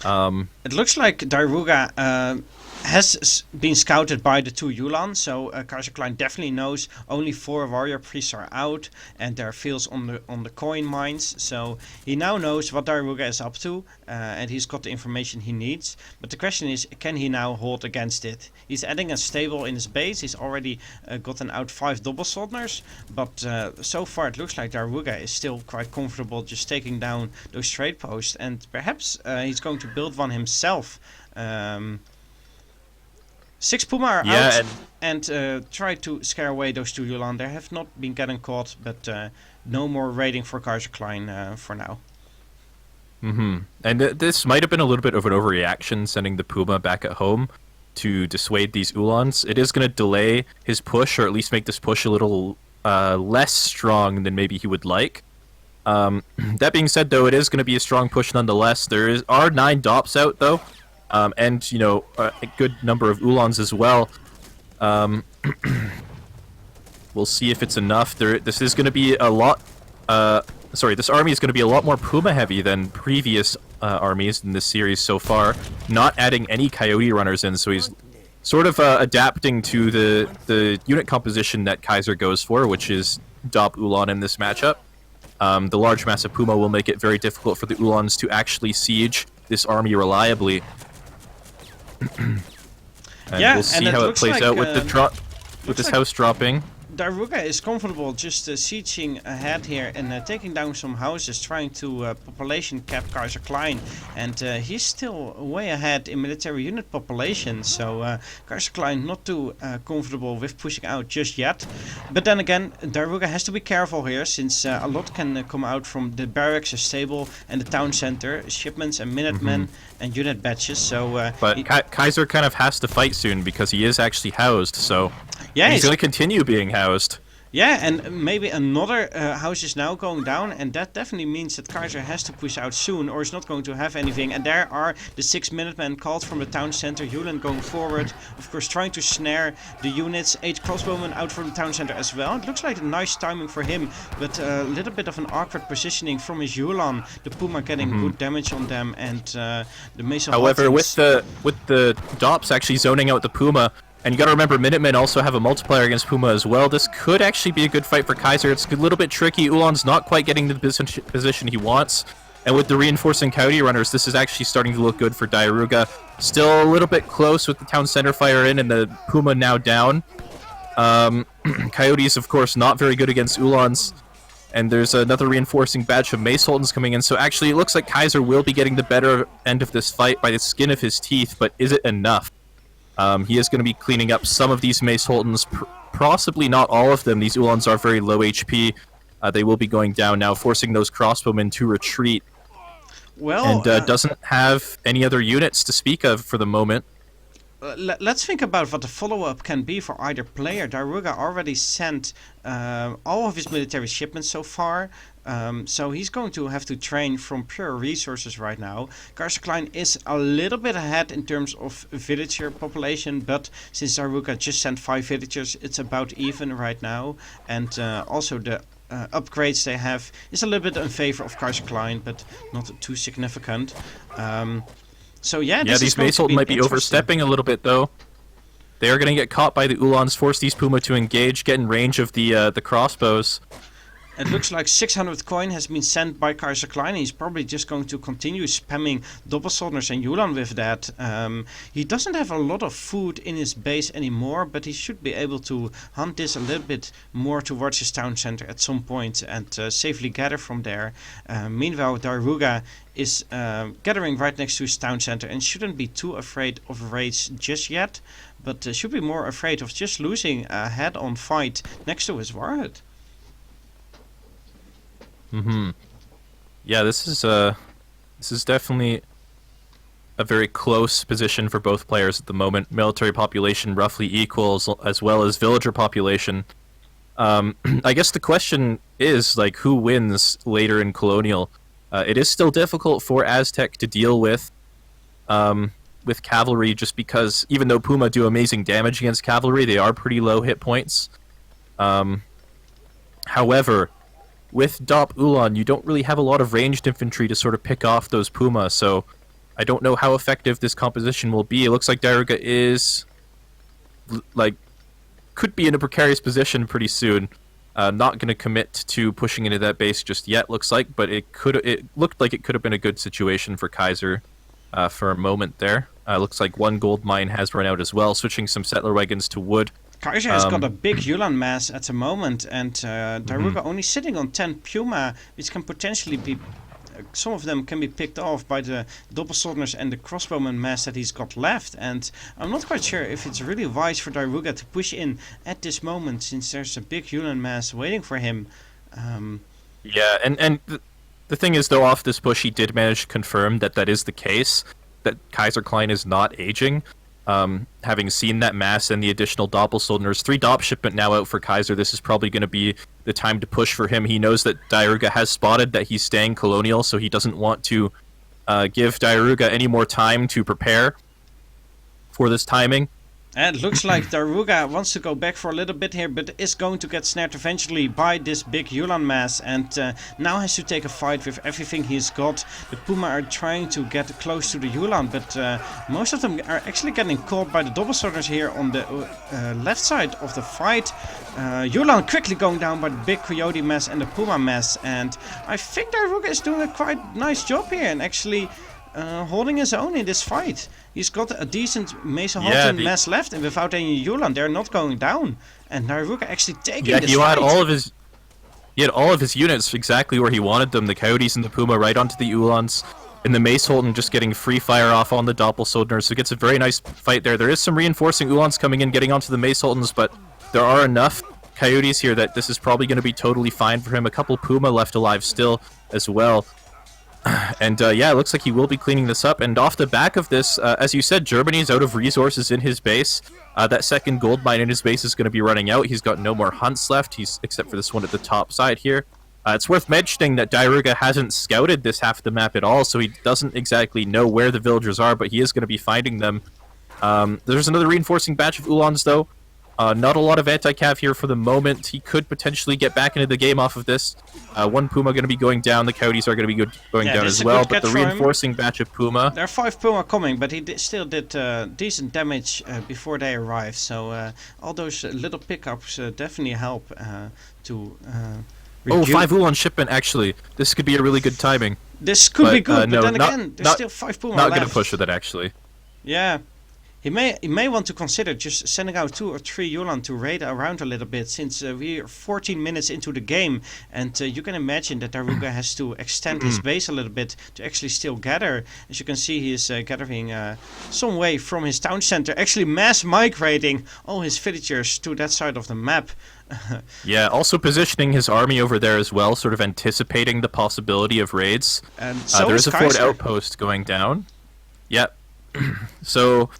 It looks like diarouga has been scouted by the 2 Yulan, so Kaiserklein definitely knows only 4 warrior priests are out, and there are fields on the coin mines, so he now knows what diarouga is up to, and he's got the information he needs. But the question is, can he now hold against it? He's adding a stable in his base. He's already gotten out 5 double soldiers, but so far it looks like diarouga is still quite comfortable just taking down those trade posts, and perhaps he's going to build one himself. 6 Puma are out and try to scare away those 2 Yulan. They have not been getting caught, but no more raiding for Kaiserklein for now. And this might have been a little bit of an overreaction, sending the Puma back at home to dissuade these Ulans. It is going to delay his push, or at least make this push a little less strong than maybe he would like. That being said, though, it is going to be a strong push nonetheless. There are 9 DOPs out, though. And, you know, a good number of Ulans as well. We'll see if it's enough. This is going to be a lot... this army is going to be a lot more Puma heavy than previous armies in this series so far. Not adding any Coyote runners in, so he's sort of adapting to the unit composition that Kaiser goes for, which is DOP Ulan in this matchup. The large massive Puma will make it very difficult for the Ulans to actually siege this army reliably. And yeah, we'll see how it plays like, out with this house dropping. diarouga is comfortable just sieging ahead here and taking down some houses, trying to population cap Kaiserklein, and he's still way ahead in military unit population, so Kaiserklein not too comfortable with pushing out just yet. But then again, diarouga has to be careful here, since a lot can come out from the barracks, a stable, and the town center, shipments and minutemen and unit batches. So, but Kaiser kind of has to fight soon because he is actually housed, so yeah, he's going to continue being housed. Yeah, and maybe another house is now going down, and that definitely means that Kaiser has to push out soon, or is not going to have anything. And there are the 6 Minutemen called from the town center, Yulan going forward, of course trying to snare the units, 8 crossbowmen out from the town center as well. It looks like a nice timing for him, but a little bit of an awkward positioning from his Yulan. The Puma getting good damage on them, and the Mason. However, with the DOPS actually zoning out the Puma, And you gotta remember, Minutemen also have a multiplier against Puma as well. This could actually be a good fight for Kaiser. It's a little bit tricky. Ulan's not quite getting to the position he wants. And with the reinforcing Coyote runners, this is actually starting to look good for diarouga. Still a little bit close with the town center fire in and the Puma now down. Coyotes, of course, not very good against Ulans. And there's another reinforcing batch of Mace Sultans coming in. So actually, it looks like Kaiser will be getting the better end of this fight by the skin of his teeth. But is it enough? He is going to be cleaning up some of these Mace Sultans. Possibly not all of them. These Ulans are very low HP. They will be going down now, forcing those crossbowmen to retreat. Well, and doesn't have any other units to speak of for the moment. Let's think about what the follow-up can be for either player. Diarouga already sent all of his military shipments so far, so he's going to have to train from pure resources right now. Kaiserklein is a little bit ahead in terms of villager population, but since Diarouga just sent 5 villagers, it's about even right now. And also the upgrades they have is a little bit in favor of Kaiserklein, but not too significant. So yeah, these Mace Sultan might be overstepping a little bit though. They are going to get caught by the Ulans, force these Puma to engage, get in range of the crossbows. It looks like 600 coin has been sent by Kaiserklein. He's probably just going to continue spamming Doppelsoldners and Yulan with that. He doesn't have a lot of food in his base anymore, but he should be able to hunt this a little bit more towards his town center at some point and safely gather from there. Meanwhile, Diarouga is gathering right next to his town center and shouldn't be too afraid of raids just yet, but should be more afraid of just losing a head-on fight next to his warhead. Yeah, this is definitely a very close position for both players at the moment. Military population roughly equals, as well as villager population. I guess the question is, like, who wins later in Colonial? It is still difficult for Aztec to deal with cavalry, just because even though Puma do amazing damage against cavalry, they are pretty low hit points. However, with Dop Ulan, you don't really have a lot of ranged infantry to sort of pick off those Puma, so I don't know how effective this composition will be. It looks like Diarouga is, like, could be in a precarious position pretty soon. Not going to commit to pushing into that base just yet, looks like, but it looked like it could have been a good situation for Kaiser for a moment there. Looks like one gold mine has run out as well, switching some settler wagons to wood. Kaiser has got a big Yulan mass at the moment, and Diarouga only sitting on 10 Puma, which can potentially be... some of them can be picked off by the Doppelsoldners and the crossbowman mass that he's got left, and I'm not quite sure if it's really wise for Diarouga to push in at this moment, since there's a big Yulan mass waiting for him. Yeah, and the thing is, though, off this push, he did manage to confirm that that is the case, that Kaiserklein is not aging. Having seen that mass and the additional Doppelsoldners, 3 Dopp shipment now out for Kaiser, this is probably going to be the time to push for him. He knows that Diarouga has spotted that he's staying colonial, so he doesn't want to give Diarouga any more time to prepare for this timing. And it looks like Diarouga wants to go back for a little bit here, but is going to get snared eventually by this big Yulan mass, and now has to take a fight with everything he's got. The Puma are trying to get close to the Yulan, but most of them are actually getting caught by the Doppelsolders here on the left side of the fight. Yulan quickly going down by the big Coyote mass and the Puma mass, and I think Diarouga is doing a quite nice job here and actually holding his own in this fight. He's got a decent Mesa Hudson mass left, and without any Yulan, they're not going down. And Diarouga actually taking this fight. He had all of his units exactly where he wanted them. The Coyotes and the Puma right onto the Ulans, and the Mace Sultan just getting free fire off on the Doppelsoldner. So it gets a very nice fight there. There is some reinforcing Ulans coming in, getting onto the Mace Sultans, but there are enough Coyotes here that this is probably going to be totally fine for him. A couple Puma left alive still as well. And yeah, it looks like he will be cleaning this up. And off the back of this, as you said, Germany's out of resources in his base. That second gold mine in his base is going to be running out. He's got no more hunts left, except for this one at the top side here. It's worth mentioning that Diarouga hasn't scouted this half of the map at all, so he doesn't exactly know where the villagers are, but he is going to be finding them. There's another reinforcing batch of Ulans, though. Not a lot of anti-cav here for the moment. He could potentially get back into the game off of this. One Puma going to be going down. The Coyotes are going to be going down as well. But the reinforcing batch of Puma... There are 5 Puma coming, but he still did decent damage before they arrived. So all those little pickups definitely help to reduce... 5 Ulan shipment, actually. This could be a really good timing. This could be good, but then not, again, there's still 5 Puma Not left. going to push with it, actually. Yeah. He may want to consider just sending out 2 or 3 Ulan to raid around a little bit, since we're 14 minutes into the game, and you can imagine that diarouga has to extend his base a little bit to actually still gather. As you can see, he is gathering some way from his town center, actually mass migrating all his villagers to that side of the map. Yeah, also positioning his army over there as well, sort of anticipating the possibility of raids. And so there is a Kaiser. fort outpost going down. Yeah. So...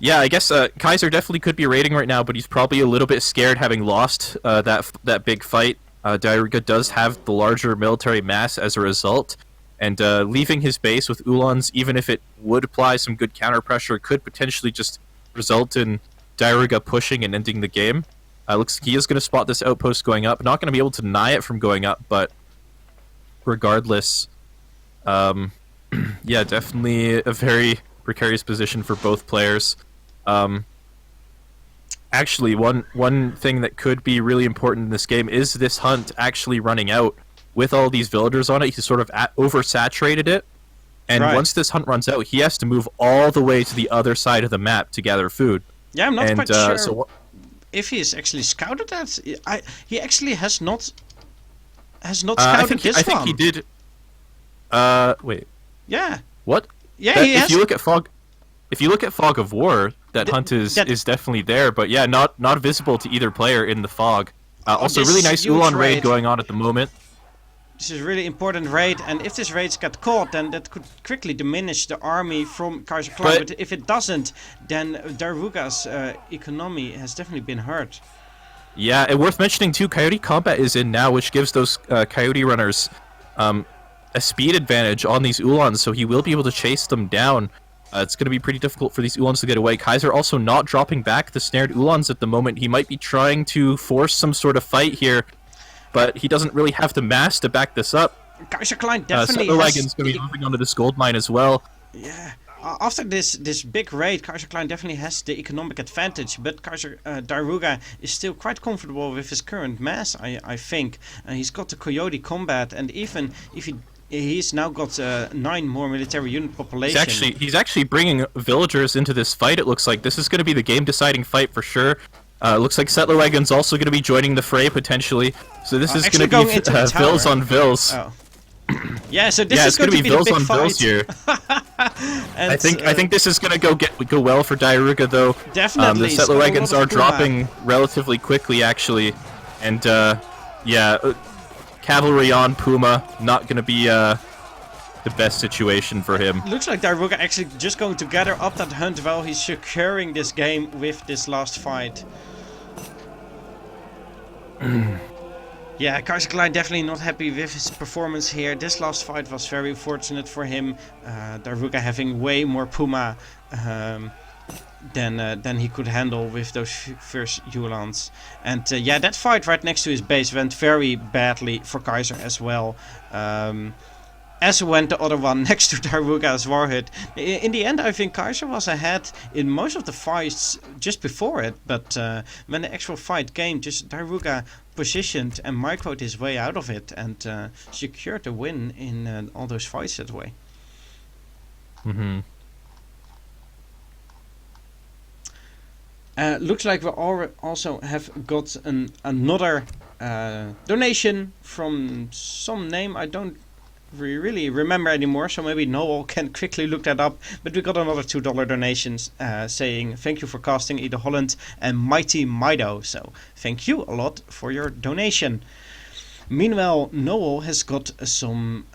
yeah, I guess Kaiser definitely could be raiding right now, but he's probably a little bit scared having lost that big fight. Diarouga does have the larger military mass as a result, and leaving his base with Ulans, even if it would apply some good counter pressure, could potentially just result in Diarouga pushing and ending the game. Looks like he is going to spot this outpost going up. Not going to be able to deny it from going up, but regardless, yeah, definitely a very precarious position for both players. Actually, one thing that could be really important in this game is this hunt actually running out with all these villagers on it. He sort of oversaturated it, and once this hunt runs out, he has to move all the way to the other side of the map to gather food. Yeah, I'm not quite sure if he is actually scouted that. He actually has not scouted this one. I think he did. Wait. Yeah. What? Yeah, he has. If you look at Fog of War, that hunt is definitely there, but yeah, not visible to either player in the fog. Also, really nice Ulan raid going on at the moment. This is a really important raid, and if this raid gets caught, then that could quickly diminish the army from Kaiserklein. But if it doesn't, then diarouga's economy has definitely been hurt. Yeah, and worth mentioning too, Coyote Combat is in now, which gives those Coyote runners a speed advantage on these Ulans, so he will be able to chase them down. It's going to be pretty difficult for these Ulans to get away. Kaiser also not dropping back the snared Ulans at the moment. He might be trying to force some sort of fight here, but he doesn't really have the mass to back this up. Kaiserklein definitely Wagon's going to be moving onto this gold mine as well. Yeah, after this big raid, Kaiserklein definitely has the economic advantage, but diarouga is still quite comfortable with his current mass, I think. He's got the Coyote Combat, and even if he's now got 9 more military unit population. He's actually bringing villagers into this fight. It looks like this is going to be the game-deciding fight for sure. Looks like Settler Wagon's also going to be joining the fray potentially. So this is going to be vills on vills. Oh. Yeah, so this is going to be vills on vills here. I think this is going to go well for Diarouga though. Definitely. The Settler Wagons are dropping relatively quickly actually, and yeah. Cavalry on Puma, not going to be the best situation for him. Looks like diarouga actually just going to gather up that hunt while he's securing this game with this last fight. Yeah, Kaiserklein definitely not happy with his performance here. This last fight was very fortunate for him. Diarouga having way more Puma than he could handle with those first Ulans. And yeah, that fight right next to his base went very badly for Kaiser as well. As went the other one next to diarouga's warhead. In the end, I think Kaiser was ahead in most of the fights just before it, but when the actual fight came, just diarouga positioned and microed his way out of it and secured the win in all those fights that way. Mm-hmm. Looks like we also have got another donation from some name I don't really remember anymore, so maybe Noel can quickly look that up. But we got another $2 donations saying thank you for casting edeholland and mighty Mitoe. So thank you a lot for your donation. Meanwhile, Noel has got some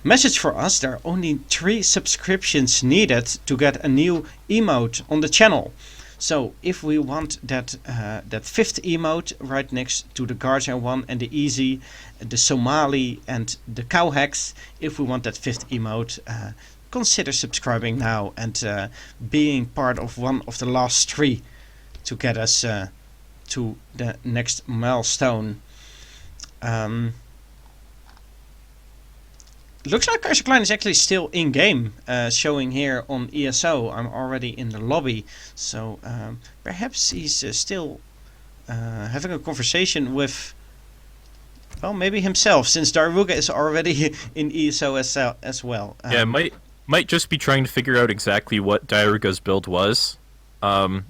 message for us. There are only 3 subscriptions needed to get a new emote on the channel. So if we want that 5th emote right next to the Guardian one and the Easy, the Somali and the Cowhacks, if we want that 5th emote, consider subscribing now and being part of one of the last 3 to get us to the next milestone. Looks like Kaiserklein is actually still in game, showing here on ESO. I'm already in the lobby, so perhaps he's still having a conversation with, well, maybe himself, since diarouga is already in ESO as well. Yeah, might just be trying to figure out exactly what diarouga's build was.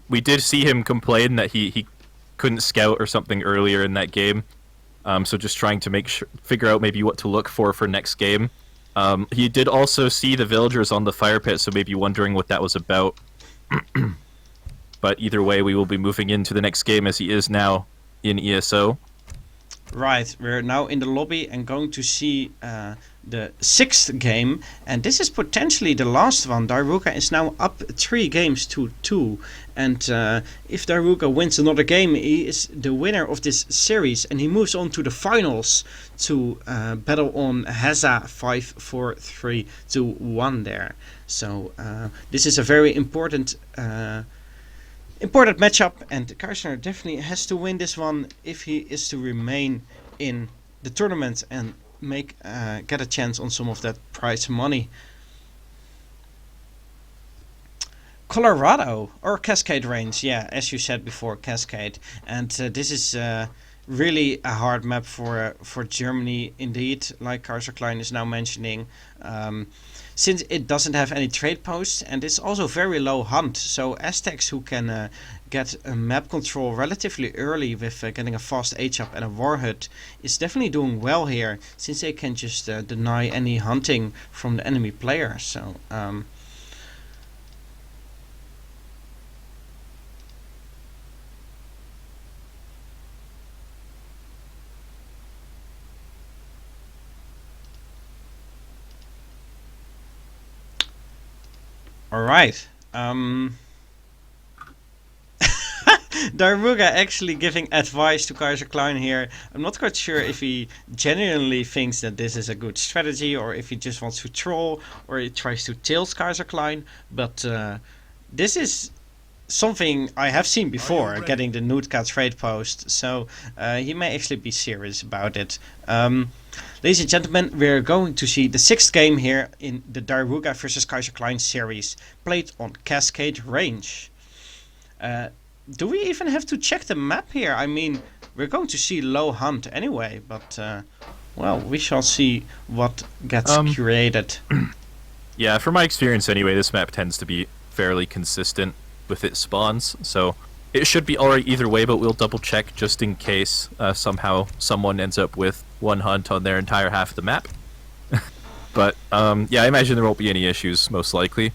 We did see him complain that he couldn't scout or something earlier in that game. So just trying to figure out maybe what to look for next game. He did also see the villagers on the fire pit, so maybe wondering what that was about. But either way, we will be moving into the next game as he is now in ESO. Right, we're now in the lobby and going to see the 6th game, and this is potentially the last one. Diarouga is now up 3 games to 2, and if Diarouga wins another game, he is the winner of this series, and he moves on to the finals to battle on Heza 5-4-3-2-1 there. So this is a very important matchup, and Kaiser definitely has to win this one if he is to remain in the tournament and get a chance on some of that prize money. Colorado or Cascade range, yeah, as you said before, Cascade, and this is really a hard map for Germany indeed, like Kaiserklein is now mentioning. Since it doesn't have any trade posts, and it's also very low hunt, so Aztecs who can get a map control relatively early with getting a fast H-up and a warhood is definitely doing well here, since they can just deny any hunting from the enemy player. So alright. Diarouga actually giving advice to Kaiserklein here. I'm not quite sure if he genuinely thinks that this is a good strategy, or if he just wants to troll, or he tries to tilt Kaiserklein. But this is something I have seen before, getting the Nootka trade post. So he may actually be serious about it. Ladies and gentlemen, we're going to see the 6th game here in the Diarouga versus Kaiserklein series, played on Cascade range. Do we even have to check the map here? I mean, we're going to see low hunt anyway, but well, we shall see what gets created. Yeah, from my experience anyway, this map tends to be fairly consistent with its spawns, so it should be alright either way, but we'll double check just in case somehow someone ends up with 1 hunt on their entire half of the map. But yeah, I imagine there won't be any issues, most likely.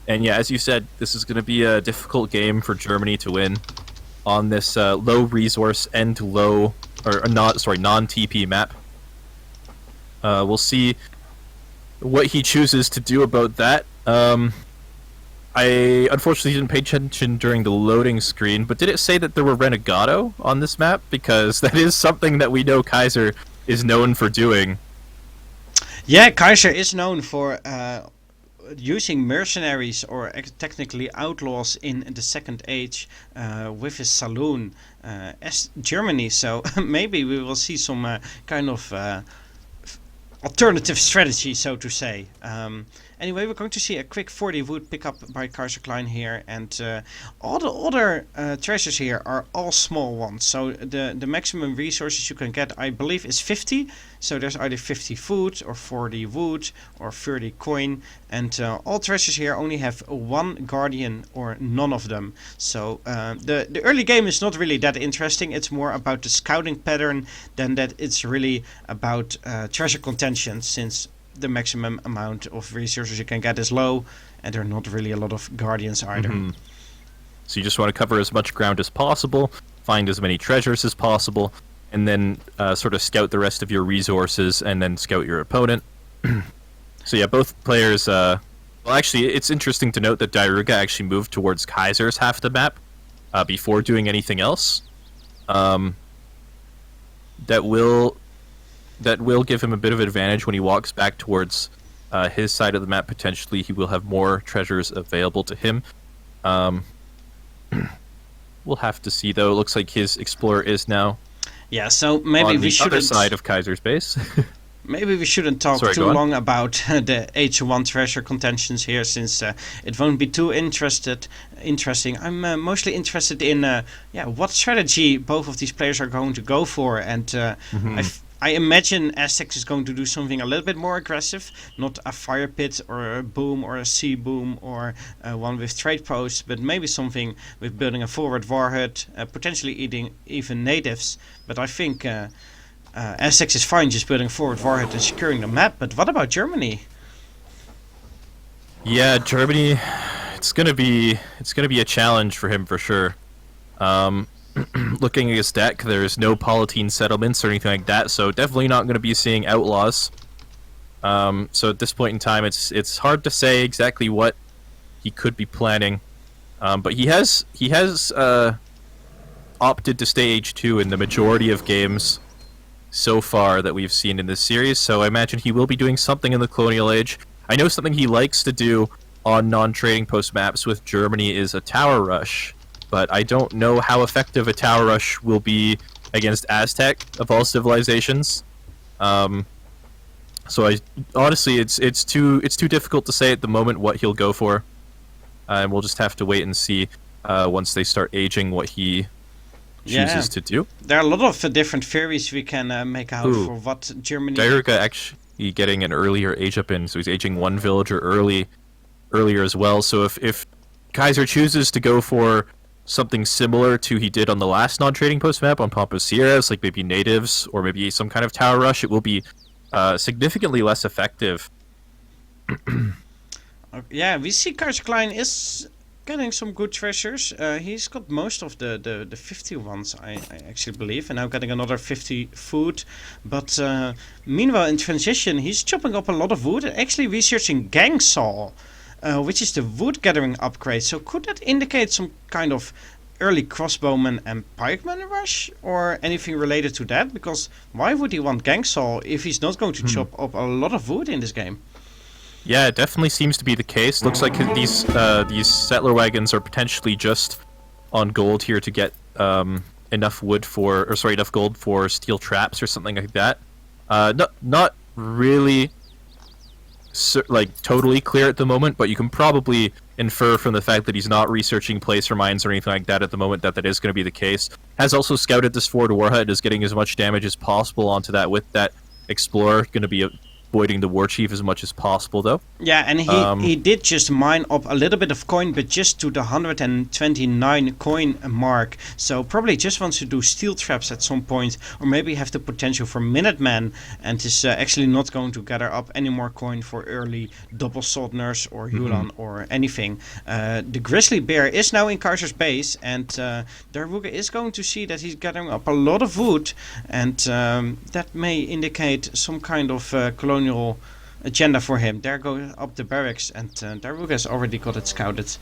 And yeah, as you said, this is going to be a difficult game for Germany to win on this low resource and low, or non-TP map. We'll see what he chooses to do about that. I unfortunately didn't pay attention during the loading screen, but did it say that there were Renegado on this map? Because that is something that we know Kaiser is known for doing. Yeah, Kaiser is known for using mercenaries, or technically outlaws, in the Second Age with his saloon as Germany. So maybe we will see some kind of alternative strategy, so to say. Anyway, we're going to see a quick 40 wood pickup by Kaiserklein here, and all the other treasures here are all small ones. So the maximum resources you can get, I believe, is 50. So there's either 50 food, or 40 wood, or 30 coin, and all treasures here only have 1 guardian or none of them. So the early game is not really that interesting. It's more about the scouting pattern than that it's really about treasure contention, since the maximum amount of resources you can get is low, and there are not really a lot of guardians either. So you just want to cover as much ground as possible, find as many treasures as possible, and then sort of scout the rest of your resources, and then scout your opponent. So yeah, both players... well, actually, it's interesting to note that diarouga actually moved towards Kaiser's half the map before doing anything else. That will give him a bit of advantage when he walks back towards his side of the map. Potentially, he will have more treasures available to him. We'll have to see, though. It looks like his Explorer is now Yeah, so maybe on we the other shouldn't. side of Kaiser's base. Maybe we shouldn't talk Sorry, too go on. long about the H1 treasure contentions here, since it won't be too interesting. I'm mostly interested in what strategy both of these players are going to go for, and I imagine Aztecs is going to do something a little bit more aggressive, not a fire pit or a boom or a sea boom or one with trade posts, but maybe something with building a forward warhead, potentially eating even natives. But I think Aztecs is fine just building a forward warhead and securing the map. But what about Germany? Yeah, Germany. It's gonna be a challenge for him for sure. Looking at his deck, there's no Palatine settlements or anything like that, so definitely not going to be seeing outlaws. So at this point in time, it's hard to say exactly what he could be planning. But he has opted to stay H2 in the majority of games so far that we've seen in this series, so I imagine he will be doing something in the Colonial Age. I know something he likes to do on non-trading post maps with Germany is a tower rush, but I don't know how effective a tower rush will be against Aztec of all civilizations. So I honestly, it's too difficult to say at the moment what he'll go for, and we'll just have to wait and see once they start aging what he chooses to do. There are a lot of different theories we can make out for what Germany. Diarouga actually getting an earlier age up in, so he's aging one villager earlier as well. So if Kaiser chooses to go for something similar to he did on the last non-trading post map on Pampas Sierras, like maybe natives or maybe some kind of tower rush, it will be significantly less effective. Yeah, we see Kaiserklein is getting some good treasures. He's got most of the 50 ones, I actually believe, and now getting another 50 food. But meanwhile, in transition, he's chopping up a lot of wood and actually researching gang saw, which is the wood gathering upgrade. So could that indicate some kind of early crossbowman and pikeman rush or anything related to that? Because why would he want gang saw if he's not going to chop up a lot of wood in this game? Yeah, it definitely seems to be the case. Looks like these settler wagons are potentially just on gold here to get enough gold for steel traps or something like that. Not really totally clear at the moment, but you can probably infer from the fact that he's not researching placer mines or anything like that at the moment that is going to be the case. Has also scouted this forward warhead, is getting as much damage as possible onto that with that explorer. Going to be avoiding the war chief as much as possible, though. Yeah, and he did just mine up a little bit of coin, but just to the 129 coin mark. So probably just wants to do steel traps at some point, or maybe have the potential for Minutemen, and is actually not going to gather up any more coin for early double Soldners or Hulan or anything. The grizzly bear is now in Kaiser's base, and Diarouga is going to see that he's gathering up a lot of wood, and that may indicate some kind of colonial agenda for him. There go up the barracks, and Diarouga has already got it scouted.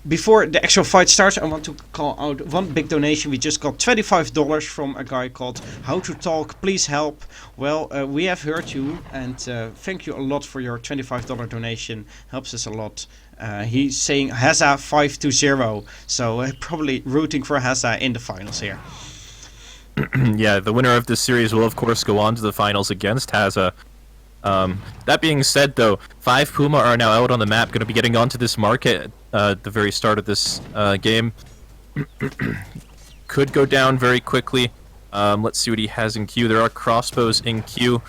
Before the actual fight starts, I want to call out one big donation. We just got $25 from a guy called How to Talk. Please help. Well, we have heard you, and thank you a lot for your $25 donation. Helps us a lot. He's saying Hazza 5-0, so probably rooting for Hazza in the finals here. Yeah, the winner of this series will, of course, go on to the finals against Hazza. That being said, though, 5 Puma are now out on the map, going to be getting onto this market at the very start of this game. Could go down very quickly. Let's see what he has in queue. There are crossbows in queue.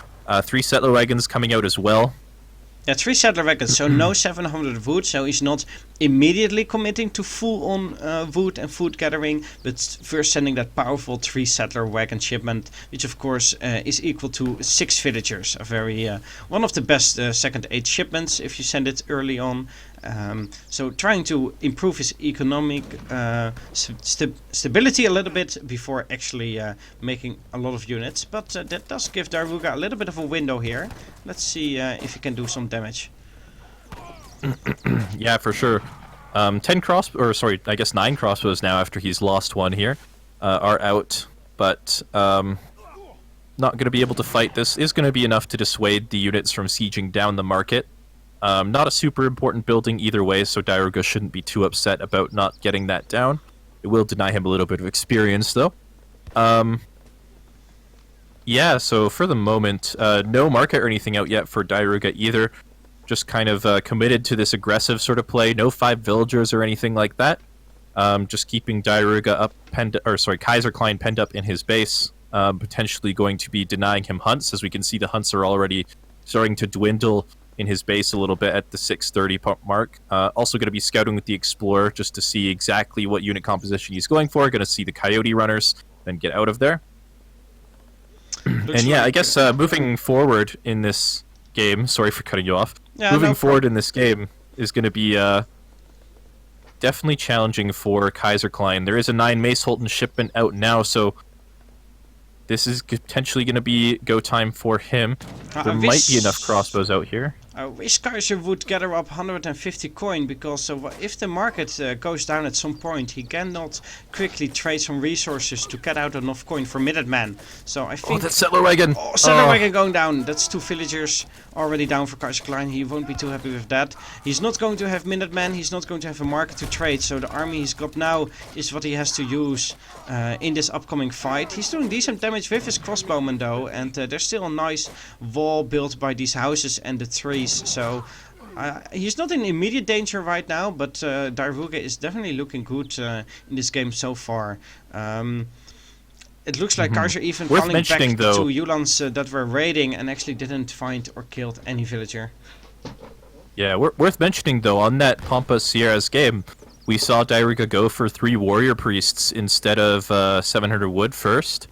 3 settler wagons coming out as well. Yeah, 3 settler wagons, so no 700 wood, so he's not immediately committing to full-on wood and food gathering, but first sending that powerful 3 settler wagon shipment, which of course is equal to 6 villagers. A very one of the best second age shipments if you send it early on. So trying to improve his economic stability a little bit before actually making a lot of units, but that does give Diarouga a little bit of a window here. Let's see if he can do some damage. Yeah, for sure. 9 crossbows now after he's lost one here are out, but not going to be able to fight. This is going to be enough to dissuade the units from sieging down the market. Not a super important building either way, so diarouga shouldn't be too upset about not getting that down. It will deny him a little bit of experience, though. Yeah, so for the moment, no market or anything out yet for diarouga either. Just kind of committed to this aggressive sort of play. No 5 villagers or anything like that. Just keeping diarouga up, Kaiserklein penned up in his base. Potentially going to be denying him hunts. As we can see, the hunts are already starting to dwindle in his base a little bit at the 630 mark. Also going to be scouting with the Explorer just to see exactly what unit composition he's going for. Going to see the Coyote runners, then get out of there. And yeah, I guess moving forward in this game, sorry for cutting you off. Yeah, moving forward in this game is going to be definitely challenging for Kaiserklein. There is a 9 Mace Holton shipment out now, so this is potentially going to be go time for him. There might be enough crossbows out here. I wish Kaiser would gather up 150 coin, because if the market goes down at some point, he cannot quickly trade some resources to get out enough coin for Minutemen. So I think... Oh, that settler wagon! Oh, settler wagon going down. That's 2 villagers already down for Kaiserklein. He won't be too happy with that. He's not going to have Minutemen. He's not going to have a market to trade. So the army he's got now is what he has to use in this upcoming fight. He's doing decent damage with his crossbowmen though. And there's still a nice wall built by these houses and the trees. So he's not in immediate danger right now, but diarouga is definitely looking good in this game so far. It looks like Kaiser even Worth calling back though, to Ulans that were raiding and actually didn't find or killed any villager. Yeah, worth mentioning though, on that Pampas Sierras game, we saw diarouga go for 3 warrior priests instead of 700 wood first.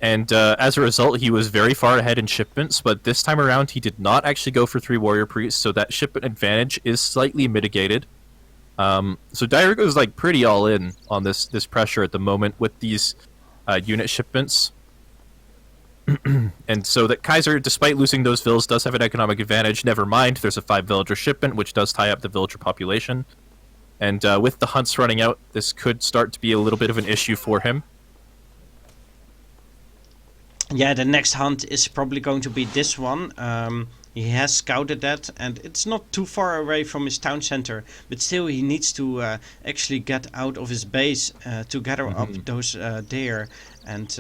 And as a result, he was very far ahead in shipments, but this time around he did not actually go for 3 warrior priests, so that shipment advantage is slightly mitigated. So diarouga is like pretty all in on this pressure at the moment with these unit shipments. And so that Kaiser, despite losing those villas, does have an economic advantage. Never mind, there's a 5 villager shipment, which does tie up the villager population. And with the hunts running out, this could start to be a little bit of an issue for him. Yeah, the next hunt is probably going to be this one. He has scouted that, and it's not too far away from his town center, but still he needs to actually get out of his base to gather up those deer, and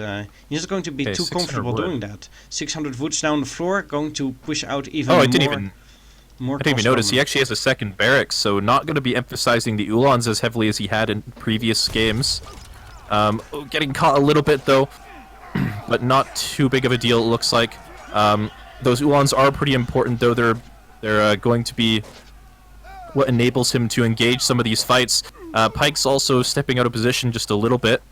he's not going to be too comfortable doing that. 600 woods down the floor, going to push out even more. I didn't even notice he actually has a second barracks, so not going to be emphasizing the Ulans as heavily as he had in previous games. Getting caught a little bit though. But not too big of a deal, it looks like. Those Ulans are pretty important, though. They're going to be what enables him to engage some of these fights. Pike's also stepping out of position just a little bit.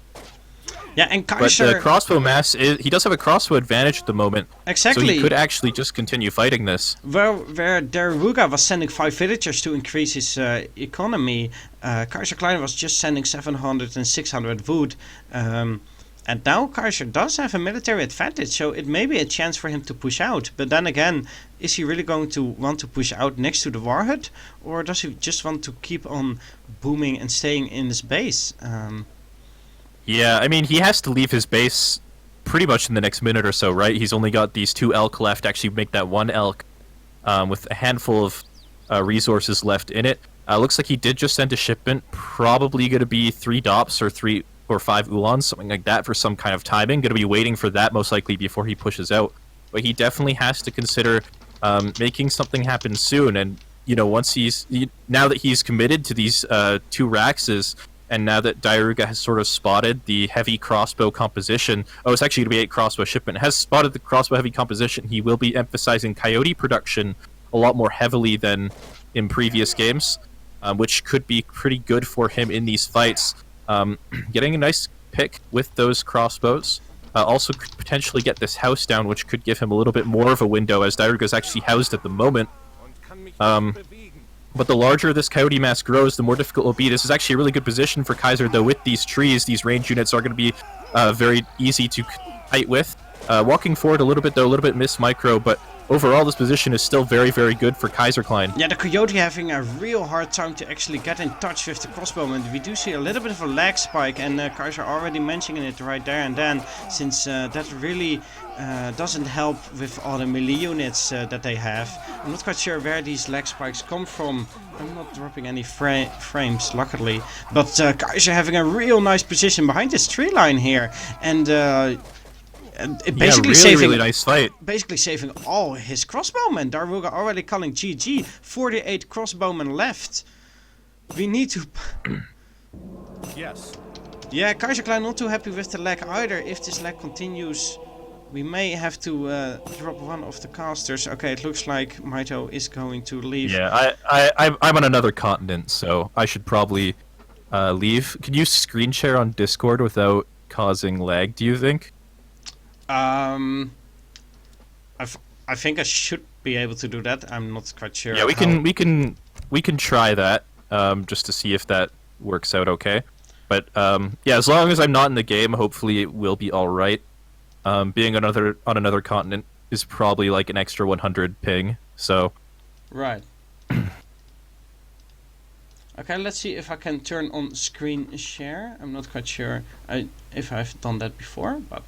Yeah, and Kaiser... But the crossbow mass, he does have a crossbow advantage at the moment. Exactly. So he could actually just continue fighting this. Where diarouga was sending 5 villagers to increase his economy, Kaiserklein was just sending 700 and 600 wood. And now Kaiser does have a military advantage, so it may be a chance for him to push out. But then again, is he really going to want to push out next to the war hut? Or does he just want to keep on booming and staying in his base? Yeah, I mean, he has to leave his base pretty much in the next minute or so, right? He's only got these 2 elk left to actually make that 1 elk with a handful of resources left in it. Looks like he did just send a shipment, probably going to be 3 dops or 3 or 5 Ulans, something like that, for some kind of timing. Going to be waiting for that most likely before he pushes out. But he definitely has to consider making something happen soon. And you know, once now that he's committed to these 2 Raxes, and now that diarouga has sort of spotted the heavy crossbow composition, it's actually going to be 8 crossbow shipment, has spotted the crossbow heavy composition, he will be emphasizing coyote production a lot more heavily than in previous games, which could be pretty good for him in these fights. Getting a nice pick with those crossbows. Also could potentially get this house down, which could give him a little bit more of a window, as diarouga is actually housed at the moment. But the larger this coyote mass grows, the more difficult it will be. This is actually a really good position for Kaiser, though. With these trees, these range units are going to be very easy to fight with. Walking forward a little bit, though, a little bit miss micro, but overall, this position is still very, very good for Kaiserklein. Yeah, the Coyote having a real hard time to actually get in touch with the crossbowman. We do see a little bit of a lag spike, and Kaiser already mentioning it right there and then, since that really doesn't help with all the melee units that they have. I'm not quite sure where these lag spikes come from. I'm not dropping any frames, luckily. But Kaiser having a real nice position behind this tree line here, and basically really nice fight. Basically saving all his crossbowmen. Diarouga already calling GG. 48 crossbowmen left. We need to... Yes. Yeah, Kaiserklein not too happy with the lag either. If this lag continues, we may have to drop one of the casters. Okay, it looks like Mitoe is going to leave. Yeah, I'm on another continent, so I should probably leave. Can you screen share on Discord without causing lag, do you think? I think I should be able to do that. I'm not quite sure. Yeah, we can try that just to see if that works out okay. But yeah, as long as I'm not in the game, hopefully it will be all right. Being on another continent is probably like an extra 100 ping. So. Right. Okay, let's see if I can turn on screen share. I'm not quite sure if I've done that before, but.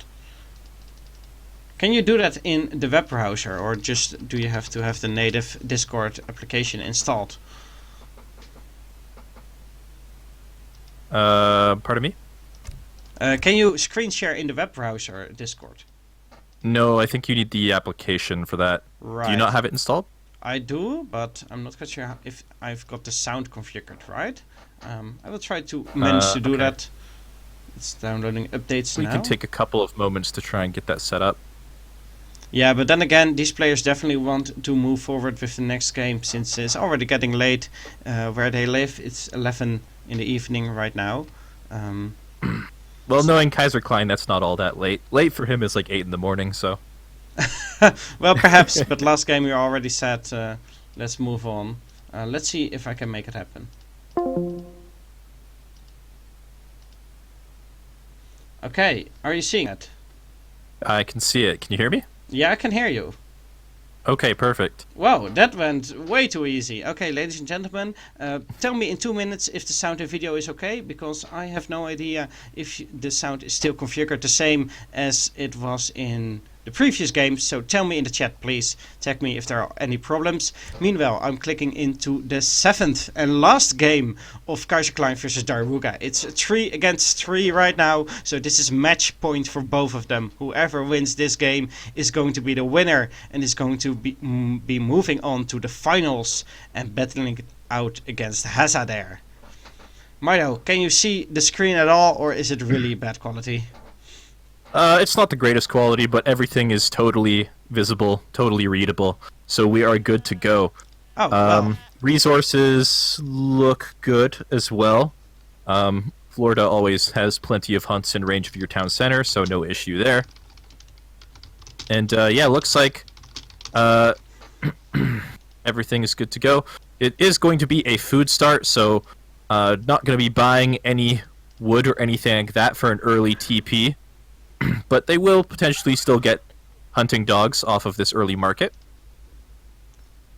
Can you do that in the web browser, or just do you have to have the native Discord application installed? Pardon me? Can you screen share in the web browser Discord? No, I think you need the application for that. Right. Do you not have it installed? I do, but I'm not quite sure if I've got the sound configured right. I will try to manage to do that. It's downloading updates now. We can take a couple of moments to try and get that set up. Yeah, but then again, these players definitely want to move forward with the next game, since it's already getting late where they live. It's 11 in the evening right now. Well, knowing Kaiserklein, that's not all that late. Late for him is like 8 in the morning, so... Well, perhaps, but last game you already said, let's move on. Let's see if I can make it happen. Okay, are you seeing it? I can see it. Can you hear me? Yeah, I can hear you. Okay, perfect. Wow, that went way too easy. Okay, ladies and gentlemen, tell me in 2 minutes if the sound and video is okay, because I have no idea if the sound is still configured the same as it was in the previous game. So tell me in the chat, please. Tag me if there are any problems. Meanwhile, I'm clicking into the 7th and last game of Kaiserklein versus Diarouga. It's 3 against 3 right now, so this is match point for both of them. Whoever wins this game is going to be the winner and is going to be moving on to the finals and battling it out against Hazard. Mitoe, can you see the screen at all, or is it really bad quality? It's not the greatest quality, but everything is totally visible, totally readable, so we are good to go. Oh, well. Resources look good as well. Florida always has plenty of hunts in range of your town center, so no issue there. And yeah, looks like everything is good to go. It is going to be a food start, so not going to be buying any wood or anything like that for an early TP. But they will potentially still get hunting dogs off of this early market.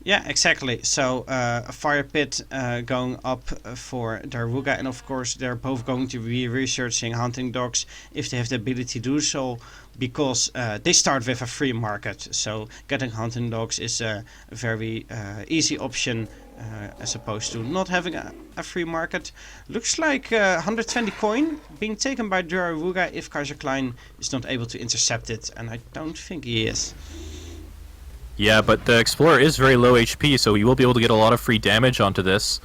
Yeah, exactly. So a fire pit going up for Diarouga, and of course they're both going to be researching hunting dogs if they have the ability to do so, because they start with a free market. So getting hunting dogs is a very easy option as opposed to not having a free market. Looks like 120 coin being taken by Diarouga if Kaiserklein is not able to intercept it, and I don't think he is. Yeah, but the Explorer is very low HP, so he will be able to get a lot of free damage onto this.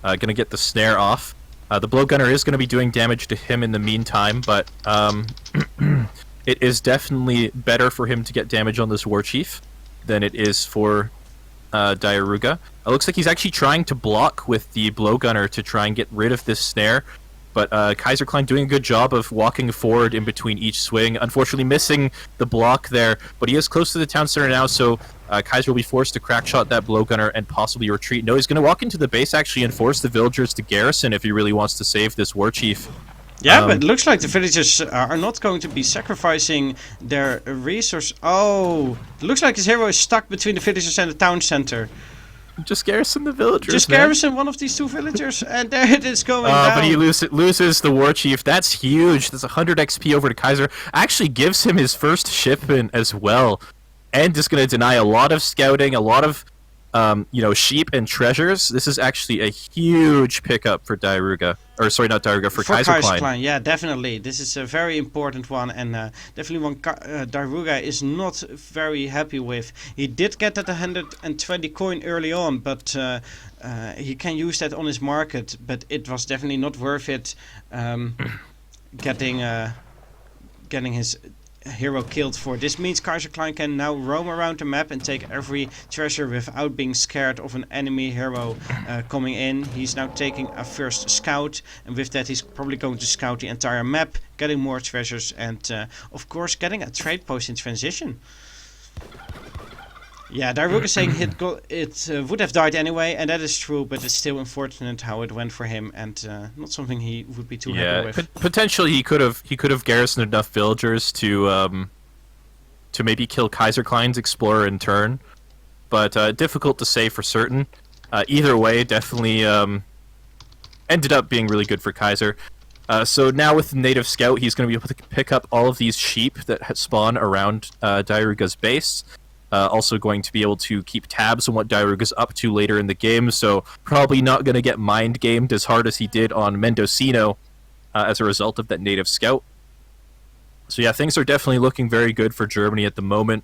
Gonna get the snare off. The Blowgunner is gonna be doing damage to him in the meantime, but it is definitely better for him to get damage on this Warchief than it is for Diarouga. It looks like he's actually trying to block with the Blowgunner to try and get rid of this snare, but Kaiserklein doing a good job of walking forward in between each swing. Unfortunately missing the block there, but he is close to the town center now, so Kaiser will be forced to crack shot that Blowgunner and possibly retreat. No, he's going to walk into the base actually and force the villagers to garrison if he really wants to save this Warchief. Yeah, but it looks like the villagers are not going to be sacrificing their resource. Oh, it looks like his hero is stuck between the villagers and the town center. Just garrison the villagers. Just garrison one of these two villagers, and there it is going down. But he loses the war chief. That's huge. That's 100 XP over to Kaiser. Actually gives him his first shipment as well, and is going to deny a lot of scouting, a lot of sheep and treasures. This is actually a huge pickup for diarouga. Or sorry, not diarouga, for Kaiserklein. Yeah, definitely. This is a very important one, and definitely one diarouga is not very happy with. He did get that 120 coin early on, but he can use that on his market. But it was definitely not worth it getting his hero killed for. This means Kaiserklein can now roam around the map and take every treasure without being scared of an enemy hero coming in. He's now taking a first scout, and with that he's probably going to scout the entire map, getting more treasures, and of course getting a trade post in transition. Yeah, diarouga is saying it would have died anyway, and that is true, but it's still unfortunate how it went for him, and not something he would be too happy with. Potentially he could have garrisoned enough villagers to maybe kill Kaiserklein's explorer in turn, but difficult to say for certain. Either way, definitely ended up being really good for Kaiser. So now with the native scout, he's going to be able to pick up all of these sheep that spawn around diarouga's base. Also going to be able to keep tabs on what diarouga's up to later in the game, so probably not going to get mind-gamed as hard as he did on Mendocino as a result of that native scout. So yeah, things are definitely looking very good for Germany at the moment.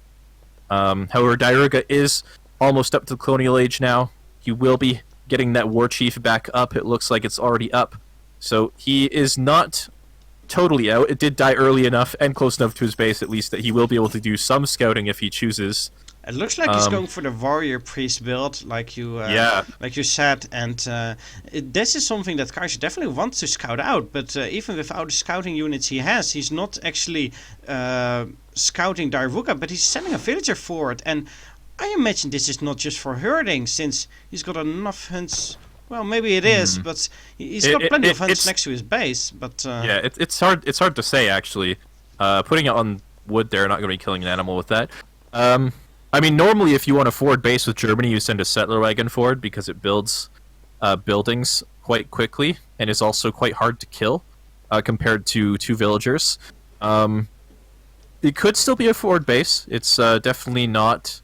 However, diarouga is almost up to the colonial age now. He will be getting that war chief back up. It looks like it's already up. So he is not totally out. It did die early enough and close enough to his base at least that he will be able to do some scouting if he chooses. It looks like he's going for the warrior priest build, like you said, and this is something that Kaiser definitely wants to scout out. But even without the scouting units he has, he's not actually scouting diarouga, but he's sending a villager forward. And I imagine this is not just for herding, since he's got enough hunts. Well, maybe it is, but he's got plenty of hunts next to his base. But yeah, it's hard to say actually. Putting it on wood, they're not going to be killing an animal with that. I mean, normally if you want a forward base with Germany, you send a settler wagon forward because it builds buildings quite quickly and is also quite hard to kill compared to two villagers. It could still be a forward base. It's definitely not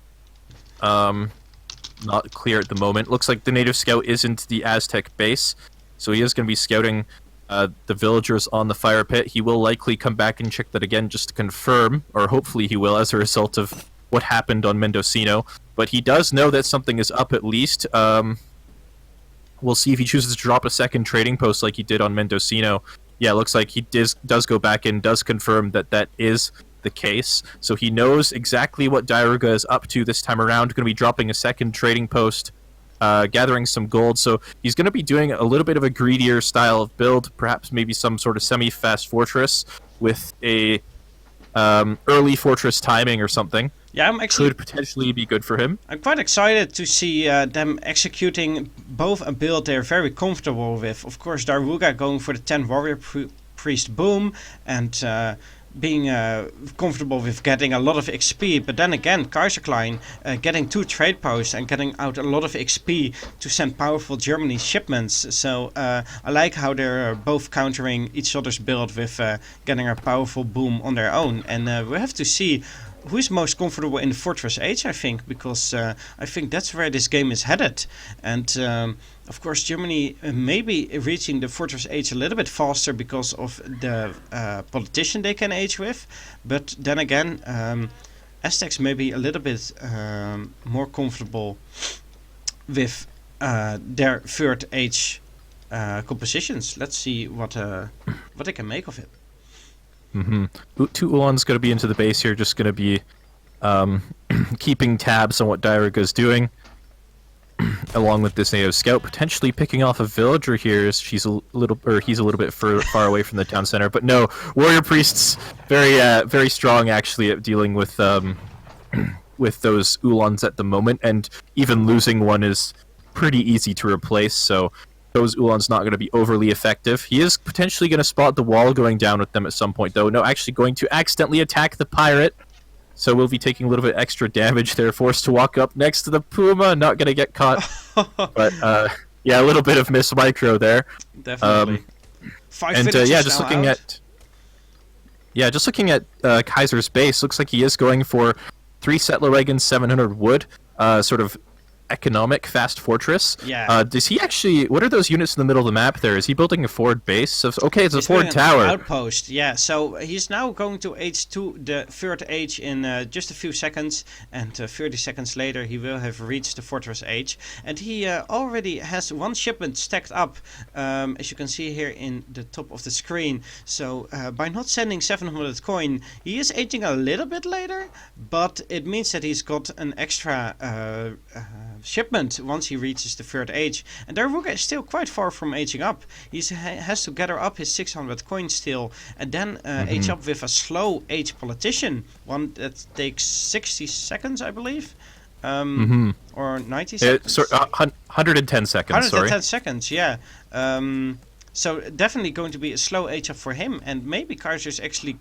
clear at the moment. Looks like the native scout isn't the Aztec base, so he is going to be scouting the villagers on the fire pit. He will likely come back and check that again just to confirm, or hopefully he will, as a result of what happened on Mendocino. But he does know that something is up at least. We'll see if he chooses to drop a second trading post like he did on Mendocino. Yeah, looks like he does go back in, does confirm that is the case. So he knows exactly what diarouga is up to this time around. Going to be dropping a second trading post, gathering some gold. So he's going to be doing a little bit of a greedier style of build, perhaps maybe some sort of semi-fast fortress with a early fortress timing or something. Yeah, could potentially be good for him. I'm quite excited to see them executing both a build they're very comfortable with. Of course, diarouga going for the 10 warrior priest boom and being comfortable with getting a lot of XP, but then again Kaiserklein getting 2 trade posts and getting out a lot of XP to send powerful Germany shipments. So I like how they're both countering each other's build with getting a powerful boom on their own, and we have to see who's most comfortable in the Fortress Age, I think, because I think that's where this game is headed. And of course, Germany may be reaching the Fortress Age a little bit faster because of the politician they can age with. But then again, Aztecs may be a little bit more comfortable with their third age compositions. Let's see what they can make of it. Mm-hmm. 2 Ulan's going to be into the base here, just going to be keeping tabs on what diarouga is doing, along with this native scout, potentially picking off a villager here as he's a little bit far away from the town center. But no, warrior priests very strong actually at dealing with those Ulans at the moment, and even losing one is pretty easy to replace. So those Ulan's not going to be overly effective. He is potentially going to spot the wall going down with them at some point, though. No, actually going to accidentally attack the pirate. So we'll be taking a little bit extra damage there, forced to walk up next to the Puma, not going to get caught. But, yeah, a little bit of miss micro there. Definitely. Just looking at... Yeah, just looking at Kaiser's base, looks like he is going for 3 settler wagons, 700 wood, sort of economic fast fortress. Yeah. Does he actually... What are those units in the middle of the map there? Is he building a forward base? Okay, it's a He's forward building tower. an outpost, yeah. So he's now going to H2, the third H, in just a few seconds. And 30 seconds later he will have reached the fortress H. And he already has 1 shipment stacked up, as you can see here in the top of the screen. So by not sending 700 coin, he is aging a little bit later. But it means that he's got an extra... shipment once he reaches the third age, and diarouga is still quite far from aging up. He has to gather up his 600 coins still, and then age up with a slow age politician, one that takes 60 seconds, I believe, or 90 seconds. 110 seconds. 110 seconds, yeah. So definitely going to be a slow age up for him, and maybe Kaiser's actually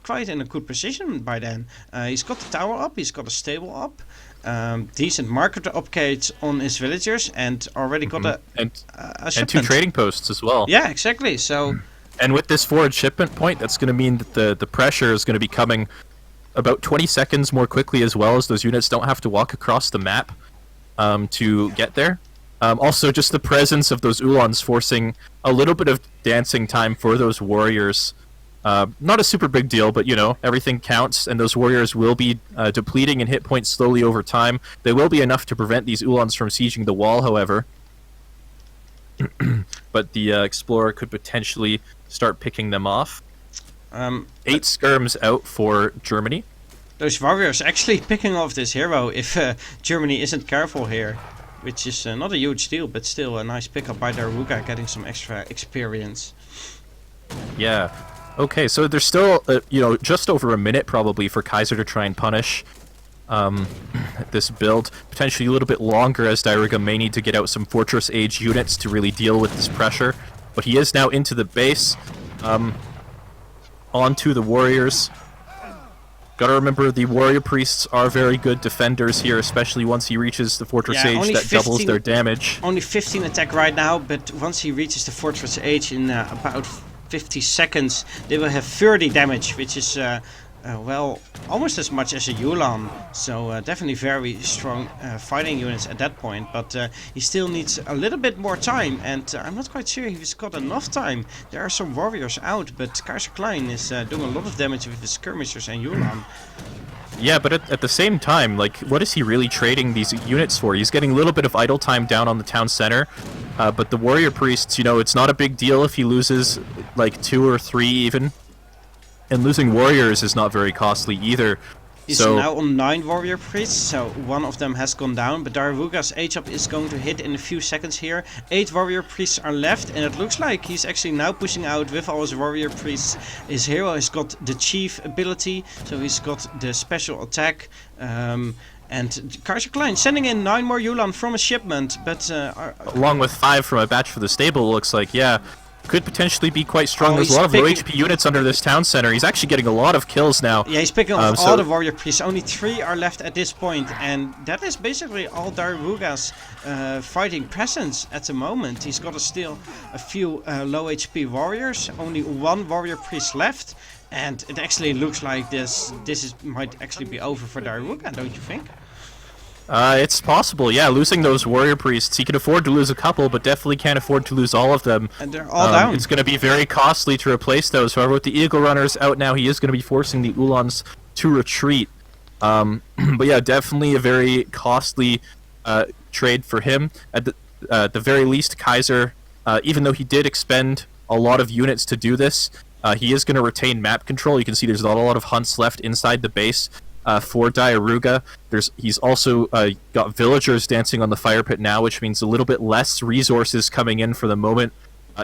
quite in a good position by then. He's got the tower up, he's got a stable up. Decent market upgrades on his villagers, and already got a shipment. And 2 trading posts as well. Yeah, exactly. So, and with this forward shipment point, that's going to mean that the pressure is going to be coming about 20 seconds more quickly, as well as those units don't have to walk across the map to get there. Also, just the presence of those Ulans forcing a little bit of dancing time for those warriors. Not a super big deal, but, you know, everything counts, and those warriors will be depleting in hit points slowly over time. They will be enough to prevent these Ulans from sieging the wall, however. But the Explorer could potentially start picking them off. 8 skirms out for Germany. Those warriors actually picking off this hero if Germany isn't careful here. Which is not a huge deal, but still a nice pickup by diarouga, getting some extra experience. Yeah. Okay, so there's still, you know, just over a minute probably for Kaiser to try and punish this build. Potentially a little bit longer, as diarouga may need to get out some Fortress Age units to really deal with this pressure. But he is now into the base, onto the warriors. Gotta remember, the warrior priests are very good defenders here, especially once he reaches the Fortress Age, that doubles their damage. Only 15 attack right now, but once he reaches the Fortress Age in about 50 seconds, they will have 30 damage, which is well, almost as much as a Ulan. So definitely very strong fighting units at that point, but he still needs a little bit more time, and I'm not quite sure he's got enough time. There are some warriors out, but Kaiserklein is doing a lot of damage with the skirmishers and Ulan. Yeah, but at the same time, like, what is he really trading these units for? He's getting a little bit of idle time down on the town center, but the warrior priests, you know, it's not a big deal if he loses, like, 2 or 3 even. And losing warriors is not very costly either. He's now on 9 warrior priests, so 1 of them has gone down, but diarouga's age up is going to hit in a few seconds here. 8 warrior priests are left, and it looks like he's actually now pushing out with all his warrior priests. His hero has got the chief ability, so he's got the special attack. And Kaiserklein sending in 9 more Ulan from a shipment, but... along with 5 from a batch for the stable, looks like, yeah. Could potentially be quite strong. There's a lot of low HP units under this town center. He's actually getting a lot of kills now. Yeah, he's picking off all the warrior priests. Only 3 are left at this point, and that is basically all diarouga's fighting presence at the moment. He's got still a few low HP warriors. Only 1 warrior priest left, and it actually looks like this might actually be over for diarouga, don't you think? It's possible, yeah. Losing those warrior priests, he can afford to lose a couple, but definitely can't afford to lose all of them. And they're all down. It's going to be very costly to replace those. However, with the Eagle Runners out now, he is going to be forcing the Ulans to retreat. But yeah, definitely a very costly trade for him. At the very least, Kaiser, even though he did expend a lot of units to do this, he is going to retain map control. You can see there's not a lot of hunts left inside the base. For diarouga, he's also got villagers dancing on the fire pit now, which means a little bit less resources coming in for the moment.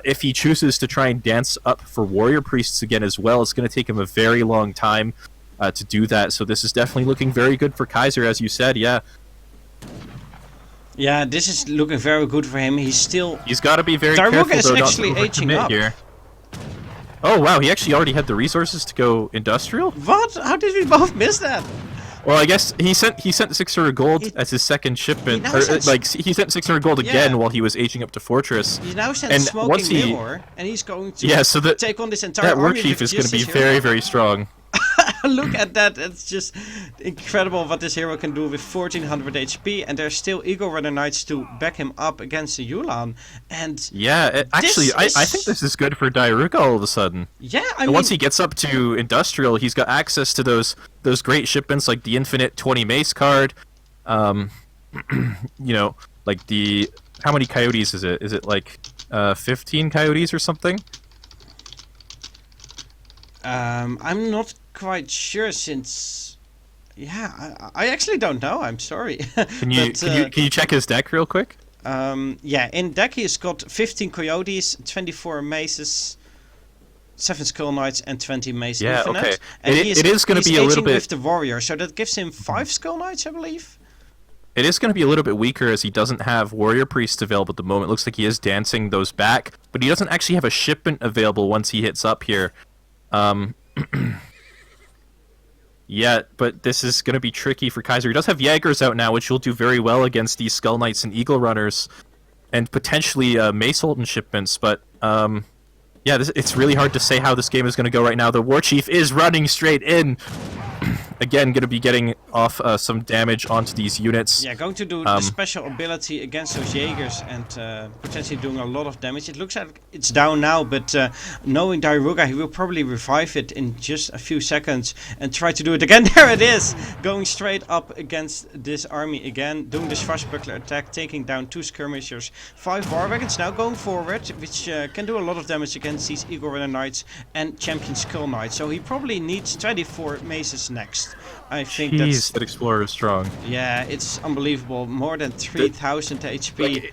If he chooses to try and dance up for warrior priests again as well, it's going to take him a very long time to do that. So this is definitely looking very good for Kaiser, as you said, yeah. Yeah, this is looking very good for him. He's still... He's got to be very Diarouga careful is though, not to actually aging overcommit up. here. Oh wow, he actually already had the resources to go industrial. What? How did we both miss that? Well, I guess he sent 600 gold as his second shipment. now Or, sends- like he sent 600 gold again Yeah. while he was aging up to fortress. He now sends And smoking once he- mirror, and he's going to Yeah, so take on this entire that war army chief with is going to just be his very hero. very strong. Look at that, it's just incredible what this hero can do with 1400 HP, and there's still Eagle Runner Knights to back him up against the Yulan. And Yeah, actually, I is- think this is good for Diarouga all of a sudden. yeah, I And mean, once he gets up to industrial, he's got access to those great shipments like the infinite 20 mace card. You know, like the how many coyotes is it? Is it like 15 coyotes or something? I'm not quite sure since... Yeah, I actually don't know, I'm sorry. Can you can you check his deck real quick? Yeah, in deck he's got 15 coyotes, 24 maces, 7 skull knights, and 20 mace Yeah, infinite. okay. And It is gonna he's be a little aging bit- with the warrior, so that gives him 5 skull knights, I believe. It is going to be a little bit weaker as he doesn't have warrior priest available at the moment. It looks like he is dancing those back, but he doesn't actually have a shipment available once he hits up here. Yeah, but this is going to be tricky for Kaiser. He does have Jaegers out now, which will do very well against these Skull Knights and Eagle Runners, and potentially Mace Holden shipments, but yeah, it's really hard to say how this game is going to go right now. The War Chief is running straight in. Again, going to be getting off some damage onto these units. Yeah, going to do the special ability against those Jaegers and potentially doing a lot of damage. It looks like it's down now, but knowing Diarouga, he will probably revive it in just a few seconds and try to do it again. There it is! Going straight up against this army again, doing the swashbuckler attack, taking down 2 skirmishers, 5 war wagons now going forward, which can do a lot of damage against these Eagle Runner Knights and Champion Skull Knights. So he probably needs 24 maces next. I think Jeez, that Explorer is strong. yeah, it's unbelievable. More than 3000 HP.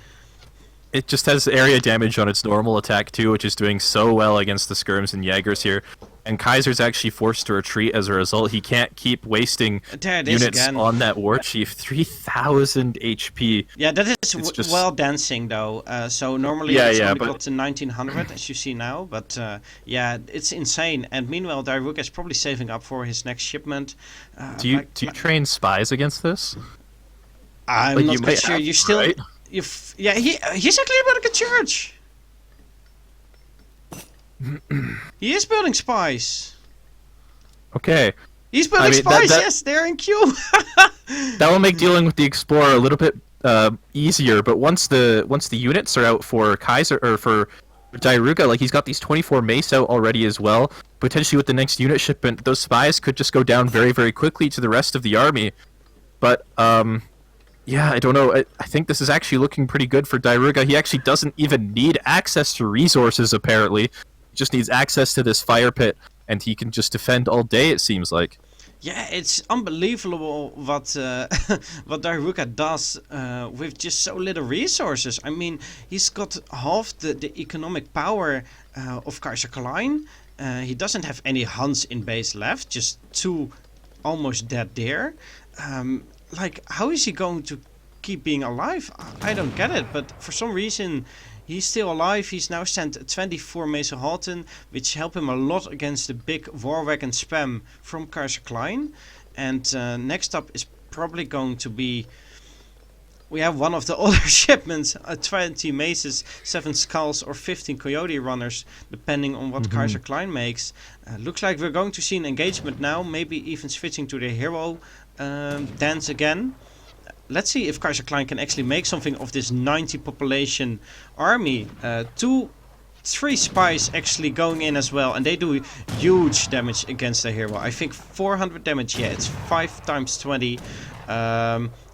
It just has area damage on its normal attack too, which is doing so well against the skirms and Jaegers here. And Kaiser's actually forced to retreat as a result. He can't keep wasting There it is units again. on that War Chief. 3000 HP. Yeah, that is just- well dancing though. So normally Yeah, it's yeah, only but- got to 1900 as you see now. But yeah, it's insane. And meanwhile, Diarouga is probably saving up for his next shipment. Do you train spies against this? I'm Like, not you quite might sure. have You to, still... right? Yeah, he's actually building a church. He is building spies. Okay. He's building mean, spies, that- yes, they're in queue. That will make dealing with the Explorer a little bit easier, but once the units are out for Kaiser or for Diarouga, like he's got these 24 mace out already as well. Potentially with the next unit shipment, those spies could just go down very, very quickly to the rest of the army. But yeah, I don't know. I think this is actually looking pretty good for Diarouga. He actually doesn't even need access to resources apparently. He just needs access to this fire pit, and he can just defend all day. It seems like. Yeah, it's unbelievable what what Diarouga does with just so little resources. I mean, he's got half the economic power of Kaiserklein. He doesn't have any Huns in base left, just 2 almost dead deer. Like, how is he going to keep being alive? I don't get it, but for some reason he's still alive. He's now sent 24 Mason Halton, which help him a lot against the big war wagon spam from Kaiserklein. And next up is probably going to be... We have one of the other shipments, 20 maces, 7 skulls or 15 coyote runners, depending on what Kaiserklein makes. Looks like we're going to see an engagement now, maybe even switching to the hero dance again. Let's see if Kaiserklein can actually make something of this 90 population army. 3 spies actually going in as well, and they do huge damage against the hero. I think 400 damage. Yeah, it's 5 times 20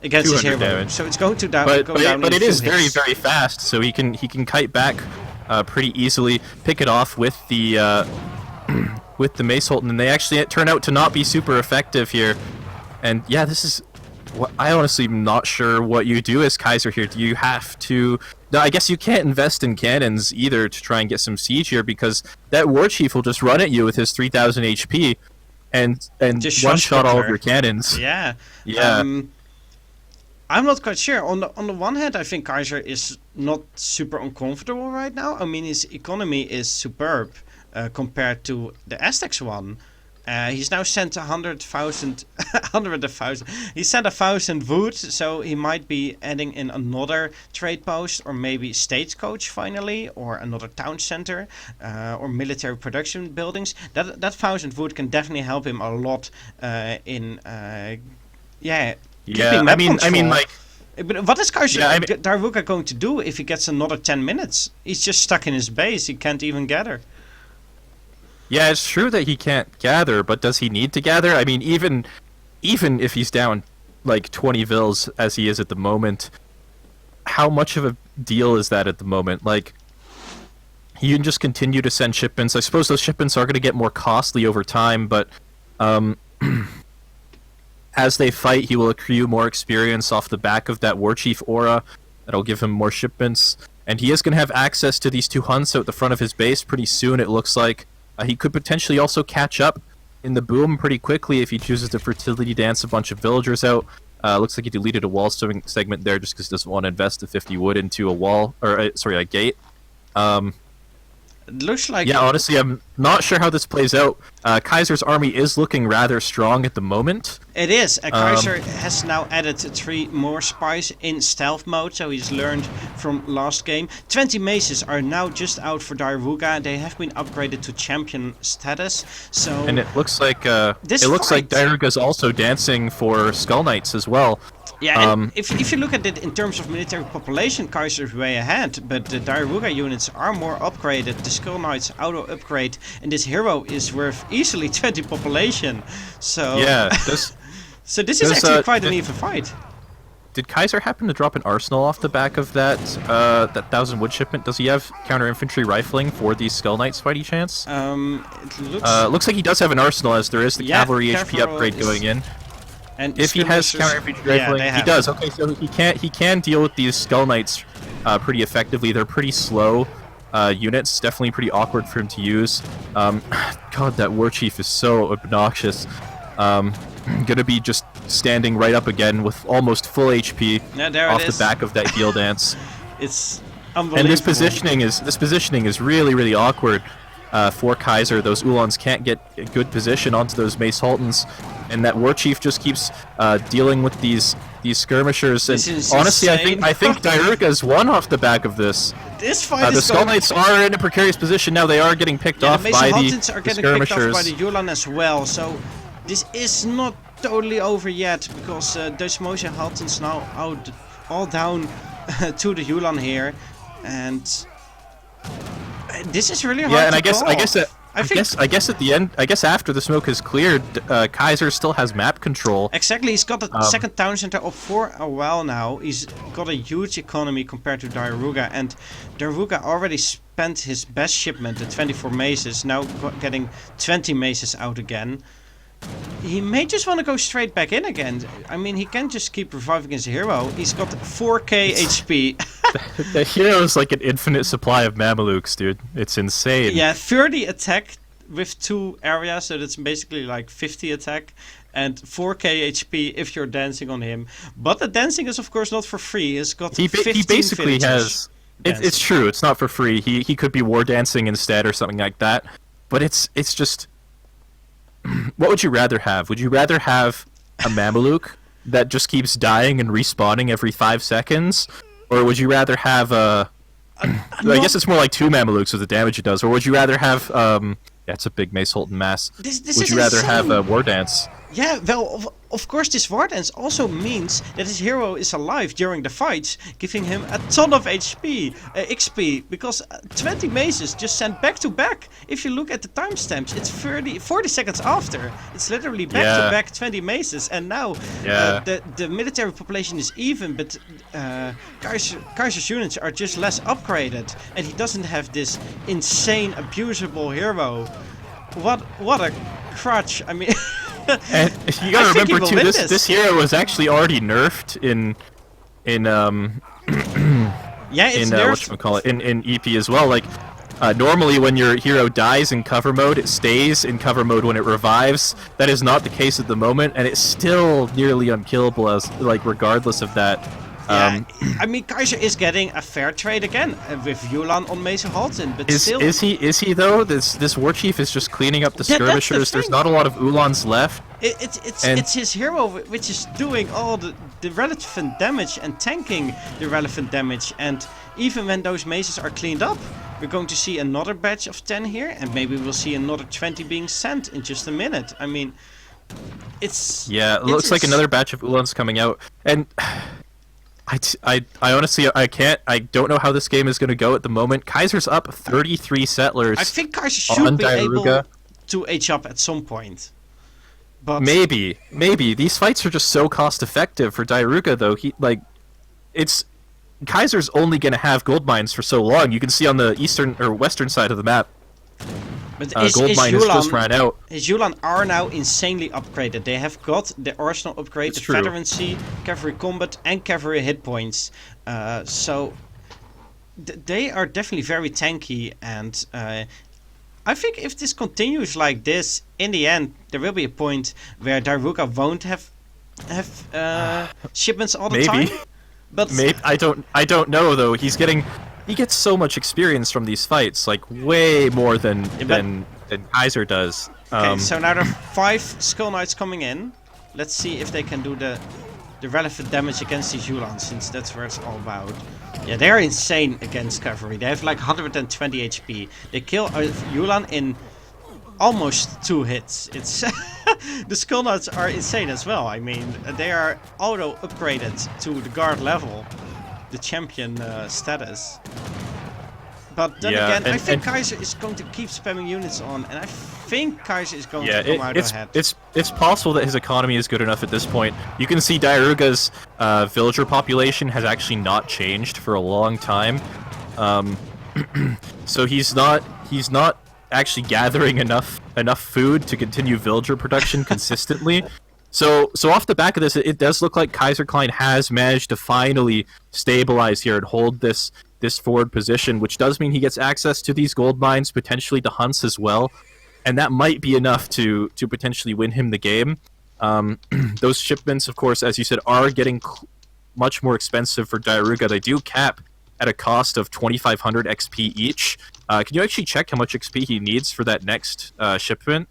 against his hero. Damage. So it's going to go But down. it in is few very, hits. very fast, so he can kite back pretty easily, pick it off with the with the Mace Holton, and they actually turn out to not be super effective here. And yeah, this is what I honestly am not sure what you do as Kaiser here. Do you have to? No, I guess you can't invest in cannons either to try and get some siege here, because that War Chief will just run at you with his 3000 HP and Just one shot all of swashbuckler. your cannons. Yeah. Yeah. I'm not quite sure. On the one hand, I think Kaiser is not super uncomfortable right now. I mean, his economy is superb compared to the Aztecs one. He's now sent 100,000, 100,000. He sent 1,000 wood, so he might be adding in another trade post, or maybe stagecoach finally, or another town center, or military production buildings. That 1,000 wood can definitely help him a lot in keeping map control. I mean, like. But what is Diarouga going to do if he gets another 10 minutes? He's just stuck in his base. He can't even gather. Yeah, it's true that he can't gather, but does he need to gather? I mean, even if he's down like 20 vills as he is at the moment, how much of a deal is that at the moment? Like, he can just continue to send shipments. I suppose those shipments are going to get more costly over time, but as they fight, he will accrue more experience off the back of that war chief aura. That'll give him more shipments, and he is going to have access to these 2 hunts out the front of his base pretty soon, it looks like. He could potentially also catch up in the boom pretty quickly if he chooses to fertility dance a bunch of villagers out. Looks like he deleted a wall segment there just because he doesn't want to invest the 50 wood into a wall, or a gate. It looks like... Yeah, honestly, I'm not sure how this plays out. Kaiser's army is looking rather strong at the moment. It is. Kaiser has now added 3 more spies in stealth mode, so he's learned from last game. 20 maces are now just out for Diarouga. They have been upgraded to champion status. So and it looks like Diarouga's also dancing for Skull Knights as well. Yeah, and if you look at it in terms of military population, Kaiser is way ahead, but the Diarouga units are more upgraded. The Skull Knights auto upgrade, and this hero is worth easily 20 population. So yeah, so this is actually quite an even fight. Did Kaiser happen to drop an arsenal off the back of that 1,000 wood shipment? Does he have counter infantry rifling for these Skull Knights by any chance? It looks like he does have an arsenal, as there is the cavalry HP upgrade going in. And if he has counter infantry rifling, he does. Okay, so he can deal with these Skull Knights pretty effectively. They're pretty slow units, definitely pretty awkward for him to use. God, that war chief is so obnoxious. Gonna be just standing right up again with almost full HP off the back of that heel dance. It's unbelievable. And this positioning is really, really awkward for Kaiser. Those Ulans can't get a good position onto those Mace Haltons, and that war chief just keeps dealing with these skirmishers. And honestly, I think Diarouga's won off the back of this. This fight the Skull Knights are in a precarious position now. They are getting picked off by the skirmishers. Picked off by the Ulan as well. So this is not totally over yet, because those Motion Haltons now all down to the Ulan here, and this is really hard. Yeah, and to I guess at the end, I guess after the smoke is cleared, Kaiser still has map control. Exactly, he's got the second town center up for a while now. He's got a huge economy compared to Diarouga, and Diarouga already spent his best shipment, the 24 maces, now getting 20 maces out again. He may just want to go straight back in again. I mean, he can just keep reviving his hero. He's got 4k HP. The hero is like an infinite supply of Mamelukes, dude. It's insane. Yeah, 30 attack with 2 areas, so that's basically like 50 attack. And 4k HP if you're dancing on him. But the dancing is of course not for free. He's got 15 he basically villagers. It's true, it's not for free. He could be war dancing instead or something like that. But it's just... What would you rather have? Would you rather have a Mameluke that just keeps dying and respawning every 5 seconds? Or would you rather have a... I guess it's more like 2 Mamelukes with the damage it does. Or would you rather have... Yeah, it's a big Mace Halton mass. Would you rather have a War Dance? Yeah, well, of course this War Dance also means that his hero is alive during the fights, giving him a ton of XP, because 20 maces just sent back to back. If you look at the timestamps, it's 40 seconds after. It's literally back to back 20 maces, and now the military population is even, but Kaiser's units are just less upgraded, and he doesn't have this insane abusable hero. What a crutch! I mean. And you gotta remember too, this hero was actually already nerfed in yeah, it's nerfed. in EP as well. Like, Normally, when your hero dies in cover mode, it stays in cover mode when it revives. That is not the case at the moment, and it's still nearly unkillable, as like regardless of that. Yeah, I mean, Kaiser is getting a fair trade again with Yulan on Mesa Halton, but still... Is he though? This war chief is just cleaning up the Yeah, that's the skirmishers. There's thing. not a lot of Ulans left. It's his hero which is doing all the relevant damage and tanking the relevant damage, and even when those mesas are cleaned up, we're going to see another batch of 10 here, and maybe we'll see another 20 being sent in just a minute. I mean, it's... Yeah, it looks like another batch of Ulans coming out, and... I honestly I don't know how this game is going to go at the moment. Kaiser's up 33 settlers. I think Kaiser should be able to H up at some point. But maybe these fights are just so cost effective for Diarouga though. Kaiser's only going to have gold mines for so long. You can see on the eastern or western side of the map. But gold mine has just ran out. His Yulan are now insanely upgraded. They have got the arsenal upgrade, the veterancy, cavalry combat, and cavalry hit points. So they are definitely very tanky, and I think if this continues like this, in the end there will be a point where Diarouga won't have shipments all the time. But maybe I don't know though. He gets so much experience from these fights, like way more than Kaiser does. Okay, so now there are 5 Skull Knights coming in. Let's see if they can do the relevant damage against these Yulans, since that's where it's all about. Yeah, they're insane against cavalry. They have like 120 HP. They kill a Yulan in almost 2 hits. It's the Skull Knights are insane as well. I mean, they are auto upgraded to the guard level, the champion status. But then again, I think Kaiser is going to keep spamming units on, and I think Kaiser is going to come out ahead. It's possible that his economy is good enough at this point. You can see Diarouga's villager population has actually not changed for a long time. So he's not actually gathering enough food to continue villager production consistently. So off the back of this, it does look like Kaiserklein has managed to finally stabilize here and hold this forward position, which does mean he gets access to these gold mines, potentially to Hunts as well, and that might be enough to potentially win him the game. Those shipments, of course, as you said, are getting much more expensive for Diarouga. They do cap at a cost of 2,500 XP each. Can you actually check how much XP he needs for that next shipment?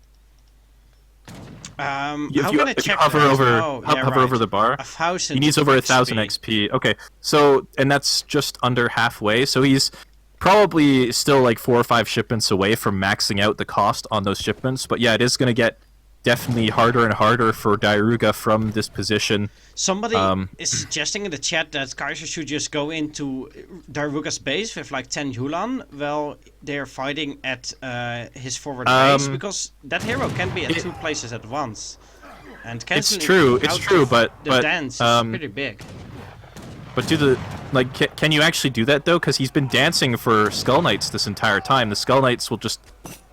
How can I check hover that? Hover over the bar. 1,000. He needs over 1,000 XP. Okay, so and that's just under halfway. So he's probably still like 4 or 5 shipments away from maxing out the cost on those shipments. But yeah, it is going to get definitely harder and harder for Diarouga from this position. Somebody is suggesting in the chat that Kaiser should just go into Diarouga's base with like 10 Yulan while they're fighting at his forward base, because that hero can be at 2 places at once. And it's true, but the dance is pretty big. But can you actually do that though? Because he's been dancing for Skull Knights this entire time. The Skull Knights will just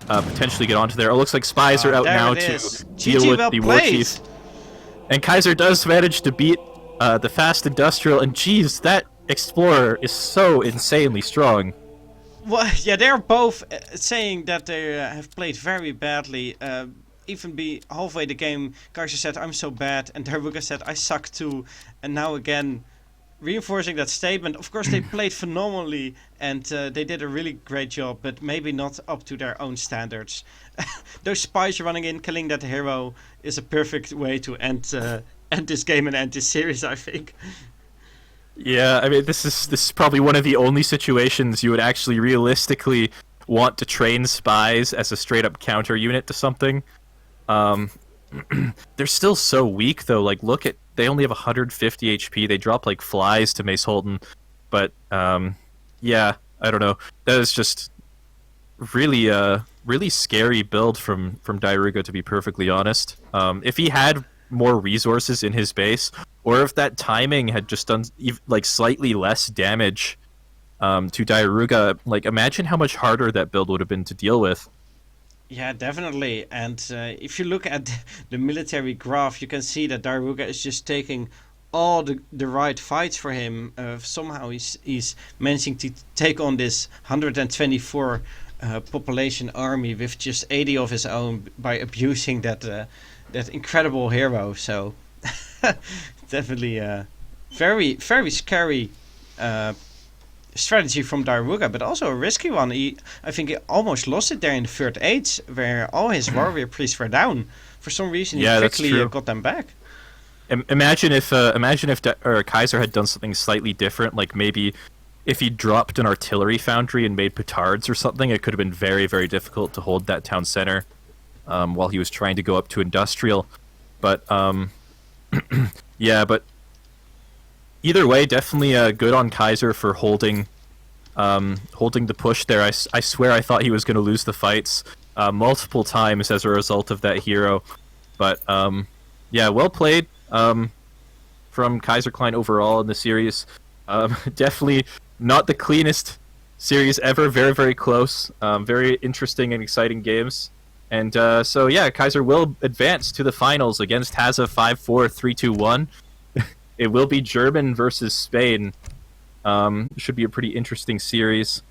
potentially get onto there. It looks like spies are out now to deal with the war chief. And Kaiser does manage to beat the fast industrial, and geez, that explorer is so insanely strong. Well, yeah, they're both saying that they have played very badly. Even halfway the game, Kaiser said, "I'm so bad," and Diarouga said, "I suck too." And now again, reinforcing that statement. Of course, they played phenomenally, and they did a really great job, but maybe not up to their own standards. Those spies running in, killing that hero, is a perfect way to end this game and end this series, I think. Yeah, I mean, this is probably one of the only situations you would actually realistically want to train spies as a straight-up counter unit to something. They're still so weak, though. Like, they only have 150 HP. They drop like flies to Mace Holton. But, yeah, I don't know. That is just really scary build from Diarouga, to be perfectly honest. If he had more resources in his base, or if that timing had just done like slightly less damage to Diarouga, like imagine how much harder that build would have been to deal with. Yeah, definitely. And if you look at the military graph, you can see that Diarouga is just taking all the right fights for him. Somehow he's managing to take on this 124 population army with just 80 of his own by abusing that incredible hero. So definitely very very scary strategy from diarouga, but also a risky one. I think he almost lost it there in the third age, where all his warrior priests were down. For some reason, he quickly got them back. Imagine if Kaiser had done something slightly different, like maybe if he dropped an artillery foundry and made petards or something. It could have been very, very difficult to hold that town center while he was trying to go up to industrial. But yeah, but either way, definitely good on Kaiser for holding the push there. I swear I thought he was going to lose the fights multiple times as a result of that hero. But yeah, well played from Kaiserklein overall in the series. Definitely not the cleanest series ever. Very, very close. Very interesting and exciting games. And so yeah, Kaiser will advance to the finals against Haza 5-4, 3-2-1. It will be German versus Spain. Should be a pretty interesting series.